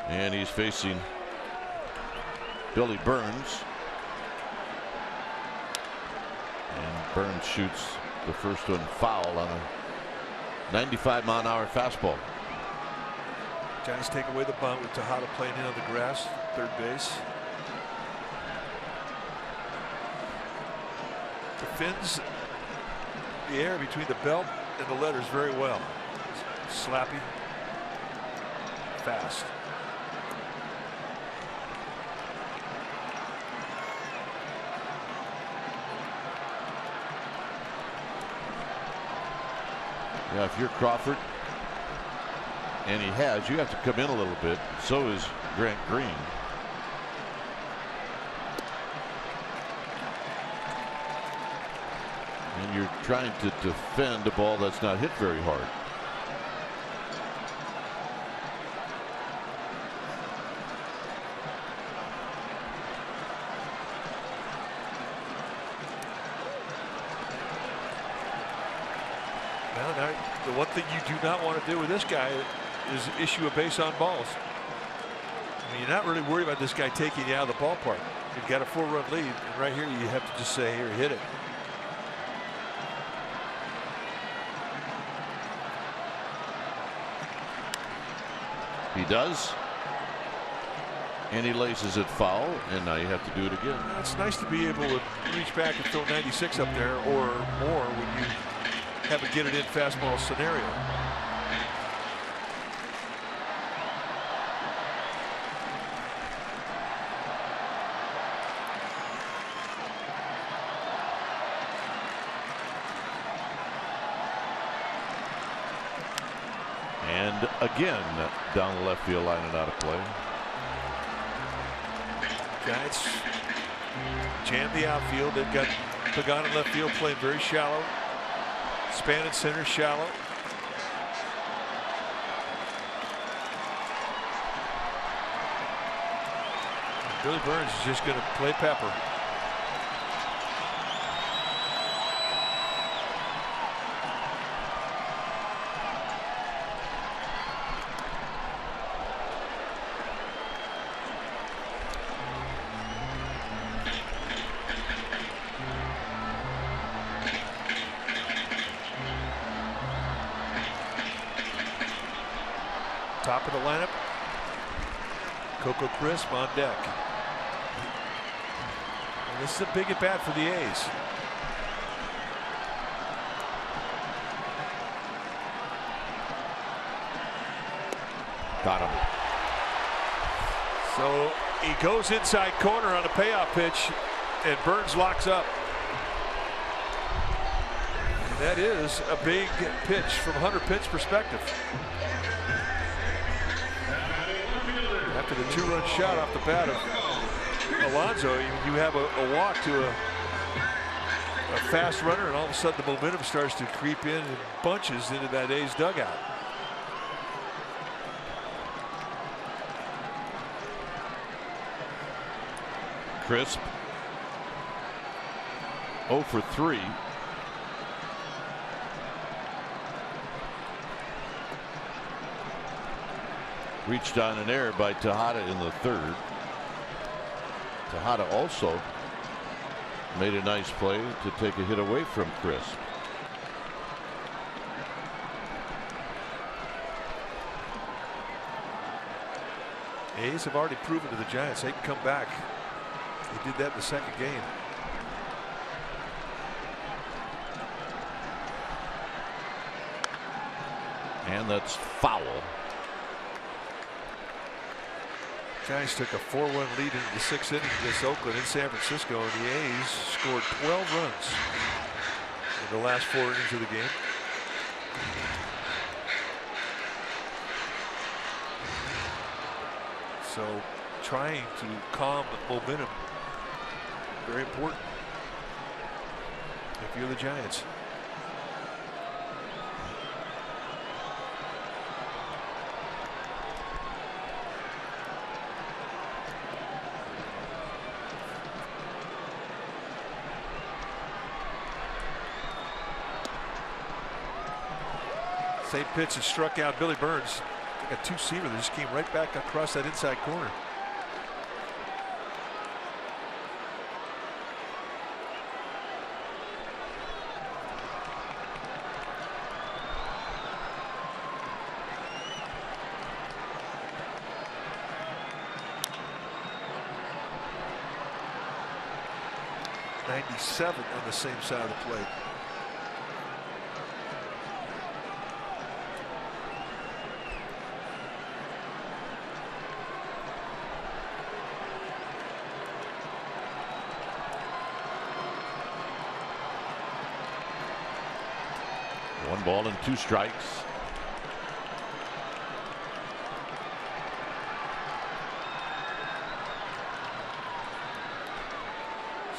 And he's facing Billy Burns. And Burns shoots the first one foul on a 95-mile-an-hour fastball. Giants take away the bunt with Tejada playing in on the grass, third base. Defends the air between the belt and the letters very well. Slappy, fast. Yeah, if you're Crawford, and he has, you have to come in a little bit. So is Grant Green. And you're trying to defend a ball that's not hit very hard. Now, the one thing you do not want to do with this guy is issue a base on balls. I mean, you're not really worried about this guy taking you out of the ballpark. You've got a 4-run lead, and right here you have to just say, here, hit it. He does. And he laces it foul, and now you have to do it again. It's nice to be able to reach back and throw 96 up there or more when you have a get it in fastball scenario. And again, down the left field line and out of play. Giants jam the outfield. They've got Bumgarner in left field playing very shallow. Span in center shallow. Billy Burns is just going to play pepper. Top of the lineup, Coco Crisp on deck. And this is a big at bat for the A's. Got him. So he goes inside corner on a payoff pitch, and Burns locks up. And that is a big pitch from Hunter Pitt's perspective. After the 2-run shot off the bat of Alonso, you have a walk to a fast runner, and all of a sudden the momentum starts to creep in bunches into that A's dugout. Crisp 0 for 3. Reached on an error by Tejada in the 3rd. Tejada also made a nice play to take a hit away from Crisp. A's have already proven to the Giants they can come back. They did that in the 2nd game. And that's foul. Giants took a 4-1 lead into the 6th inning against Oakland in San Francisco, and the A's scored 12 runs in the last 4 innings of the game. So trying to calm momentum, very important if you're the Giants. St. Pitts has struck out Billy Burns. Got 2-seamer that just came right back across that inside corner. .97 on the same side of the plate. ball and 2 strikes.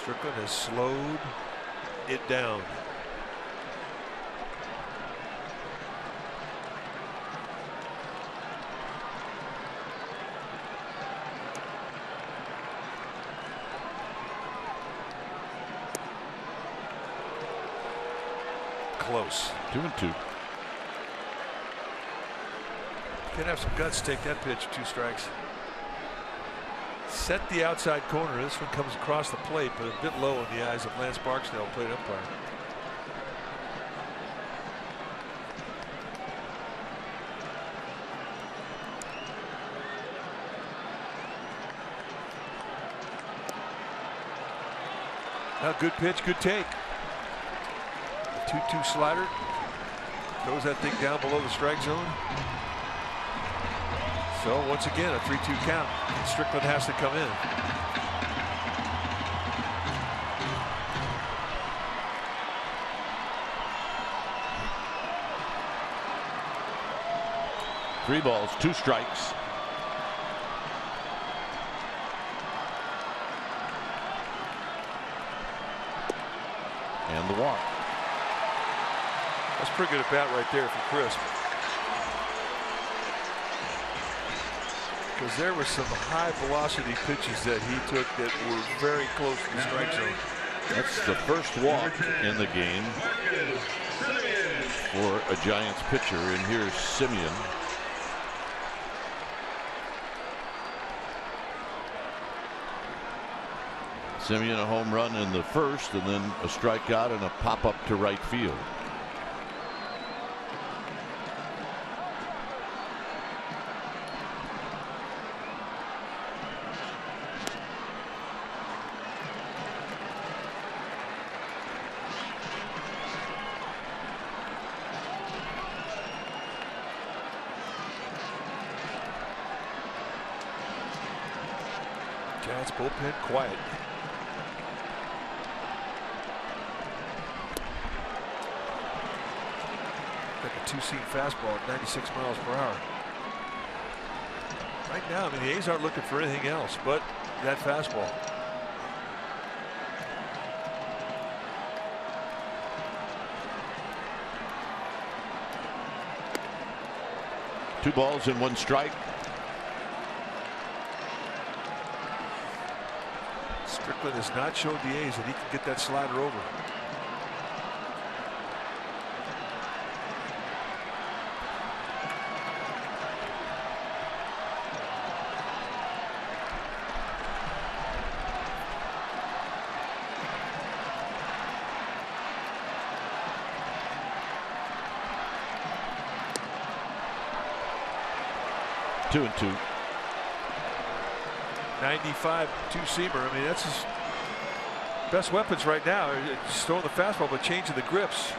Strickland has slowed it down. Close. 2-2. Can have some guts to take that pitch. 2 strikes. Set the outside corner. This one comes across the plate, but a bit low in the eyes of Lance Barksdale, plate umpire. Now, good pitch, good take. 2-2 slider. Throws that thing down below the strike zone. So once again, a 3-2 count. Strickland has to come in. Three balls, 2 strikes. And the walk. That's pretty good at bat right there for Crisp. Because there were some high velocity pitches that he took that were very close to the strike zone. That's the first walk in the game for a Giants pitcher. And here's Simeon. Simeon a home run in the first, and then a strikeout and a pop up to right field. Giants bullpen quiet. Like a 2-seam fastball at 96 miles per hour. Right now, I mean, the A's aren't looking for anything else but that fastball. Two balls and 1 strike. Strickland has not showed the A's that he can get that slider over. Two and 2. 95 2-seamer. I mean, that's his best weapons right now. Just throwing the fastball, but changing the grips,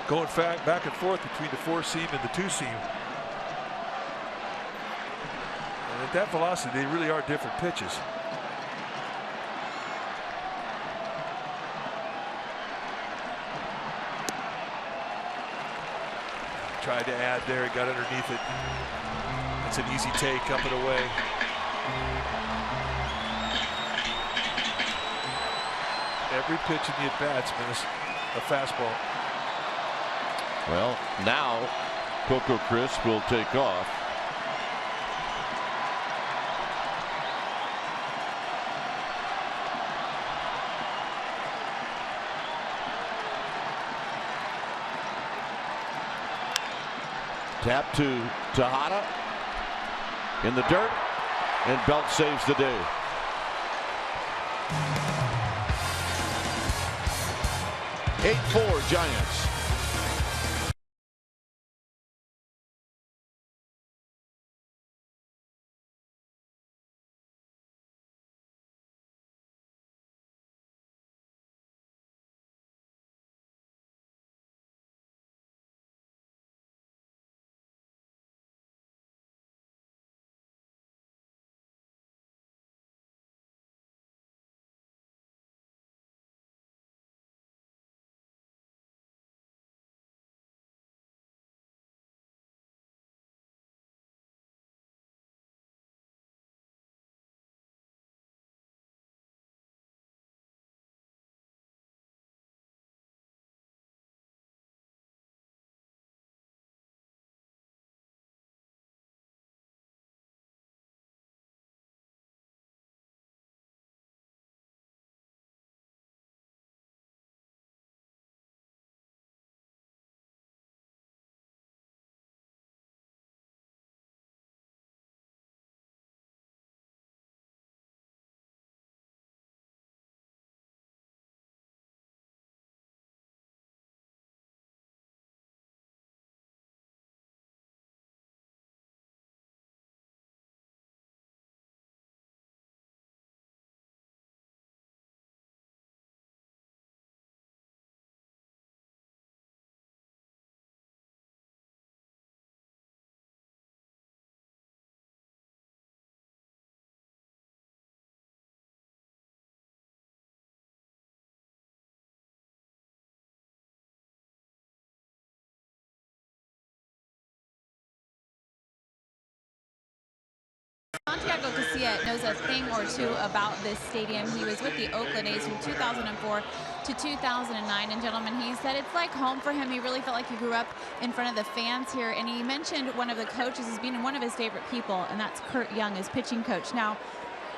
going back and forth between the 4-seam and the 2-seam. And at that velocity, they really are different pitches. Tried to add there, he got underneath it. That's an easy take, up and away. Every pitch in the at-bats is a fastball. Well, now Coco Crisp will take off. Tap to Tejada in the dirt, and Belt saves the day. (8-4) Giants. Garcia knows a thing or two about this stadium. He was with the Oakland A's from 2004 to 2009. And gentlemen, he said it's like home for him. He really felt like he grew up in front of the fans here. And he mentioned one of the coaches as being one of his favorite people, and that's Curt Young, his pitching coach. Now,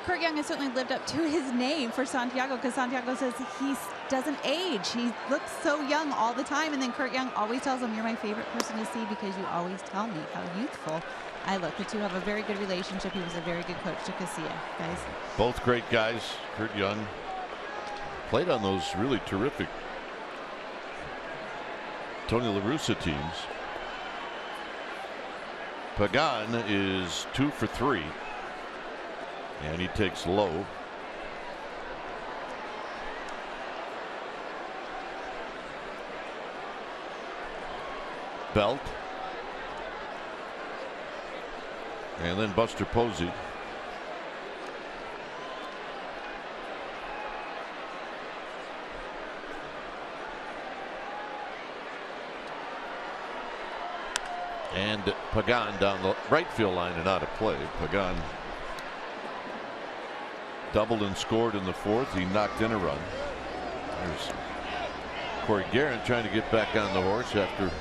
Curt Young has certainly lived up to his name for Santiago, because Santiago says he doesn't age. He looks so young all the time. And then Curt Young always tells him, "You're my favorite person to see because you always tell me how youthful I look." The two have a very good relationship. He was a very good coach to Casilla, guys. Both great guys. Curt Young played on those really terrific Tony La Russa teams. Pagan is 2 for 3. And he takes low. Belt. And then Buster Posey. And Pagan down the right field line and out of play. Pagan doubled and scored in the 4th. He knocked in a run. There's Corey Guerin trying to get back on the horse after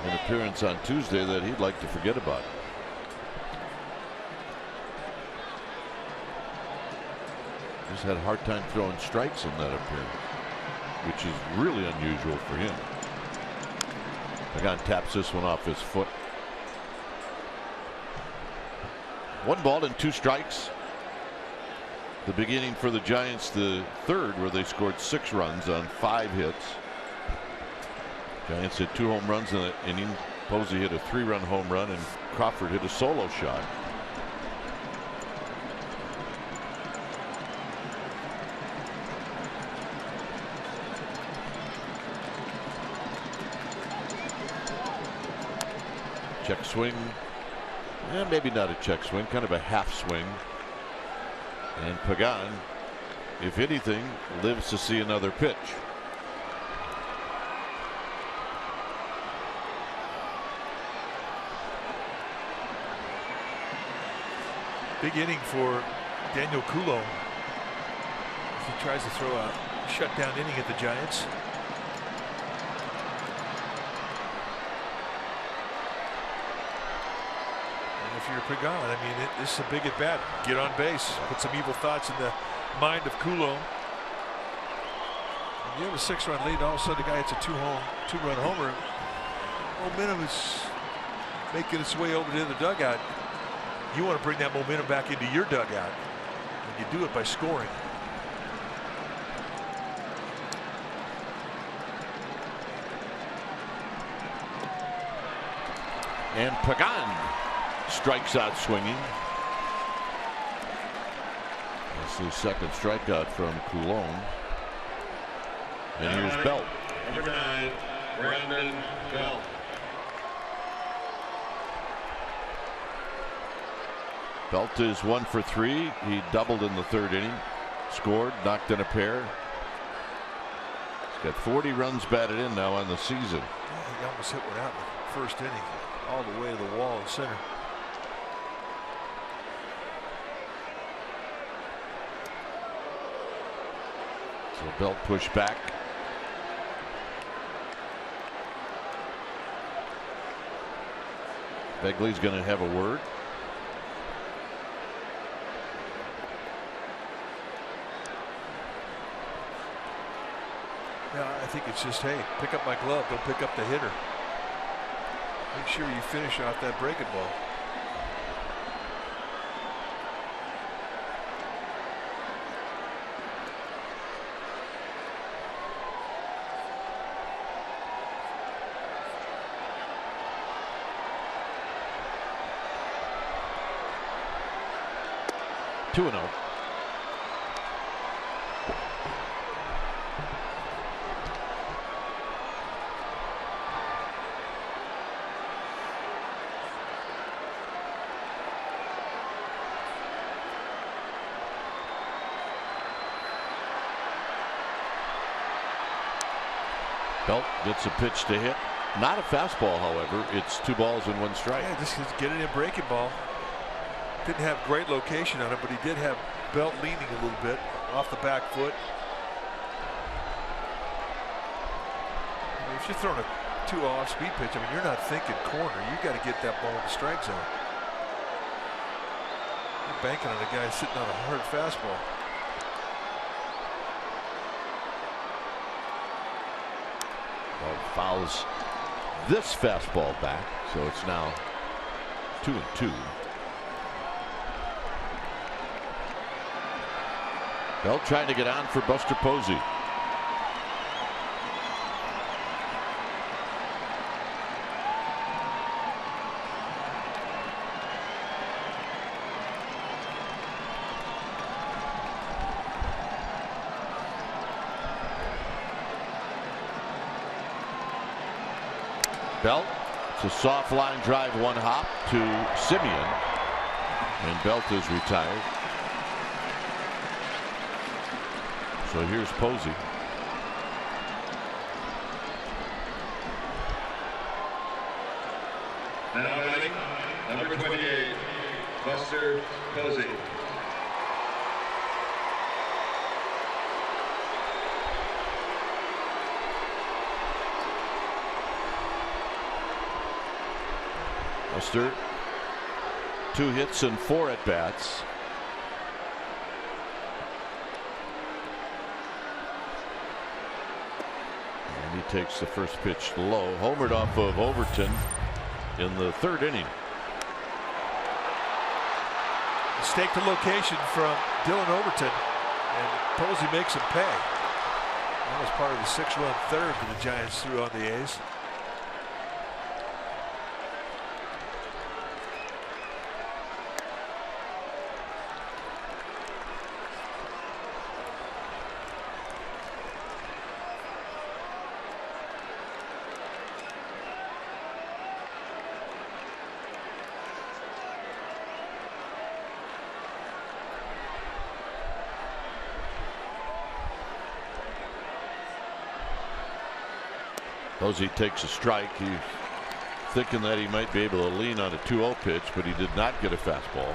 an appearance on Tuesday that he'd like to forget about. Just had a hard time throwing strikes in that appearance, which is really unusual for him. Pagan taps this one off his foot. 1 ball and 2 strikes. The beginning for the Giants, the 3rd, where they scored 6 runs on 5 hits. Giants hit 2 home runs in the inning. Posey hit a 3-run home run, and Crawford hit a solo shot. Check swing. Maybe not a check swing, kind of a half swing. And Pagan, if anything, lives to see another pitch. Big inning for Daniel Kulo. He tries to throw a shutdown inning at the Giants. If you're Pagan, I mean, this is a big at bat. Get on base, put some evil thoughts in the mind of Kulo. When you have a 6-run lead, all of a sudden the guy hits a 2-run homer. Momentum is making its way over to the dugout. You want to bring that momentum back into your dugout, and you do it by scoring. And Pagan strikes out swinging. That's the 2nd strikeout from Coulombe. And here's Belt. Number 9, Brandon Belt. Belt is 1 for 3. He doubled in the 3rd inning. Scored, knocked in a pair. He's got 40 runs batted in now on the season. He almost hit one out in the 1st inning, all the way to the wall in center. So Belt pushed back. Begley's going to have a word. Yeah, I think it's just, hey, pick up my glove, go pick up the hitter. Make sure you finish off that breaking ball. Two and 0. Belt gets a pitch to hit. Not a fastball, however. It's 2 balls and 1 strike. Yeah, just get it in breaking ball. Didn't have great location on it, but he did have belt leaning a little bit off the back foot. I mean, if you're throwing a 2 off-speed pitch, I mean, you're not thinking corner. You got to get that ball in the strike zone. You're banking on a guy sitting on a hard fastball. Well, fouls this fastball back, so it's now 2-2. Bell trying to get on for Buster Posey. Belt, it's a soft line drive, 1 hop to Simeon, and Belt is retired. So here's Posey. Now batting, number 28, Buster Posey. Buster, 2 hits and 4 at bats. And he takes the first pitch low, homered off of Overton in the 3rd inning. Mistake the location from Dylan Overton, and Posey makes him pay. That was part of the 6-run 3rd that the Giants threw on the A's. Posey takes a strike. He's thinking that he might be able to lean on a 2-0 pitch, but he did not get a fastball.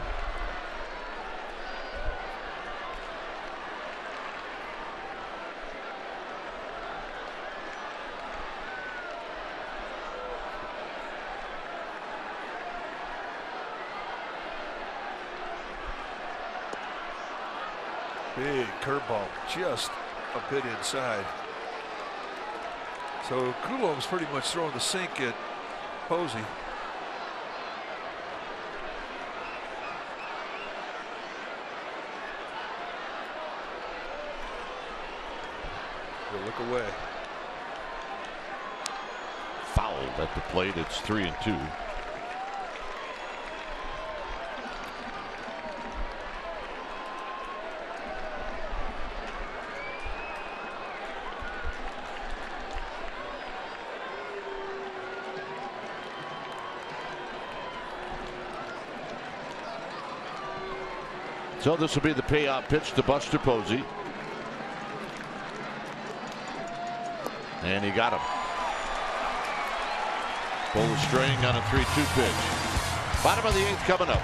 Big curveball, just a bit inside. So Coulombe's pretty much throwing the sink at Posey. He'll look away. Fouled at the plate. It's 3-2. So this will be the payoff pitch to Buster Posey. And he got him. Pull the string on a 3-2 pitch. Bottom of the 8th coming up.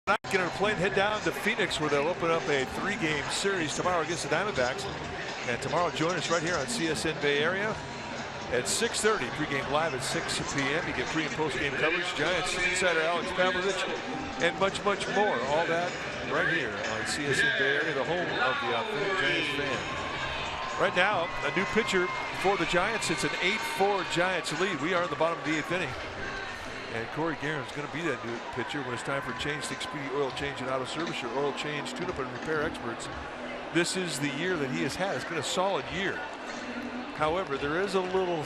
not going to play and head down to Phoenix, where they'll open up a 3-game series tomorrow against the Diamondbacks. And tomorrow, join us right here on CSN Bay Area at 6:30. Pregame live at 6 p.m. You get pre and post game coverage, Giants insider Alex Pavlovich, and much, much more. All that right here on CSN Bay Area, the home of the authentic Giants fan. Right now, a new pitcher for the Giants. It's an 8-4 Giants lead. We are in the bottom of the 8th inning. And Corey Guerin is going to be that new pitcher when it's time for change. The Expedient Oil Change and Auto Service, your oil change, tune-up, and repair experts. This is the year that he has had. It's been a solid year. However, there is a little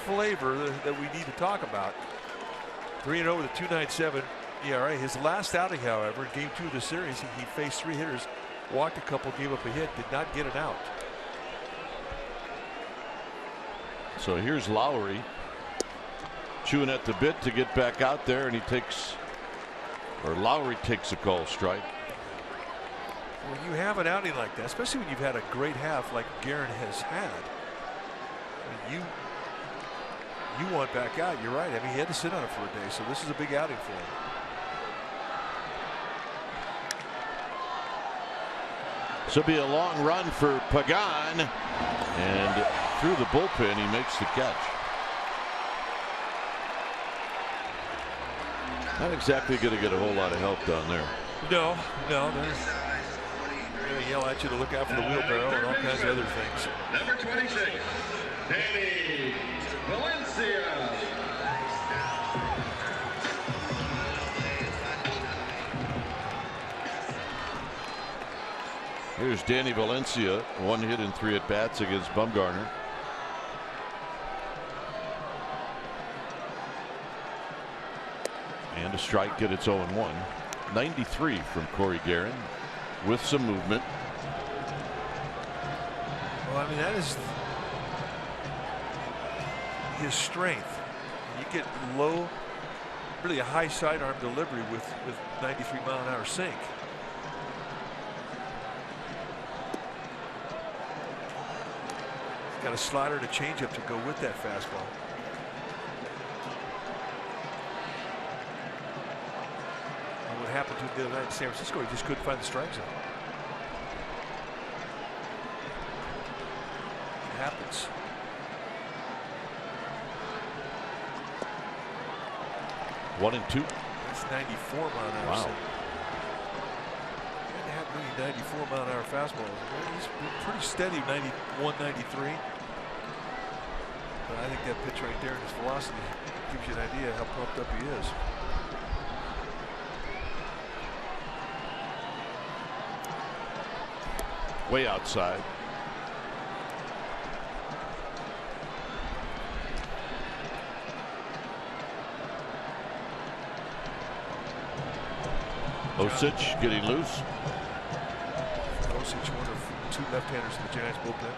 flavor that we need to talk about. 3-0 with a 2.97 ERA. His last outing, however, in Game 2 of the series, he faced 3 hitters, walked a couple, gave up a hit, did not get an out. So here's Lowry chewing at the bit to get back out there, and Lowry takes a call strike. When you have an outing like that, especially when you've had a great half like Guerin has had, I mean, you want back out. You're right. I mean, he had to sit on it for a day, so this is a big outing for him. This will be a long run for Pagan, and through the bullpen he makes the catch. Not exactly going to get a whole lot of help down there. No, they're going to yell at you to look out for the wheelbarrow and all kinds of other things. Number 26, Danny Valencia. Here's Danny Valencia, 1 hit in 3 at-bats against Bumgarner. And a strike at its 0-1. 93 from Corey Guerin with some movement. Well, I mean, that is his strength. You get low, really a high sidearm delivery with 93 mile-an-hour sink. He's got a slider and a changeup to go with that fastball. What happened to him the other night in San Francisco, he just couldn't find the strike zone. It happens. One and 2. That's 94 mile-an-hour. Wow. He hadn't had many 94 mile-an-hour fastballs. He's been pretty steady, 91, 93. But I think that pitch right there and his velocity gives you an idea how pumped up he is. Way outside. Osich getting loose. Osich, one of 2 left-handers in the Giants bullpen.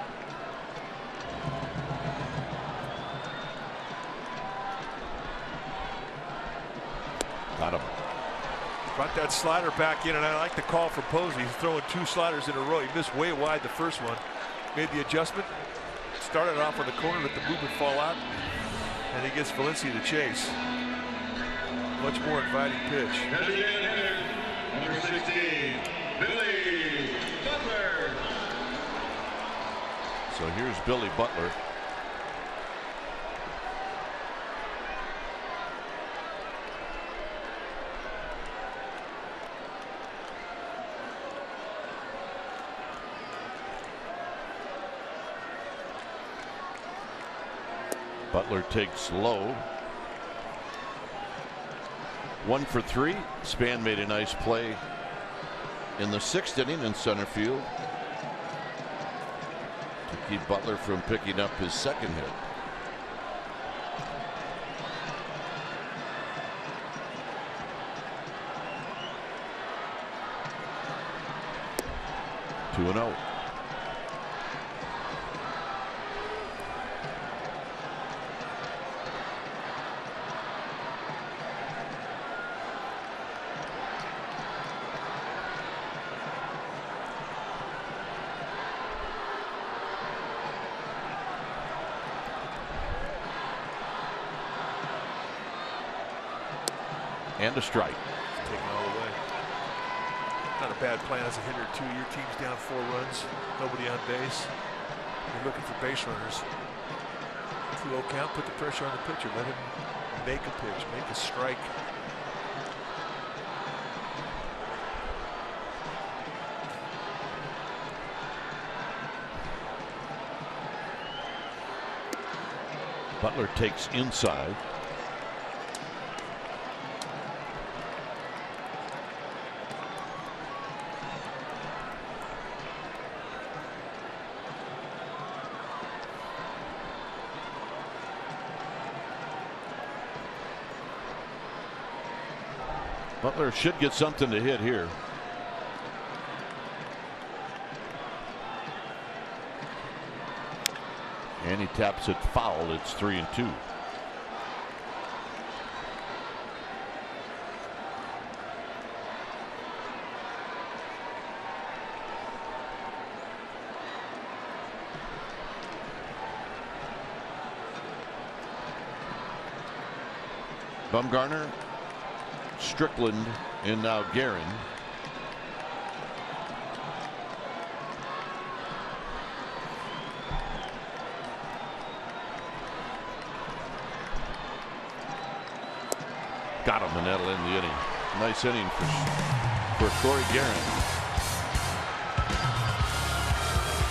Got him. Brought that slider back in, and I like the call for Posey. He's throwing 2 sliders in a row. He missed way wide the first one. Made the adjustment. Started off on the corner, let the movement fall out, and he gets Valencia to chase. Much more inviting pitch. Number 16, Billy Butler. So here's Billy Butler. Butler takes low. 1 for 3. Span made a nice play in the 6th inning in center field to keep Butler from picking up his 2nd hit. Two 2-0. And a strike. Taking a bad plan as a hitter too. Your team's down 4 runs, nobody on base. You're looking for base runners. 2-0 count, put the pressure on the pitcher. Let him make a pitch, make a strike. Butler takes inside. Butler should get something to hit here. And he taps it foul. It's 3-2. Bumgarner, Strickland, and now Guerin. Got him, and that'll end the inning. Nice inning for Corey Guerin.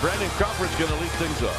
Brandon Crawford's going to lead things up.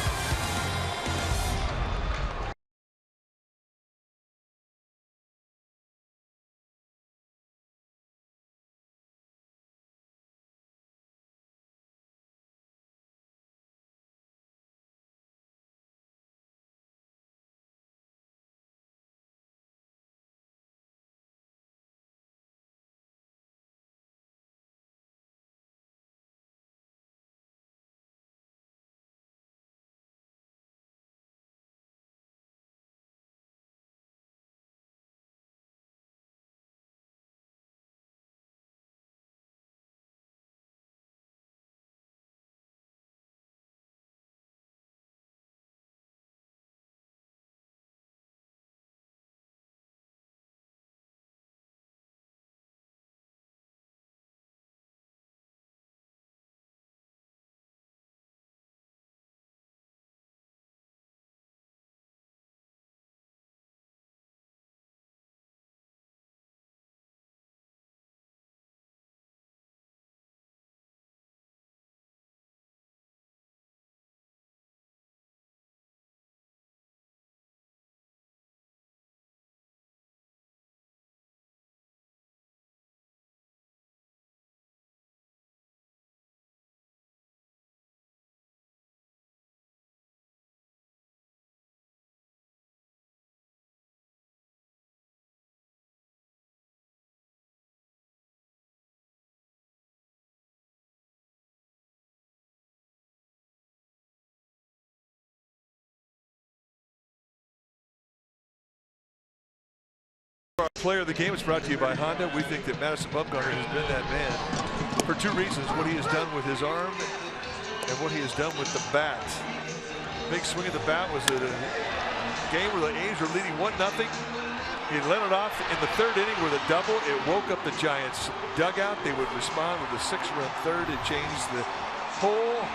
Our player of the game is brought to you by Honda. We think that Madison Bumgarner has been that man for 2 reasons: what he has done with his arm and what he has done with the bat. Big swing of the bat was at a game where the A's were leading 1-0. He let it off in the 3rd inning with a double. It woke up the Giants dugout. They would respond with a 6-run 3rd. It changed the whole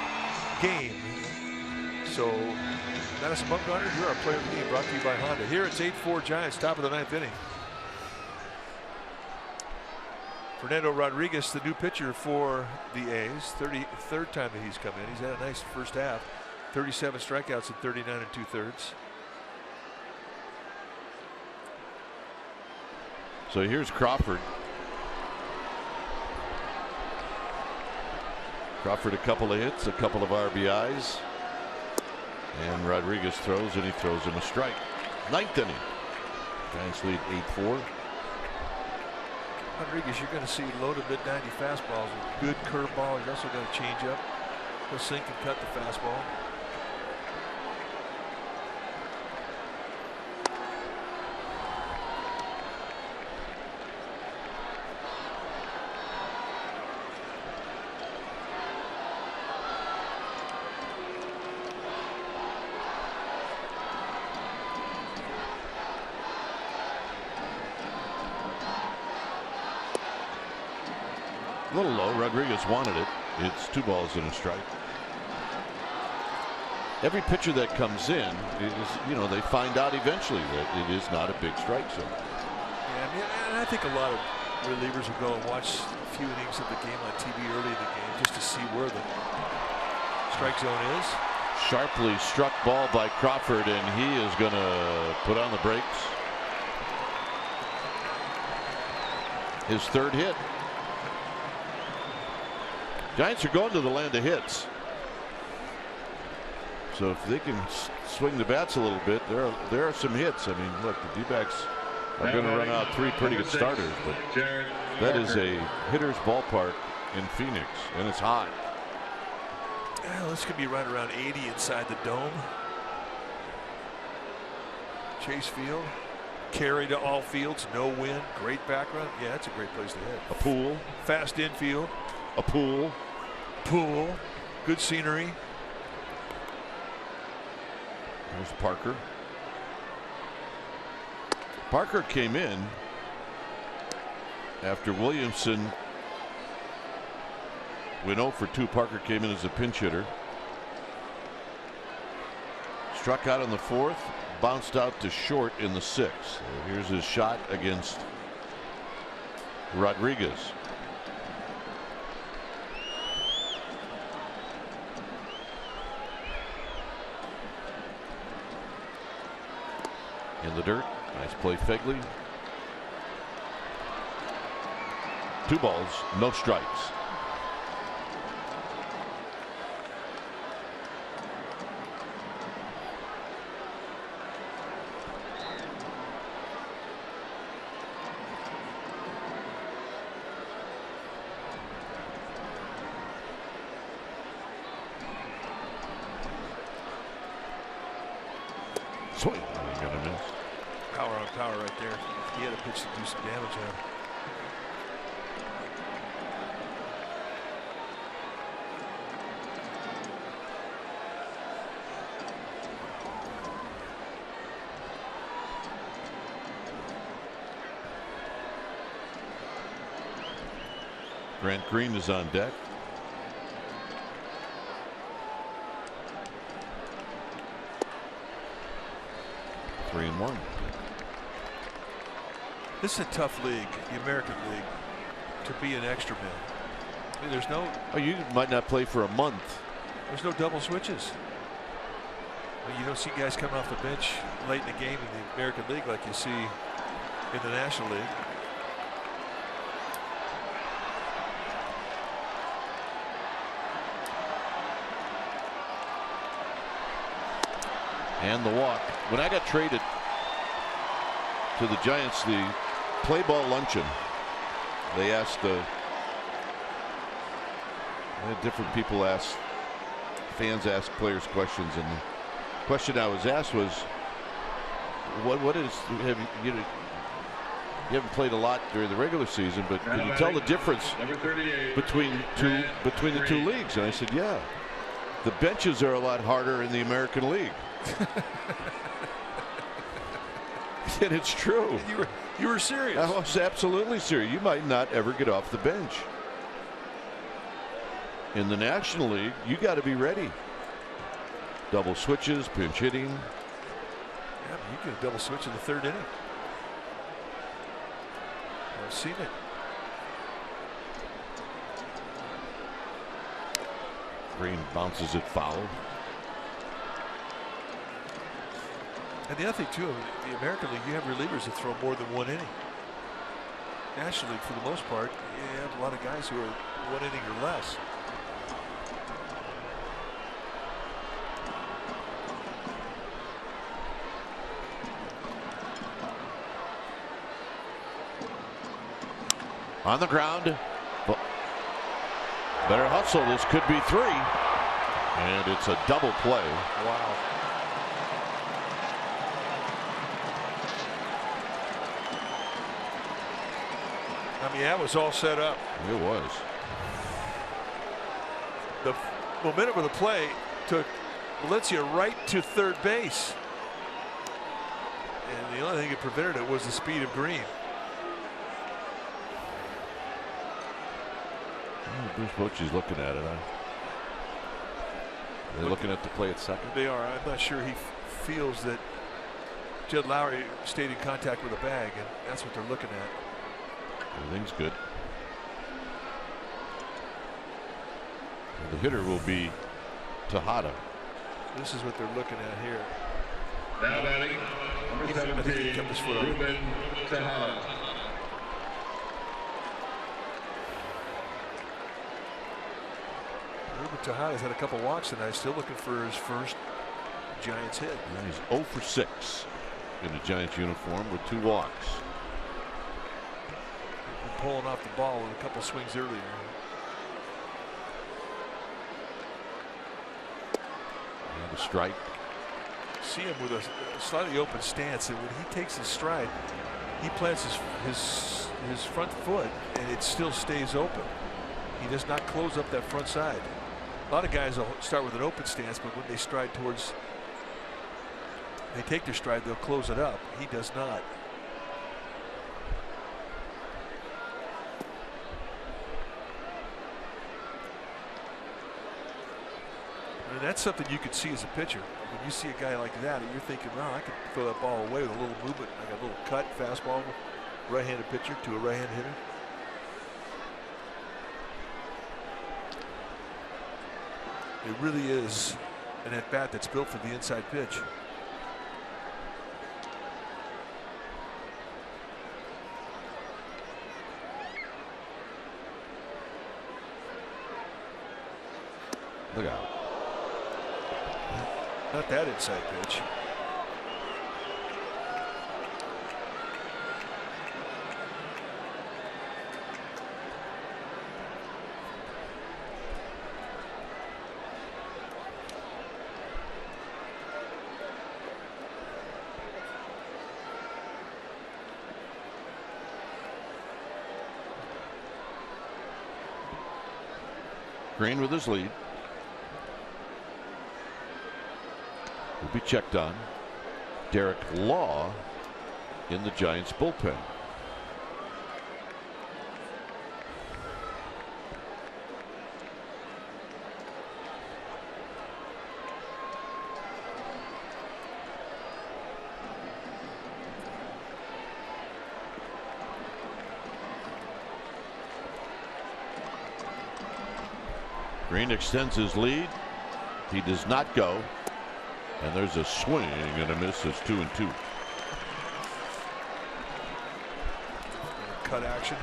game. So Madison Bumgarner, you're our player of the game, brought to you by Honda. Here it's 8-4 Giants, top of the 9th inning. Fernando Rodriguez, the new pitcher for the A's, 33rd time that he's come in. He's had a nice first half, 37 strikeouts in 39 2/3. So here's Crawford. Crawford, a couple of hits, a couple of RBIs. And Rodriguez throws, and he throws him a strike. 9th inning. Giants lead 8-4. Rodriguez, you're going to see low to mid-90 fastballs with good curveball. He's also going to change up. He'll sink and cut the fastball. A little low. Rodriguez wanted it. It's 2 balls and a strike. Every pitcher that comes in is, they find out eventually that it is not a big strike zone. Yeah, I mean, and I think a lot of relievers will go and watch a few innings of the game on TV early in the game just to see where the strike zone is. Sharply struck ball by Crawford, and he is going to put on the brakes. His 3rd hit. Giants are going to the land of hits. So if they can swing the bats a little bit, there are some hits. I mean, look, the D-backs are going to run out 3 pretty good starters, but that is a hitter's ballpark in Phoenix, and it's hot. Well, this could be right around 80 inside the dome. Chase Field, carry to all fields, no wind, great background. Yeah, that's a great place to hit. A pool. Fast infield. A pool. Pool. Good scenery. There's Parker. Parker came in after Williamson went 0 for 2. Parker came in as a pinch hitter. Struck out in the 4th, bounced out to short in the 6th. So here's his shot against Rodriguez. In the dirt. Nice play, Fegley. 2 balls, no strikes. Swing. Ain't gonna miss. Power on power right there. He had a pitch to do some damage on. Grant Green is on deck. Three and 1. This is a tough league, the American League, to be an extra man. I mean, there's no. Oh, you might not play for a month. There's no double switches. I mean, you don't see guys coming off the bench late in the game in the American League like you see in the National League. And the walk. When I got traded to the Giants, the play ball luncheon, they asked different people asked, fans asked players questions, and the question I was asked was, what is, you haven't played a lot during the regular season, but can you tell the difference between the two leagues? And I said, yeah, the benches are a lot harder in the American League. And it's true. You were serious. I was absolutely serious. You might not ever get off the bench. In the National League, you got to be ready. Double switches, pinch hitting. Yeah, you get a double switch in the 3rd inning. I've seen it. Green bounces it foul. And the other thing too, the American League, you have relievers that throw more than 1 inning. National League, for the most part, you have a lot of guys who are 1 inning or less. On the ground. Better hustle. This could be 3. And it's a double play. Wow. I mean, that was all set up. It was. The momentum of the play took Valencia right to 3rd base. And the only thing that prevented it was the speed of Green. Bruce Bochy's looking at it. They're looking at the play at second. They are. I'm not sure he feels that Jed Lowry stayed in contact with the bag, and that's what they're looking at. Everything's good. The hitter will be Tejada. This is what they're looking at here. Now batting, number 17, kept his foot on. Ruben Tejada. Ruben Tejada's had a couple walks tonight, still looking for his first Giants hit. And he's 0 for 6 in a Giants uniform with 2 walks. Been pulling off the ball with a couple swings earlier. And a strike. See him with a slightly open stance, and when he takes his stride, he plants his front foot, and it still stays open. He does not close up that front side. A lot of guys will start with an open stance, but when they stride towards, they take their stride, they'll close it up. He does not. I mean, that's something you could see as a pitcher. When you see a guy like that, you're thinking, "Wow, I could throw that ball away with a little movement, like a little cut, fastball, right-handed pitcher to a right-handed hitter." It really is an at-bat that's built for the inside pitch. Look out. Not that inside pitch. Green with his lead. Will be checked on. Derek Law in the Giants bullpen. Green extends his lead. He does not go. And there's a swing and a miss. It's 2-2. Cut action.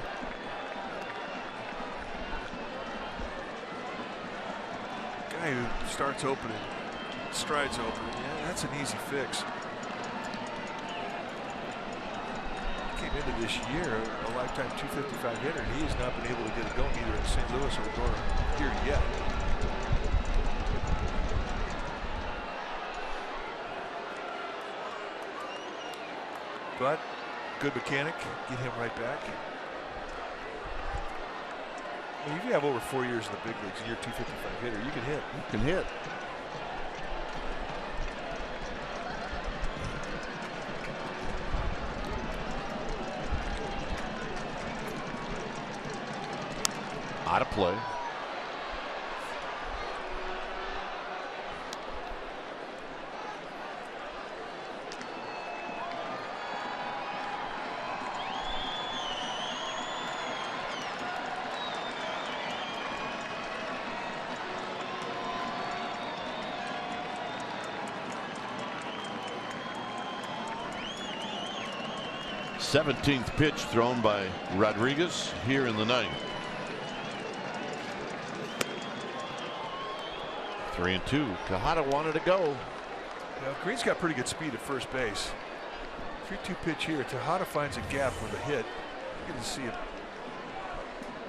Guy who starts open and strides open. Yeah, that's an easy fix. Came into this year a lifetime 255 hitter, and he has not been able to get it going either in St. Louis or here yet. But good mechanic, get him right back. I mean, if you have over 4 years in the big leagues and you're a 255 hitter, you can hit. You can hit. Out of play. Seventeenth pitch thrown by Rodriguez here in the ninth. 3-2. Tejada wanted to go. Now, Green's got pretty good speed at first base. 3-2 pitch here. Tejada finds a gap with a hit. You're going to see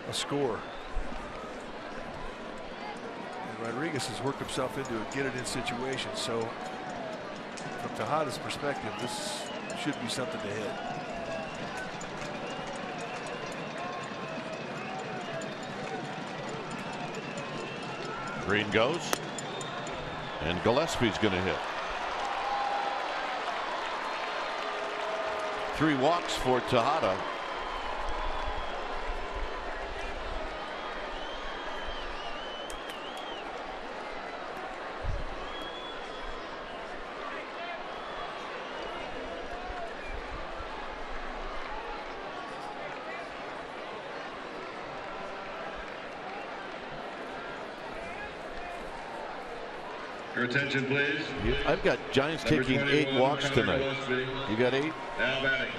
a score. And Rodriguez has worked himself into a get-it-in situation. So, from Tejada's perspective, this should be something to hit. Green goes. And Gillespie's going to hit. 3 walks for Tejada. Your attention, please. I've got Giants Number taking 21, 8 walks Connor tonight. Gillespie. You got 8? Now batting.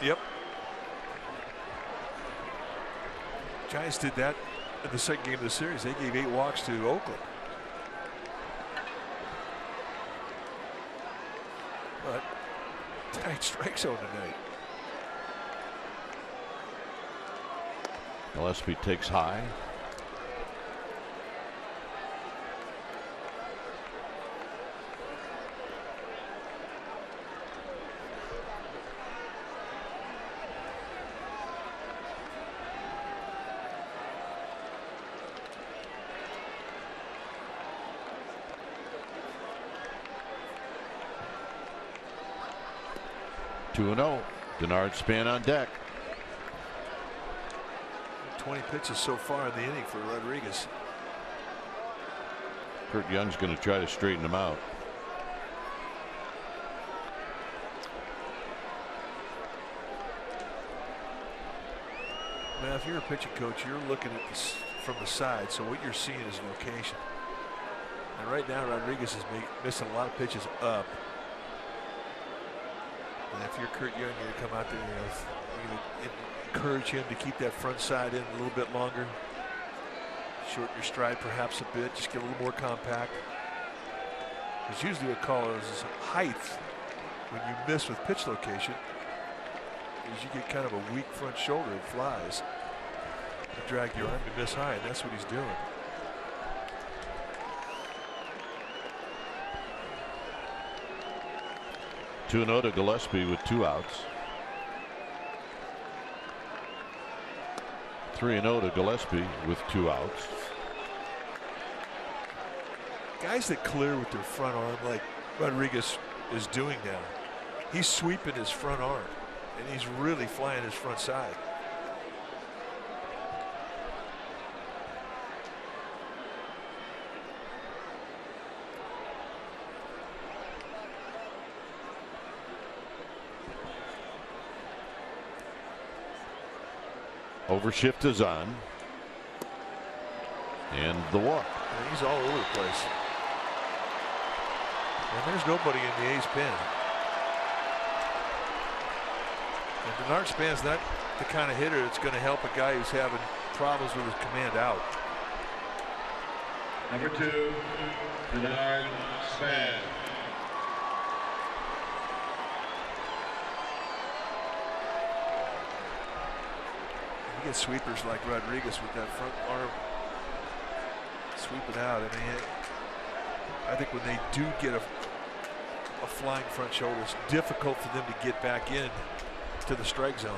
Yep. Giants did that in the second game of the series. They gave 8 walks to Oakland. But tight strike zone tonight. Gillespie takes high. Two and 0. Denard Span on deck. 20 pitches so far in the inning for Rodriguez. Kurt Young's going to try to straighten him out. Now, if you're a pitching coach, you're looking at this from the side, so what you're seeing is location. And right now, Rodriguez is missing a lot of pitches up. And if you're Kurt Young, you're going to come out there, you're going to encourage him to keep that front side in a little bit longer. Shorten your stride perhaps a bit, just get a little more compact. Because usually what calls is height when you miss with pitch location is you get kind of a weak front shoulder. It flies. You drag your arm to miss high, and that's what he's doing. Two and 0 to Gillespie with 2 outs. 3-0 to Gillespie with 2 outs. Guys that clear with their front arm like Rodriguez is doing now, he's sweeping his front arm and he's really flying his front side. Overshift is on. And the walk. And he's all over the place. And there's nobody in the A's pen. And Denard Span's not the kind of hitter that's going to help a guy who's having problems with his command out. Number 2, Denard Span. You get sweepers like Rodriguez with that front arm sweeping out. I mean, I think when they do get a flying front shoulder, it's difficult for them to get back in to the strike zone.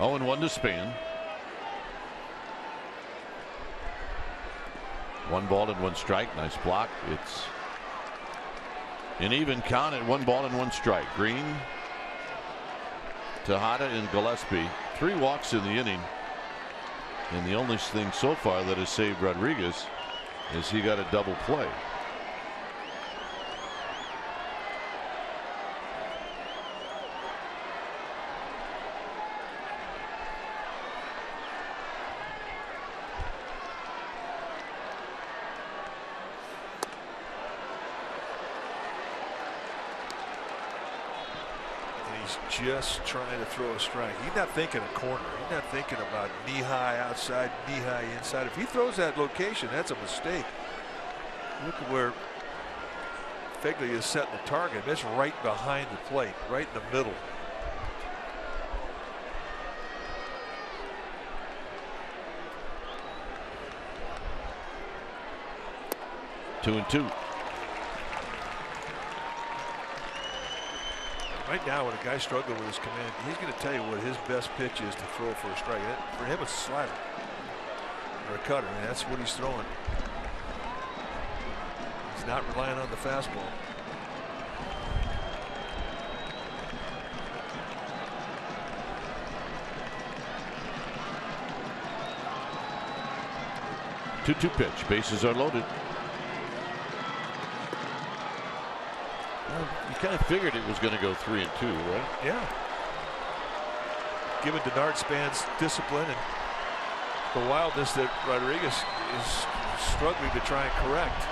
Oh, and 1 to Span. 1 ball and 1 strike. Nice block. It's an even count at 1 ball and 1 strike. Green, Tejada, and Gillespie. 3 walks in the inning. And the only thing so far that has saved Rodriguez is he got a double play. Just trying to throw a strike. He's not thinking a corner. He's not thinking about knee high outside, knee high inside. If he throws that location, that's a mistake. Look at where Fegley is setting the target. That's right behind the plate, right in the middle. Two and 2. Right now, when a guy's struggling with his command, he's going to tell you what his best pitch is to throw for a strike. For him, it's a slider or a cutter. I mean, that's what he's throwing. He's not relying on the fastball. 2-2 pitch. Bases are loaded. Well, you kind of figured it was going to go 3-2, right? Yeah. Given Denard Span's discipline and the wildness that Rodriguez is struggling to try and correct.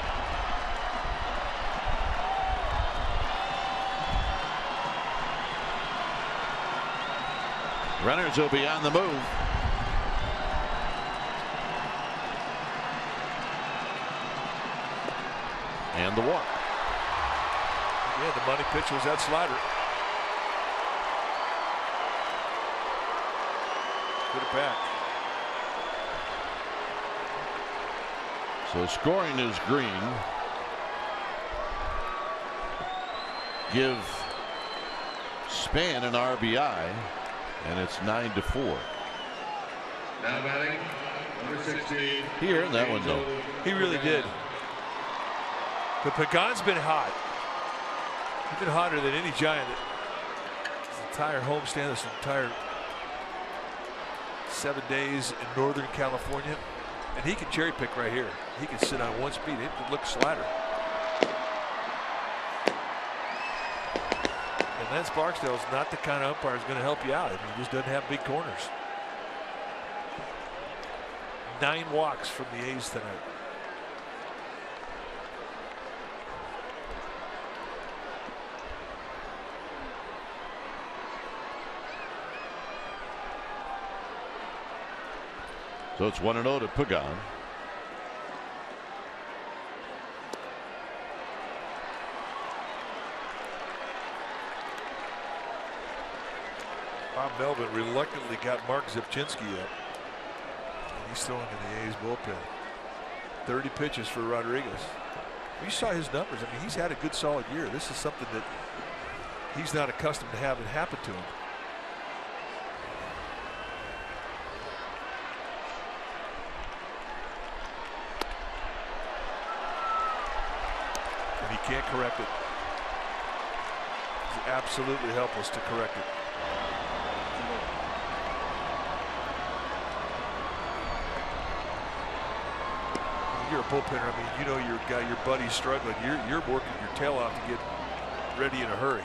Runners will be on the move. And the walk. Yeah, the money pitch was that slider. Put it back. So scoring is Green. Give Span an RBI, and it's 9-4. Now batting, number 16. He earned that one, though. He really did. But Pagan's been hot. He's been hotter than any Giant. This entire homestand, this entire 7 days in Northern California. And he can cherry pick right here. He can sit on one speed. It could look slider. And Lance Barksdale is not the kind of umpire who's going to help you out. I mean, he just doesn't have big corners. 9 walks from the A's tonight. So it's 1-0 to Pagan. Bob Melvin reluctantly got Mark Zipchinski up. And he's throwing in the A's bullpen. 30 pitches for Rodriguez. You saw his numbers. I mean, he's had a good solid year. This is something that he's not accustomed to having happen to him. And he can't correct it. He's absolutely helpless to correct it. You're a bullpenner. I mean, you know your buddy's struggling. You're working your tail off to get ready in a hurry.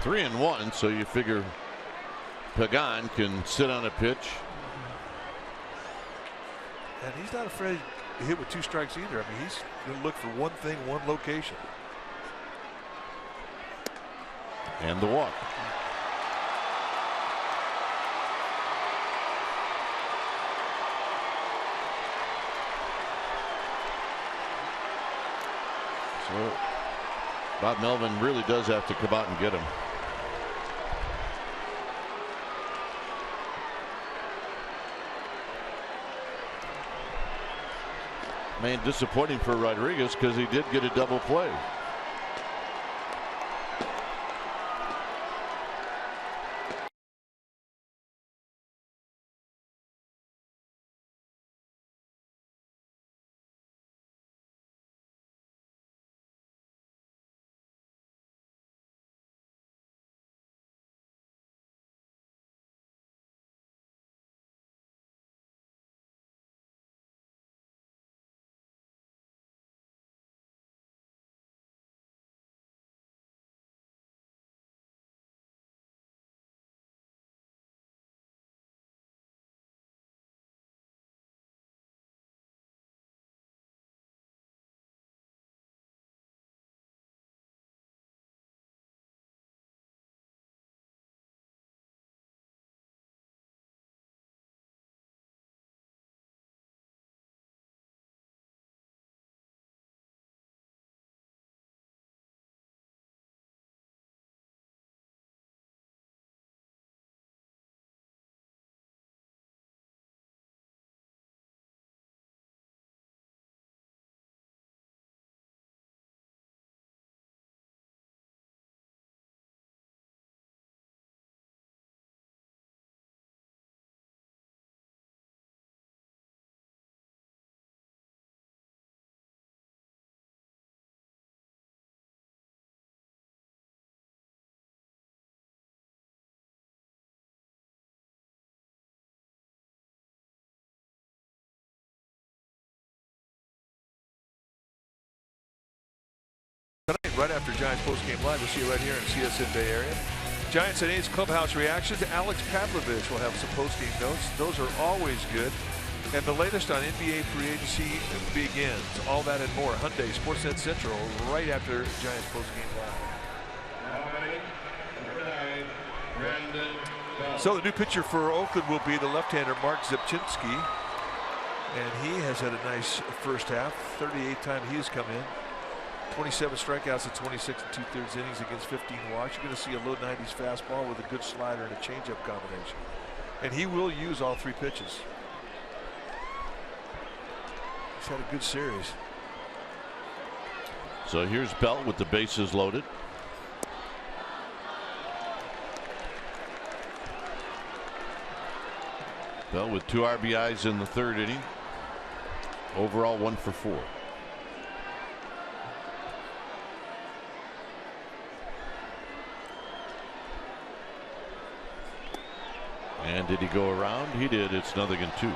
Three and one, so you figure Pagan can sit on a pitch. And he's not afraid to hit with 2 strikes either. I mean, he's going to look for one thing, one location. And the walk. So Bob Melvin really does have to come out and get him. Man, disappointing for Rodriguez because he did get a double play. tonight, right after Giants postgame live. We'll see you right here in CSN Bay Area. Giants and A's clubhouse reactions. Alex Pavlovich will have some postgame notes. Those are always good. And the latest on NBA free agency begins. All that and more. Hyundai Sportsnet Central right after Giants postgame live. So the new pitcher for Oakland will be the left-hander Mark Zepchinski. And he has had a nice first half. 38th time he has come in. 27 strikeouts in 26 and 2/3 innings against 15 walks. You're going to see a low 90s fastball with a good slider and a changeup combination. And he will use all 3 pitches. He's had a good series. So here's Bell with the bases loaded. Bell with 2 RBIs in the 3rd inning. Overall 1 for 4. And did he go around? He did. It's 0-2.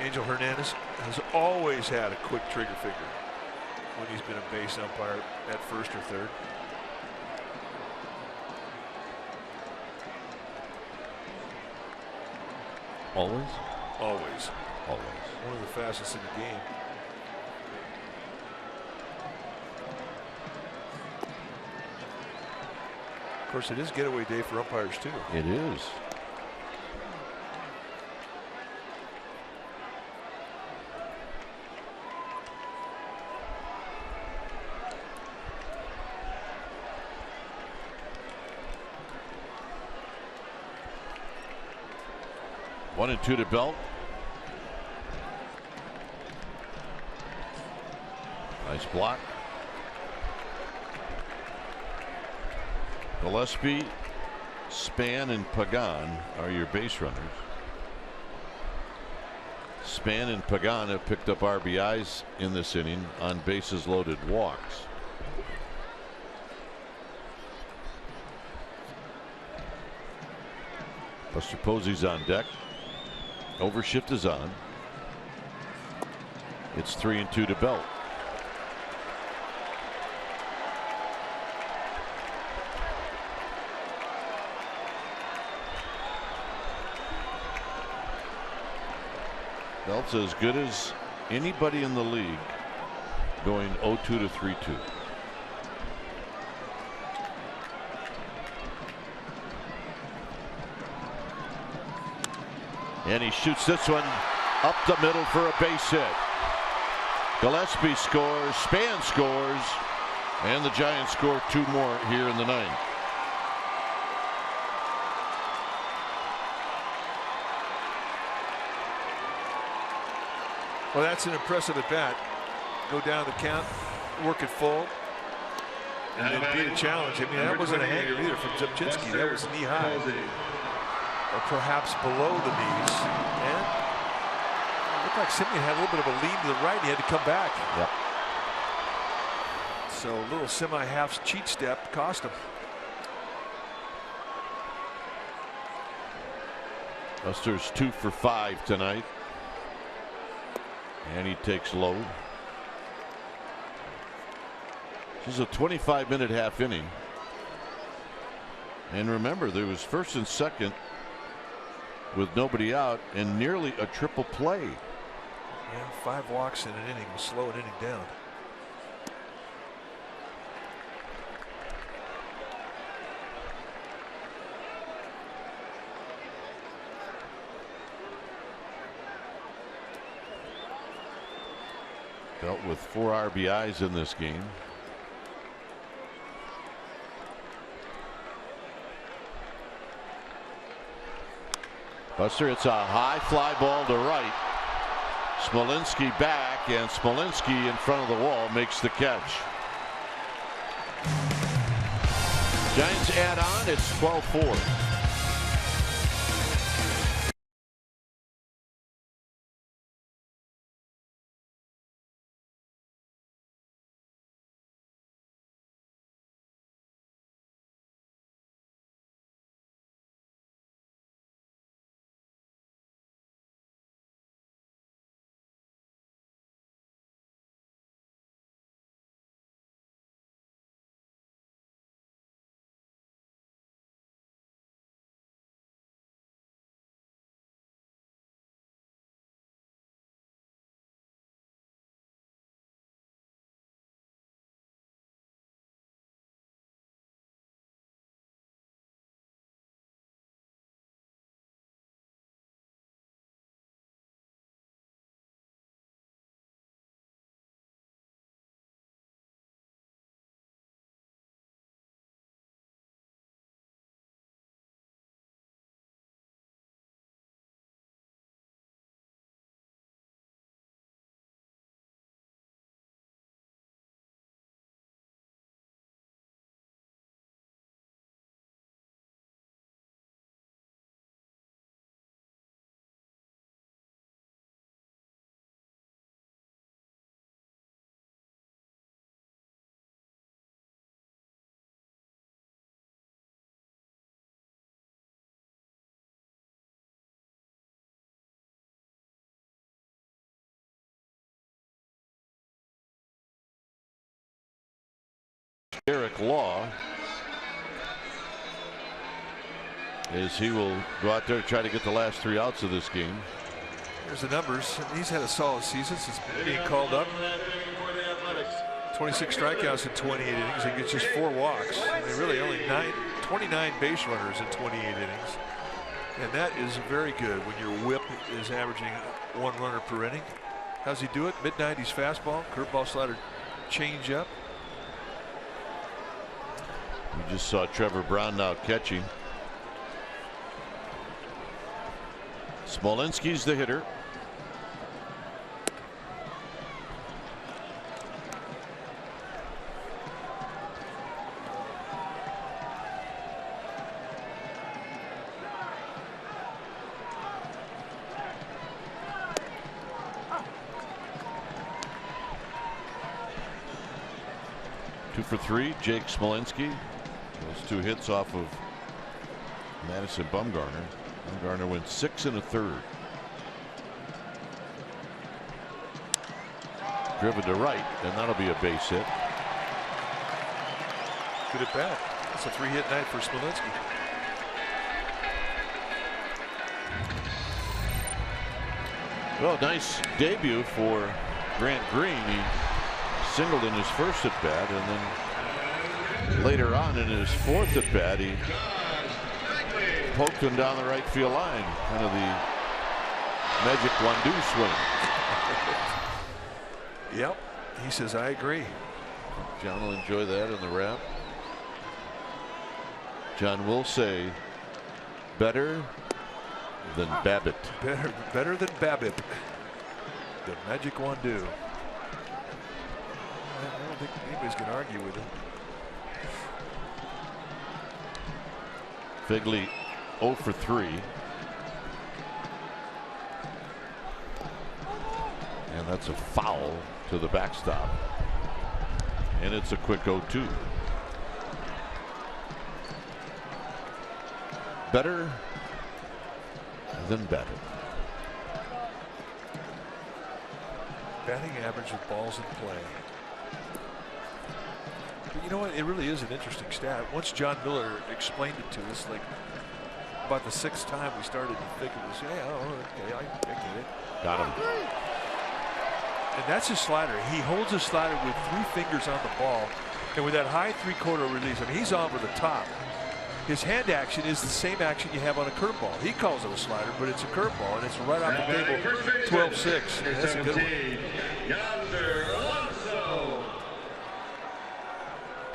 Angel Hernandez has always had a quick trigger finger when he's been a base umpire at first or third. Always? Always. Always. One of the fastest in the game. Of course, it is getaway day for umpires, too. It is. One and 2 to Belt. Nice block. Gillespie, Span, and Pagan are your base runners. Span and Pagan have picked up RBIs in this inning on bases loaded walks. Buster Posey's on deck. Overshift is on. It's 3 and 2 to Belt. Belt's as good as anybody in the league, going 0-2 to 3-2. And he shoots this one up the middle for a base hit. Gillespie scores, Span scores, and the Giants score 2 more here in the 9th. Well, that's an impressive at bat. Go down the count, work it full, and then beat a challenge. I mean, that wasn't a hanger either from Zepchinski. That was knee high, or perhaps below the knees. And it looked like Simeon had a little bit of a lean to the right. He had to come back. Yep. So a little semi-half cheat step cost him. Buster's 2 for 5 tonight. And he takes low. This is a 25-minute half inning. And remember, there was first and second with nobody out and nearly a triple play. Yeah, 5 walks in an inning will slow an inning down. Belt with 4 RBIs in this game. Buster, it's a high fly ball to right. Smolinski back, and Smolinski in front of the wall makes the catch. Giants add on. It's 12-4. Eric Law, as he will go out there and try to get the last 3 outs of this game. There's the numbers. He's had a solid season since being called up. 26 strikeouts in 28 innings. He gets just 4 walks. I mean, really only 29 base runners in 28 innings. And that is very good when your whip is averaging 1 runner per inning. How's he do it? Mid-90s fastball, curveball, slider, change up. We just saw Trevor Brown now catching. Smolinski's the hitter. Two for 3, Jake Smolinski. Those 2 hits off of Madison Bumgarner. Bumgarner went 6 1/3. Driven to right, and that'll be a base hit. Good at bat. It's a 3-hit night for Smolinski. Well, nice debut for Grant Green. He singled in his first at bat, and then later on in his 4th at bat, he poked him down the right field line. Kind of the magic one-do swing. Yep. He says, I agree. John will enjoy that in the wrap. John will say, better than Babbitt. Better than Babbitt. The magic one-do. I don't think anybody's going to argue with him. Figley 0 for 3. And that's a foul to the backstop. And it's a quick 0-2. Better than Babbitt. Batting average with balls in play. But you know what? It really is an interesting stat. Once John Miller explained it to us, like about the 6th time we started to think it was, yeah, okay, I get it. Got him. And that's his slider. He holds his slider with 3 fingers on the ball. And with that high 3/4 release, I mean, he's over the top. His hand action is the same action you have on a curveball. He calls it a slider, but it's a curveball, and it's right off the table, 12-6. That's a good one.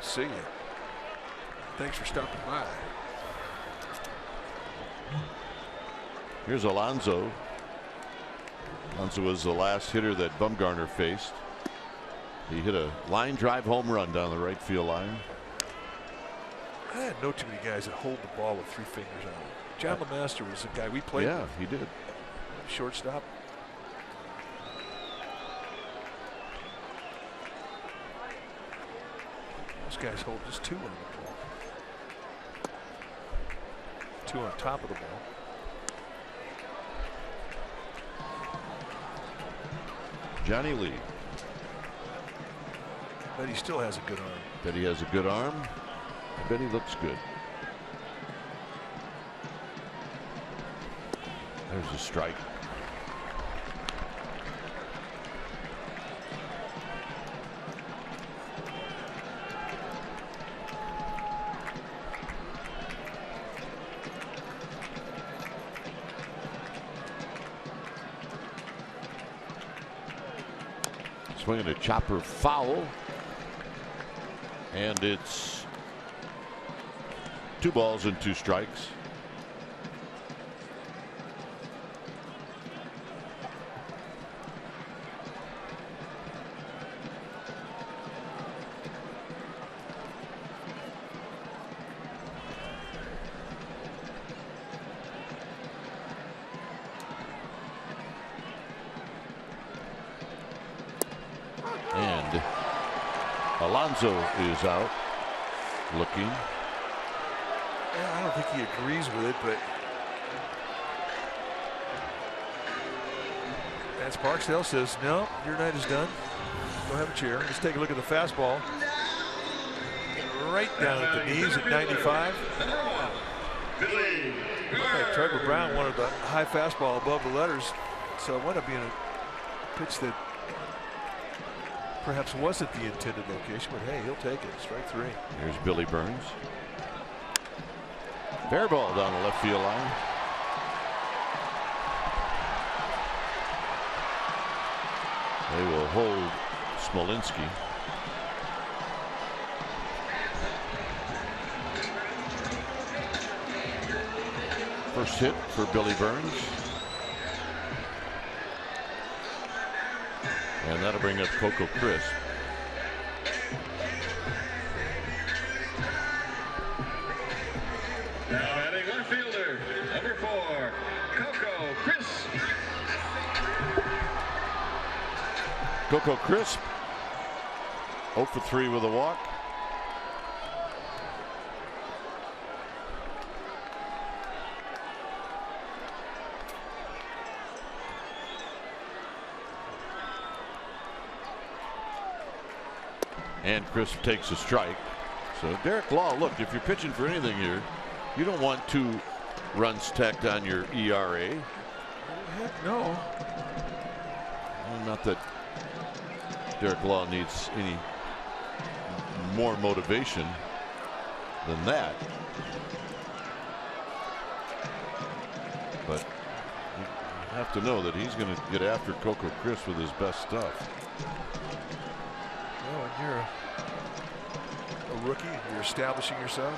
See you. Thanks for stopping by. Here's Alonso. Alonso was the last hitter that Bumgarner faced. He hit a line drive home run down the right field line. I didn't know too many guys that hold the ball with 3 fingers on it. John LeMaster was the guy we played with. Yeah, he did. Shortstop. Those guys hold just 2 on the ball. 2 on top of the ball. Johnny Lee. But he still has a good arm. Bet he has a good arm. I bet he looks good. There's a strike. Swinging a chopper foul. And it's 2 balls and 2 strikes. And Alonso is out looking. Yeah, I don't think he agrees with it, but Vance Barksdale says, no, your night is done. Go have a chair. Let's take a look at the fastball. right down at the knees at 95. Trevor Brown wanted the high fastball above the letters, so it wound up being a pitch that perhaps wasn't the intended location, but hey, he'll take it. Strike 3. Here's Billy Burns. Fair ball down the left field line. They will hold Smolinski. First hit for Billy Burns. And that'll bring up Coco Crisp. Now batting left fielder, number 4, Coco Crisp. Coco Crisp 0 for 3 with a walk. And Crisp takes a strike. So Derek Law, look, if you're pitching for anything here, you don't want 2 runs tacked on your ERA. Heck no. Well, not that Derek Law needs any more motivation than that. But you have to know that he's going to get after Coco Crisp with his best stuff. Well, when you're a rookie, you're establishing yourself.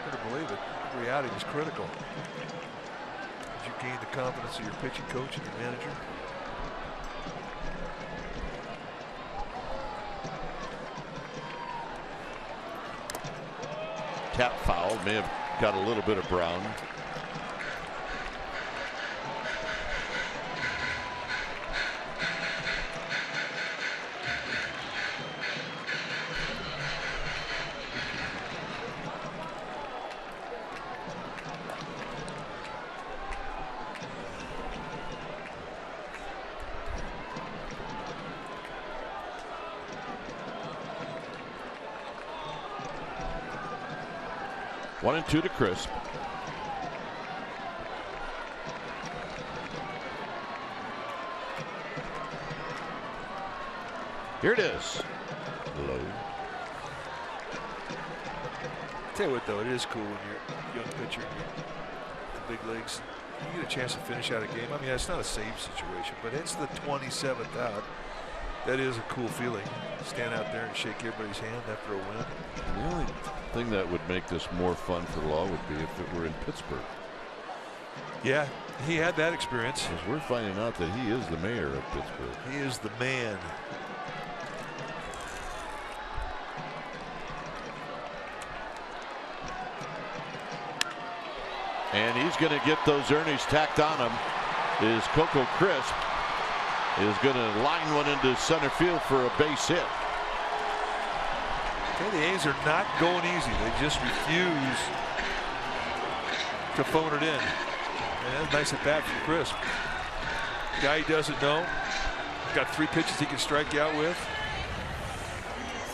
You better believe it. Every outing is critical. As you gain the confidence of your pitching coach and your manager. Tap foul, may have got a little bit of Brown. One and 2 to Crisp. Here it is. Low. Tell you what, though, it is cool when you're a young pitcher in the big leagues. You get a chance to finish out a game. I mean, it's not a save situation, but it's the 27th out. That is a cool feeling. Stand out there and shake everybody's hand after a win. The only thing that would make this more fun for Law would be if it were in Pittsburgh. Yeah, he had that experience. Because we're finding out that he is the mayor of Pittsburgh. He is the man. And he's going to get those earnings tacked on him. Is Coco Crisp is going to line one into center field for a base hit. Okay, the A's are not going easy. They just refuse to phone it in. And nice at bat from Crisp. Guy he doesn't know. Got 3 pitches he can strike you out with.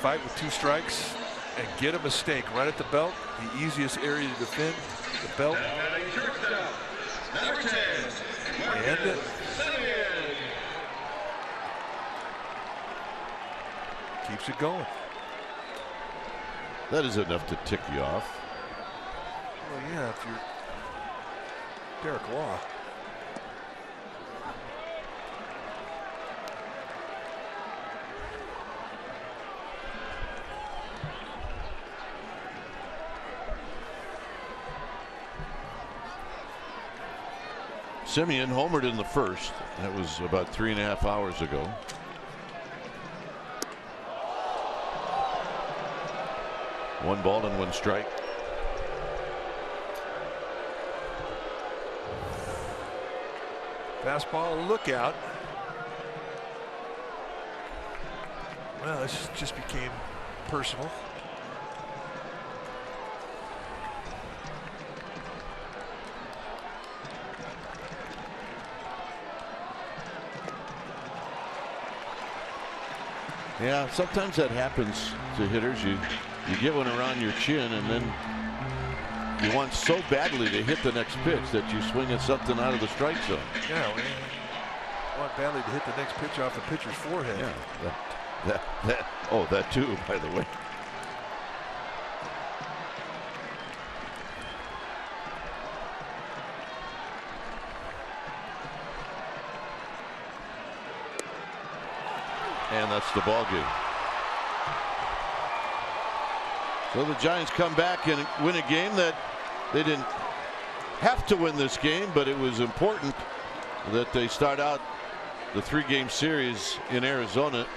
Fight with 2 strikes and get a mistake right at the belt. The easiest area to defend, the belt. Number 10. And keeps it going. That is enough to tick you off. Well, yeah, if you're Derek Law. Simeon homered in the first. That was about 3.5 hours ago. One ball and 1 strike. Fastball, lookout. Well, this just became personal. Yeah, sometimes that happens to hitters. You get one around your chin, and then you want so badly to hit the next pitch that you swing at something out of the strike zone. Yeah, well, you want badly to hit the next pitch off the pitcher's forehead. Yeah, that too, by the way. And that's the ball game. So the Giants come back and win a game that they didn't have to win this game, but it was important that they start out the 3-game series in Arizona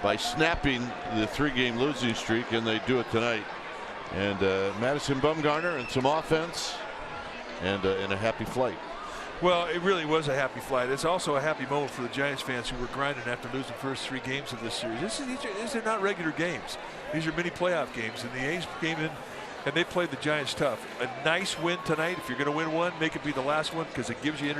by snapping the 3-game losing streak, and they do it tonight. And Madison Bumgarner and some offense and a happy flight. Well, it really was a happy flight. It's also a happy moment for the Giants fans who were grinding after losing the first 3 games of this series. These are not regular games. These are mini playoff games, and the A's came in and they played the Giants tough. A nice win tonight. If you're going to win one, make it be the last one, because it gives you